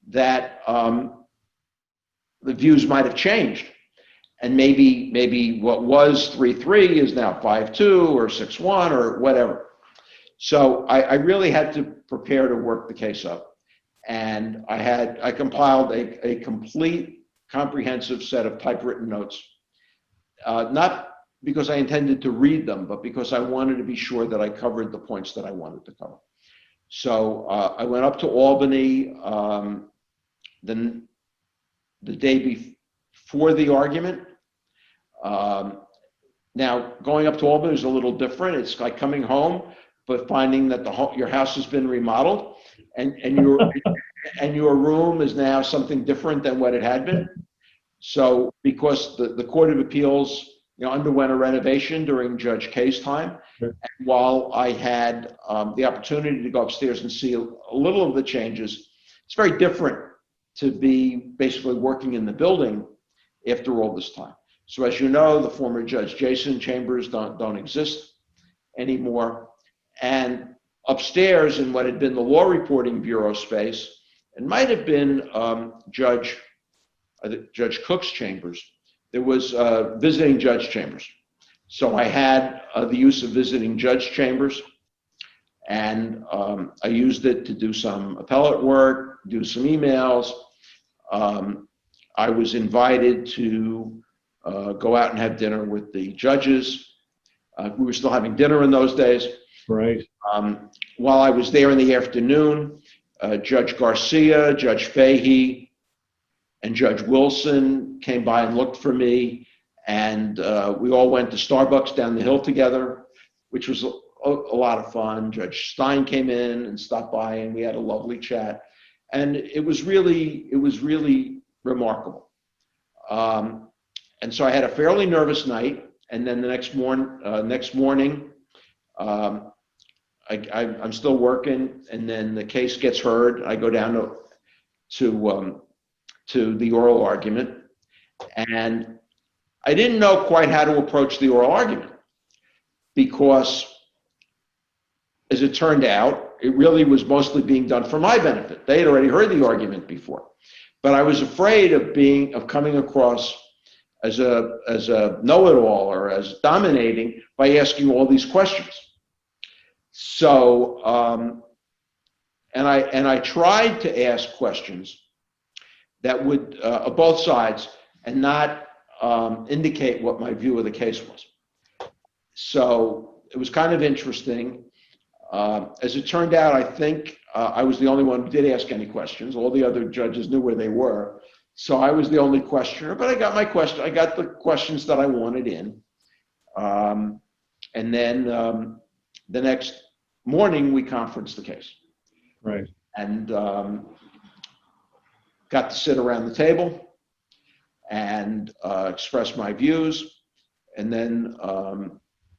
that the views might have changed, and maybe what was 3-3 is now 5-2 or 6-1 or whatever. So I really had to prepare to work the case up, and I compiled a complete, comprehensive set of typewritten notes, not because I intended to read them, but because I wanted to be sure that I covered the points that I wanted to cover. So I went up to Albany the day before the argument. Now, going up to Albany is a little different. It's like coming home, but finding that your house has been remodeled, and your room is now something different than what it had been. So because the Court of Appeals underwent a renovation during Judge Kaye's time, sure. And while I had the opportunity to go upstairs and see a little of the changes, it's very different to be basically working in the building after all this time. So as you know, the former Judge Jason chambers don't exist anymore. And upstairs in what had been the Law Reporting Bureau space, it might have been Judge Cook's chambers, there was visiting judge chambers. So I had the use of visiting judge chambers, and I used it to do some appellate work, do some emails. I was invited to go out and have dinner with the judges. We were still having dinner in those days. Right. While I was there in the afternoon, Judge Garcia, Judge Fahey, and Judge Wilson came by and looked for me, And we all went to Starbucks down the hill together, which was a lot of fun. Judge Stein came in and stopped by, and we had a lovely chat. And it was really remarkable. And so I had a fairly nervous night, and then the next morning, I'm still working, and then the case gets heard. I go down to the oral argument, and I didn't know quite how to approach the oral argument because, as it turned out, it really was mostly being done for my benefit. They had already heard the argument before, but I was afraid of coming across as a know-it-all or as dominating by asking all these questions. So, and I tried to ask questions that would of both sides and not indicate what my view of the case was. So it was kind of interesting. As it turned out, I think I was the only one who did ask any questions. All the other judges knew where they were. So I was the only questioner, but I got the questions that I wanted in. And then the next morning, we conferenced the case. Right. And got to sit around the table and express my views. And then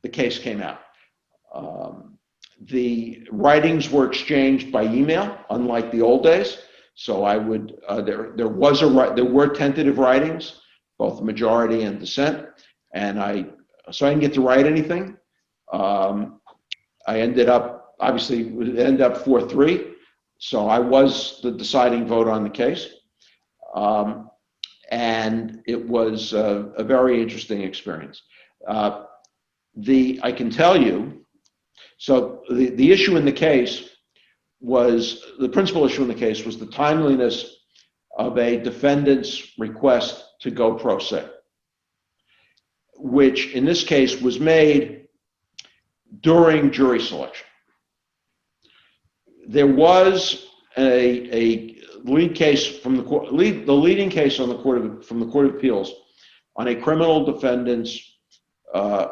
the case came out. The writings were exchanged by email, unlike the old days. So I would there were tentative writings, both majority and dissent, and so I didn't get to write anything. I ended up 4-3, so I was the deciding vote on the case, and it was a very interesting experience. I can tell you. So the issue in the case the principal issue in the case was the timeliness of a defendant's request to go pro se, which in this case was made during jury selection. There was a lead case from the court, the leading case on the from the Court of Appeals on a criminal defendant's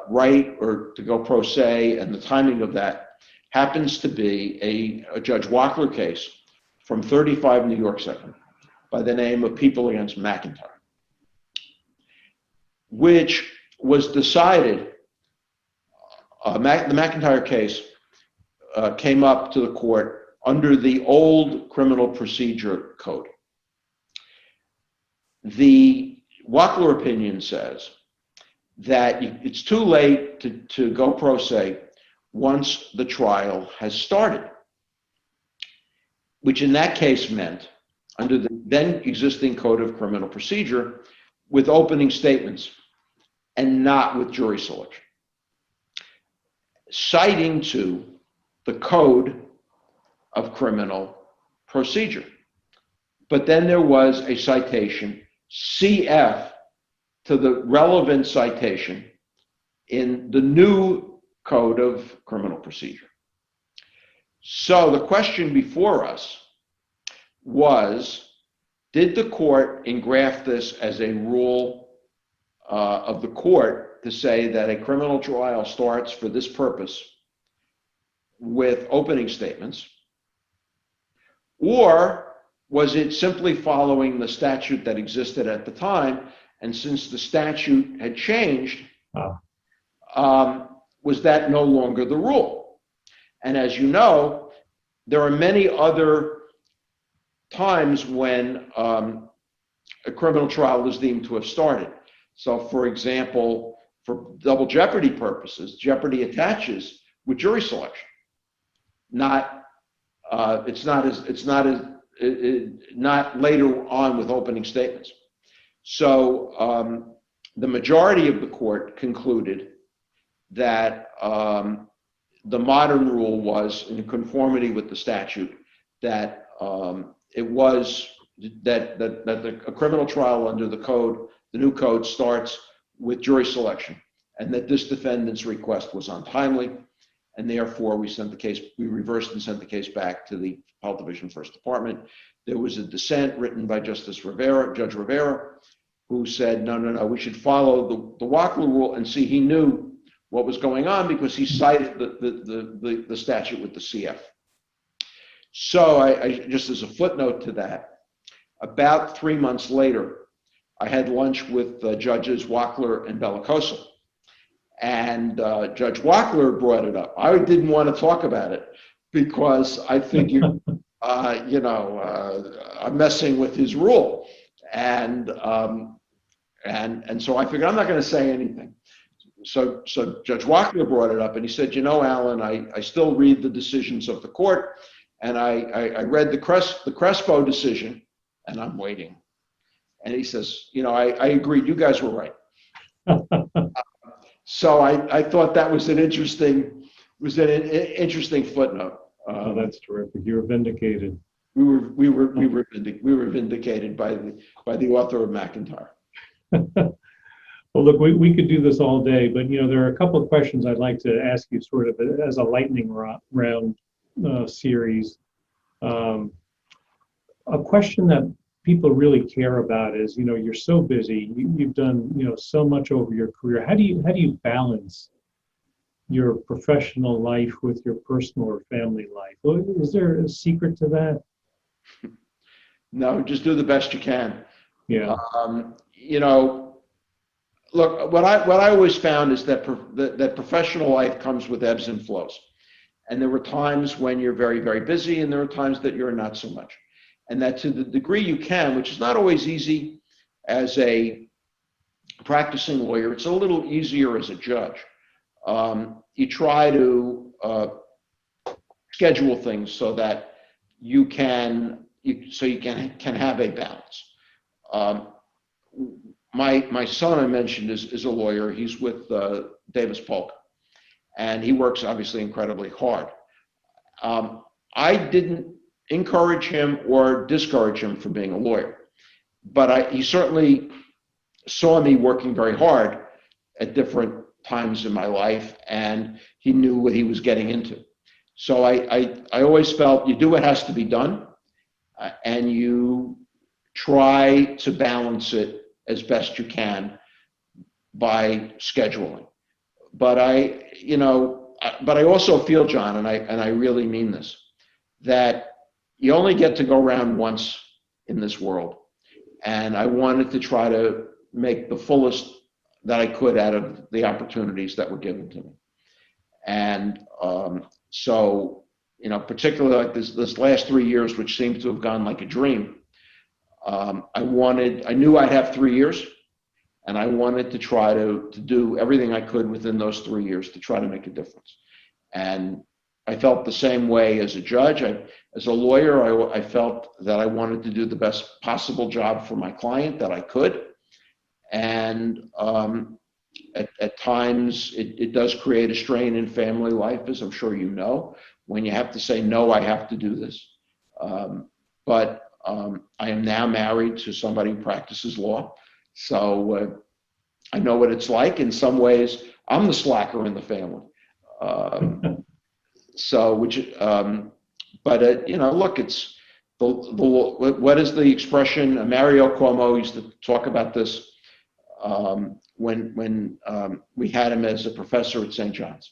right or to go pro se, and the timing of that happens to be a Judge Wackler case from 35 New York 2nd by the name of People against McIntyre, which was decided. The McIntyre case came up to the court under the old criminal procedure code. The Wackler opinion says that it's too late to go pro se once the trial has started, which in that case meant, under the then existing code of criminal procedure, with opening statements and not with jury selection, citing to the code of criminal procedure. But then there was a citation, CF, to the relevant citation in the new code of criminal procedure. So the question before us was, did the court engraft this as a rule of the court to say that a criminal trial starts for this purpose with opening statements, or was it simply following the statute that existed at the time? And since the statute had changed, was that no longer the rule? And as you know, there are many other times when a criminal trial is deemed to have started. So, for example, for double jeopardy purposes, jeopardy attaches with jury selection. Not later on with opening statements. So the majority of the court concluded that the modern rule was in conformity with the statute, that it was that a criminal trial under the code, the new code, starts with jury selection, and that this defendant's request was untimely, and therefore we reversed and sent the case back to the Appellate Division First Department. There was a dissent written by Judge Rivera, who said, no, we should follow the Wackler rule, and see, he knew what was going on because he cited the statute with the CF. So I just as a footnote to that, about 3 months later, I had lunch with Judges Wackler and Bellicosa. And Judge Wackler brought it up. I didn't want to talk about it because I figured, I'm messing with his rule. And so I figured I'm not going to say anything. So Judge Wackler brought it up, and he said, Alan, I still read the decisions of the court, and I read the Crespo decision, and I'm waiting. And he says, I agreed, you guys were right. So I thought that was an interesting footnote. Oh, that's terrific. You were vindicated. We were vindicated by the author of McIntyre. Well, look, we could do this all day, but there are a couple of questions I'd like to ask you, sort of as a lightning round series. A question that people really care about is, you're so busy, you've done so much over your career. How do you balance your professional life with your personal or family life? Is there a secret to that? No, just do the best you can. Yeah. Look, what I always found is that that professional life comes with ebbs and flows. And there were times when you're very, very busy, and there are times that you're not so much. And that to the degree you can, which is not always easy as a practicing lawyer, it's a little easier as a judge. You try to schedule things so that you can have a balance. My son, I mentioned, is a lawyer. He's with Davis Polk, and he works obviously incredibly hard. I didn't encourage him or discourage him from being a lawyer, but he certainly saw me working very hard at different times in my life, and he knew what he was getting into. So I always felt you do what has to be done, and you try to balance it as best you can by scheduling. But I also feel, John, and I really mean this, that you only get to go around once in this world. And I wanted to try to make the fullest that I could out of the opportunities that were given to me. And so, particularly like this last 3 years, which seems to have gone like a dream, I knew I'd have 3 years, and I wanted to try to do everything I could within those 3 years to try to make a difference. And I felt the same way as a judge. As a lawyer, I felt that I wanted to do the best possible job for my client that I could. And at times, it does create a strain in family life, as I'm sure you know, when you have to say, no, I have to do this. But I am now married to somebody who practices law. So I know what it's like. In some ways, I'm the slacker in the family. Look, it's what is the expression? Mario Cuomo used to talk about this when we had him as a professor at St. John's.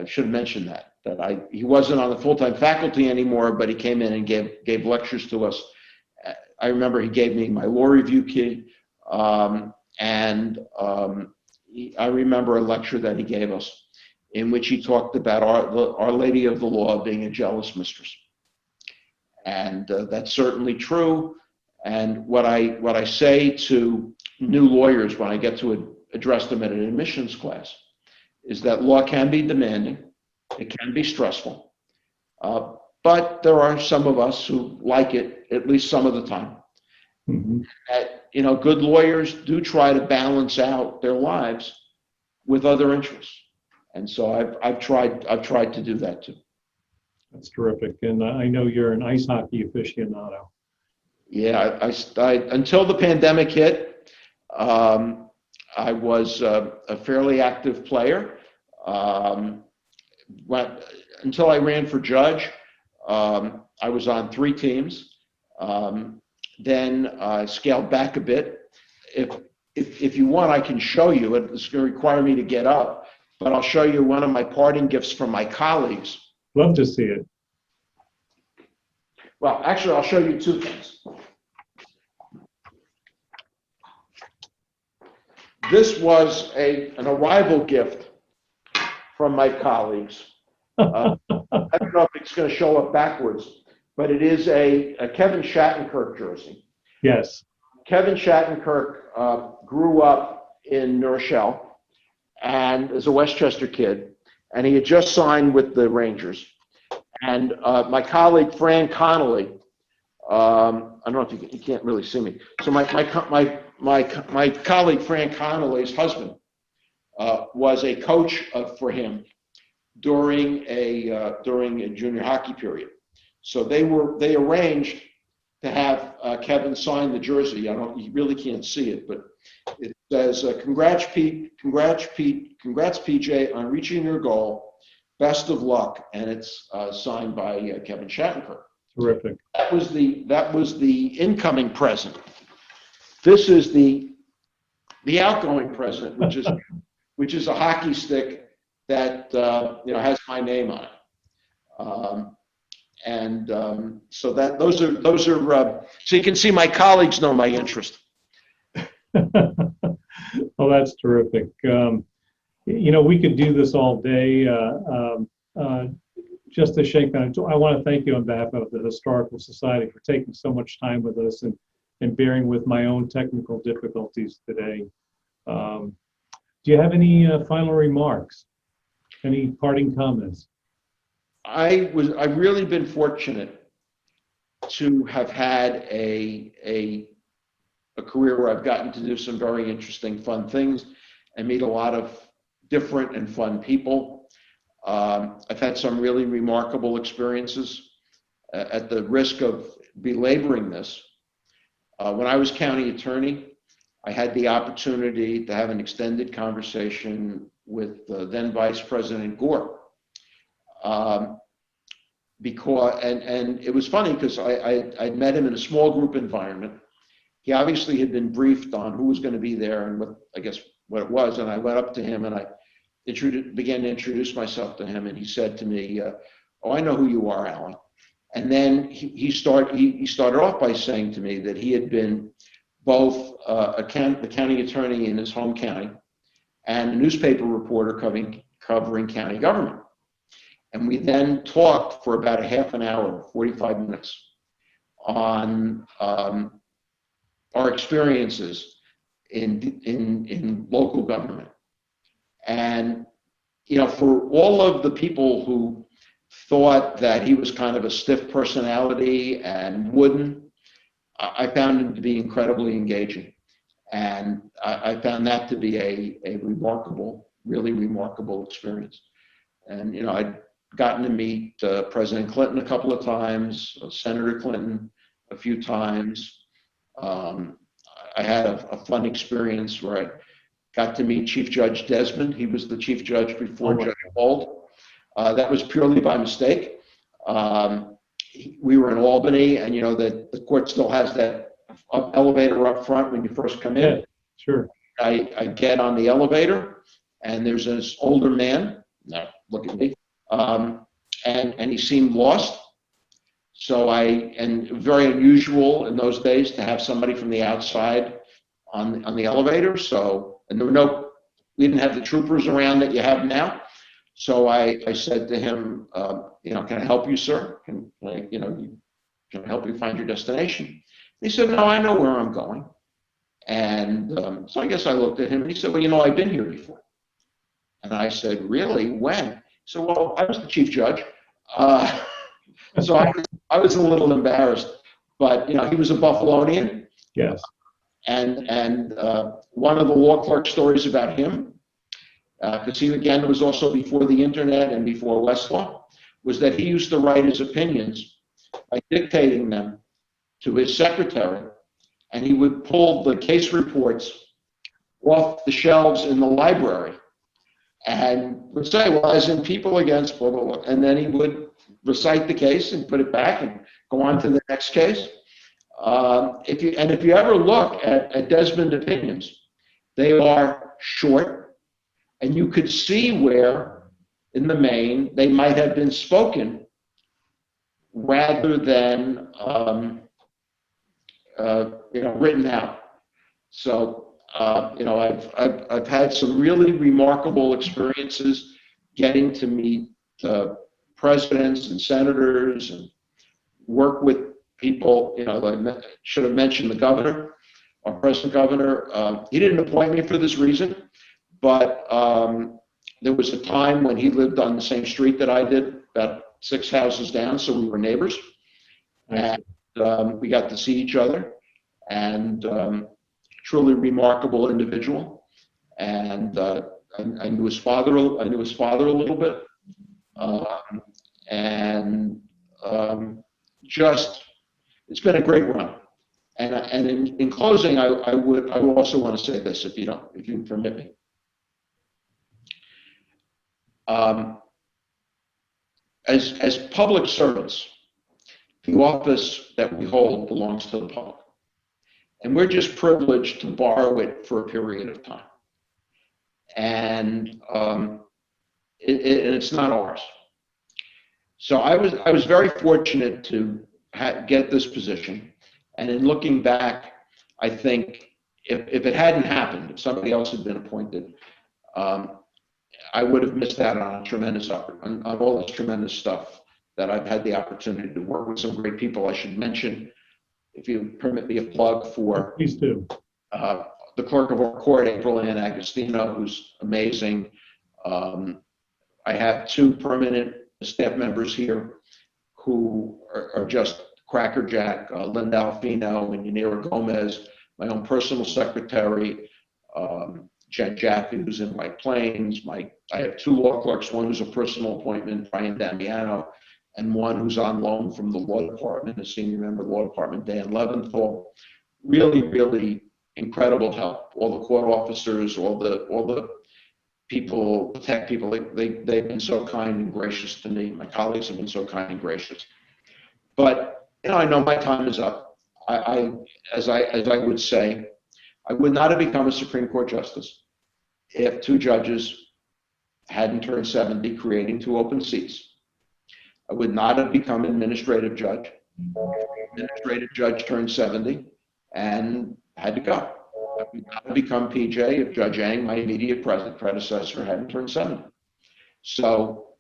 Should have mentioned that he wasn't on the full-time faculty anymore, but he came in and gave lectures to us. I remember he gave me my law review key, and I remember a lecture that he gave us in which he talked about Our Lady of the Law being a jealous mistress. And that's certainly true. And what I say to new lawyers when I get to address them at an admissions class is that law can be demanding, it can be stressful, but there are some of us who like it at least some of the time. Mm-hmm. Good lawyers do try to balance out their lives with other interests. And so I've tried to do that too. That's terrific. And I know you're an ice hockey aficionado. Yeah, I until the pandemic hit, I was a fairly active player. Until I ran for judge, I was on 3 teams. Then I scaled back a bit if you want, I can show you. It's going to require me to get up, but I'll show you one of my parting gifts from my colleagues. Love to see it. Well, actually, I'll show you two things. This was an arrival gift from my colleagues. I don't know if it's going to show up backwards, but it is a Kevin Shattenkirk jersey. Yes. Kevin Shattenkirk grew up in New Rochelle and is a Westchester kid, and he had just signed with the Rangers. And my colleague Fran Connolly, I don't know if you can't really see me. So my colleague Fran Connolly's husband was a coach for him during a junior hockey period. So they arranged to have Kevin sign the jersey. You really can't see it, but it says, "Congrats, Pete. Congrats, PJ, on reaching your goal. Best of luck." And it's signed by Kevin Shattenkirk. Terrific. That was the incoming present. This is the outgoing present, which is a hockey stick that has my name on it. So those are so you can see my colleagues know my interest. Oh, that's terrific. We could do this all day. Justice Scheinkman, I want to thank you on behalf of the Historical Society for taking so much time with us and bearing with my own technical difficulties today. Do you have any final remarks? Any parting comments? I've really been fortunate to have had a career where I've gotten to do some very interesting, fun things and meet a lot of different and fun people. I've had some really remarkable experiences. At the risk of belaboring this, when I was county attorney, I had the opportunity to have an extended conversation with then Vice President Gore. Because it was funny because I met him in a small group environment. He obviously had been briefed on who was going to be there and what it was, and I went up to him and I began to introduce myself to him, and he said to me, "Oh, I know who you are, Alan." And then he started off by saying to me that he had been both the county attorney in his home county and a newspaper reporter covering county government. And we then talked for about a half an hour, 45 minutes, on our experiences in local government. And, for all of the people who thought that he was kind of a stiff personality and wooden, I found him to be incredibly engaging. And I found that to be a remarkable, really remarkable experience. And, I'd gotten to meet President Clinton a couple of times, Senator Clinton a few times. I had a fun experience where I got to meet Chief Judge Desmond. He was the Chief Judge before Judge Holt. That was purely by mistake. We were in Albany, and that the court still has that elevator up front when you first come in. Yeah, sure. I get on the elevator, and there's this older man. Now look at me. And he seemed lost. So very unusual in those days to have somebody from the outside on the elevator. And we didn't have the troopers around that you have now. So I said to him, "Can I help you, sir? Can I help you find your destination?" He said, "No, I know where I'm going." And so I guess I looked at him, and he said, "Well, I've been here before." And I said, "Really? When?" So, "Well, I was the chief judge." So I was a little embarrassed, but he was a Buffalonian. Yes. And one of the law clerk stories about him, because he again was also before the internet and before Westlaw, was that he used to write his opinions by dictating them to his secretary, and he would pull the case reports off the shelves in the library and would say, "Well, as in people against blah, blah, blah," and then he would recite the case and put it back and go on to the next case. If you ever look at Desmond opinions, they are short, and you could see where, in the main, they might have been spoken rather than written out. So I've had some really remarkable experiences getting to meet presidents and senators and work with people. I should have mentioned the governor, our present governor. He didn't appoint me for this reason, but there was a time when he lived on the same street that I did, about 6 houses down, so we were neighbors. And we got to see each other, and truly remarkable individual. And I knew his father. I knew his father a little bit, just it's been a great run. And in closing, I would also want to say this, if you permit me. As public servants, the office that we hold belongs to the public, and we're just privileged to borrow it for a period of time. And it's not ours. So I was very fortunate to get this position. And in looking back, I think if it hadn't happened, if somebody else had been appointed, I would have missed out on on all this tremendous stuff that I've had the opportunity to work with some great people. I should mention, if you permit me a plug for, please do, the clerk of our court, April Ann Agostino, who's amazing. I have 2 permanent staff members here who are just crackerjack, Linda Alfino and Yanira Gomez, my own personal secretary, Jen Jaffe, who's in White Plains. I have 2 law clerks, one who's a personal appointment, Brian Damiano, and one who's on loan from the law department, a senior member of the law department, Dan Leventhal. Really, really incredible help. All the court officers, all the people, the tech people, they've been so kind and gracious to me. My colleagues have been so kind and gracious. But I know my time is up. As I would say, I would not have become a Supreme Court justice if 2 judges hadn't turned 70, creating 2 open seats. I would not have become administrative judge. Administrative judge turned 70 and had to go. I would not have become PJ if Judge Yang, my immediate predecessor, hadn't turned 70. So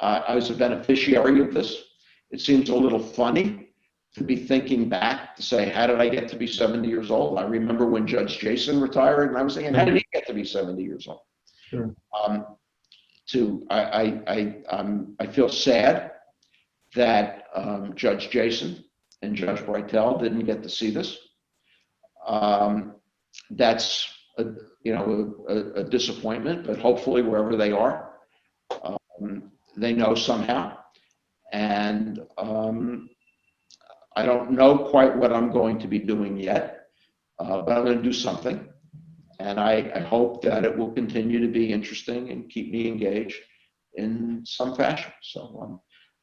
I was a beneficiary of this. It seems a little funny to be thinking back to say, how did I get to be 70 years old? I remember when Judge Jason retired, and I was thinking, how did he get to be 70 years old? Sure. I feel sad that Judge Jason and Judge Brightel didn't get to see this. That's a disappointment, but hopefully wherever they are, they know somehow. And I don't know quite what I'm going to be doing yet, but I'm going to do something. And I hope that it will continue to be interesting and keep me engaged in some fashion. So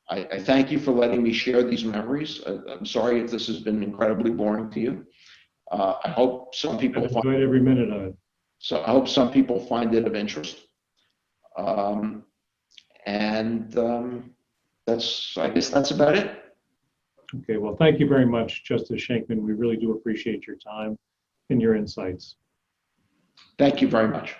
I thank you for letting me share these memories. I'm sorry if this has been incredibly boring to you. I hope some people enjoyed every minute of it. So I hope some people find it of interest. I guess that's about it. Okay, well, thank you very much, Justice Scheinkman. We really do appreciate your time and your insights. Thank you very much.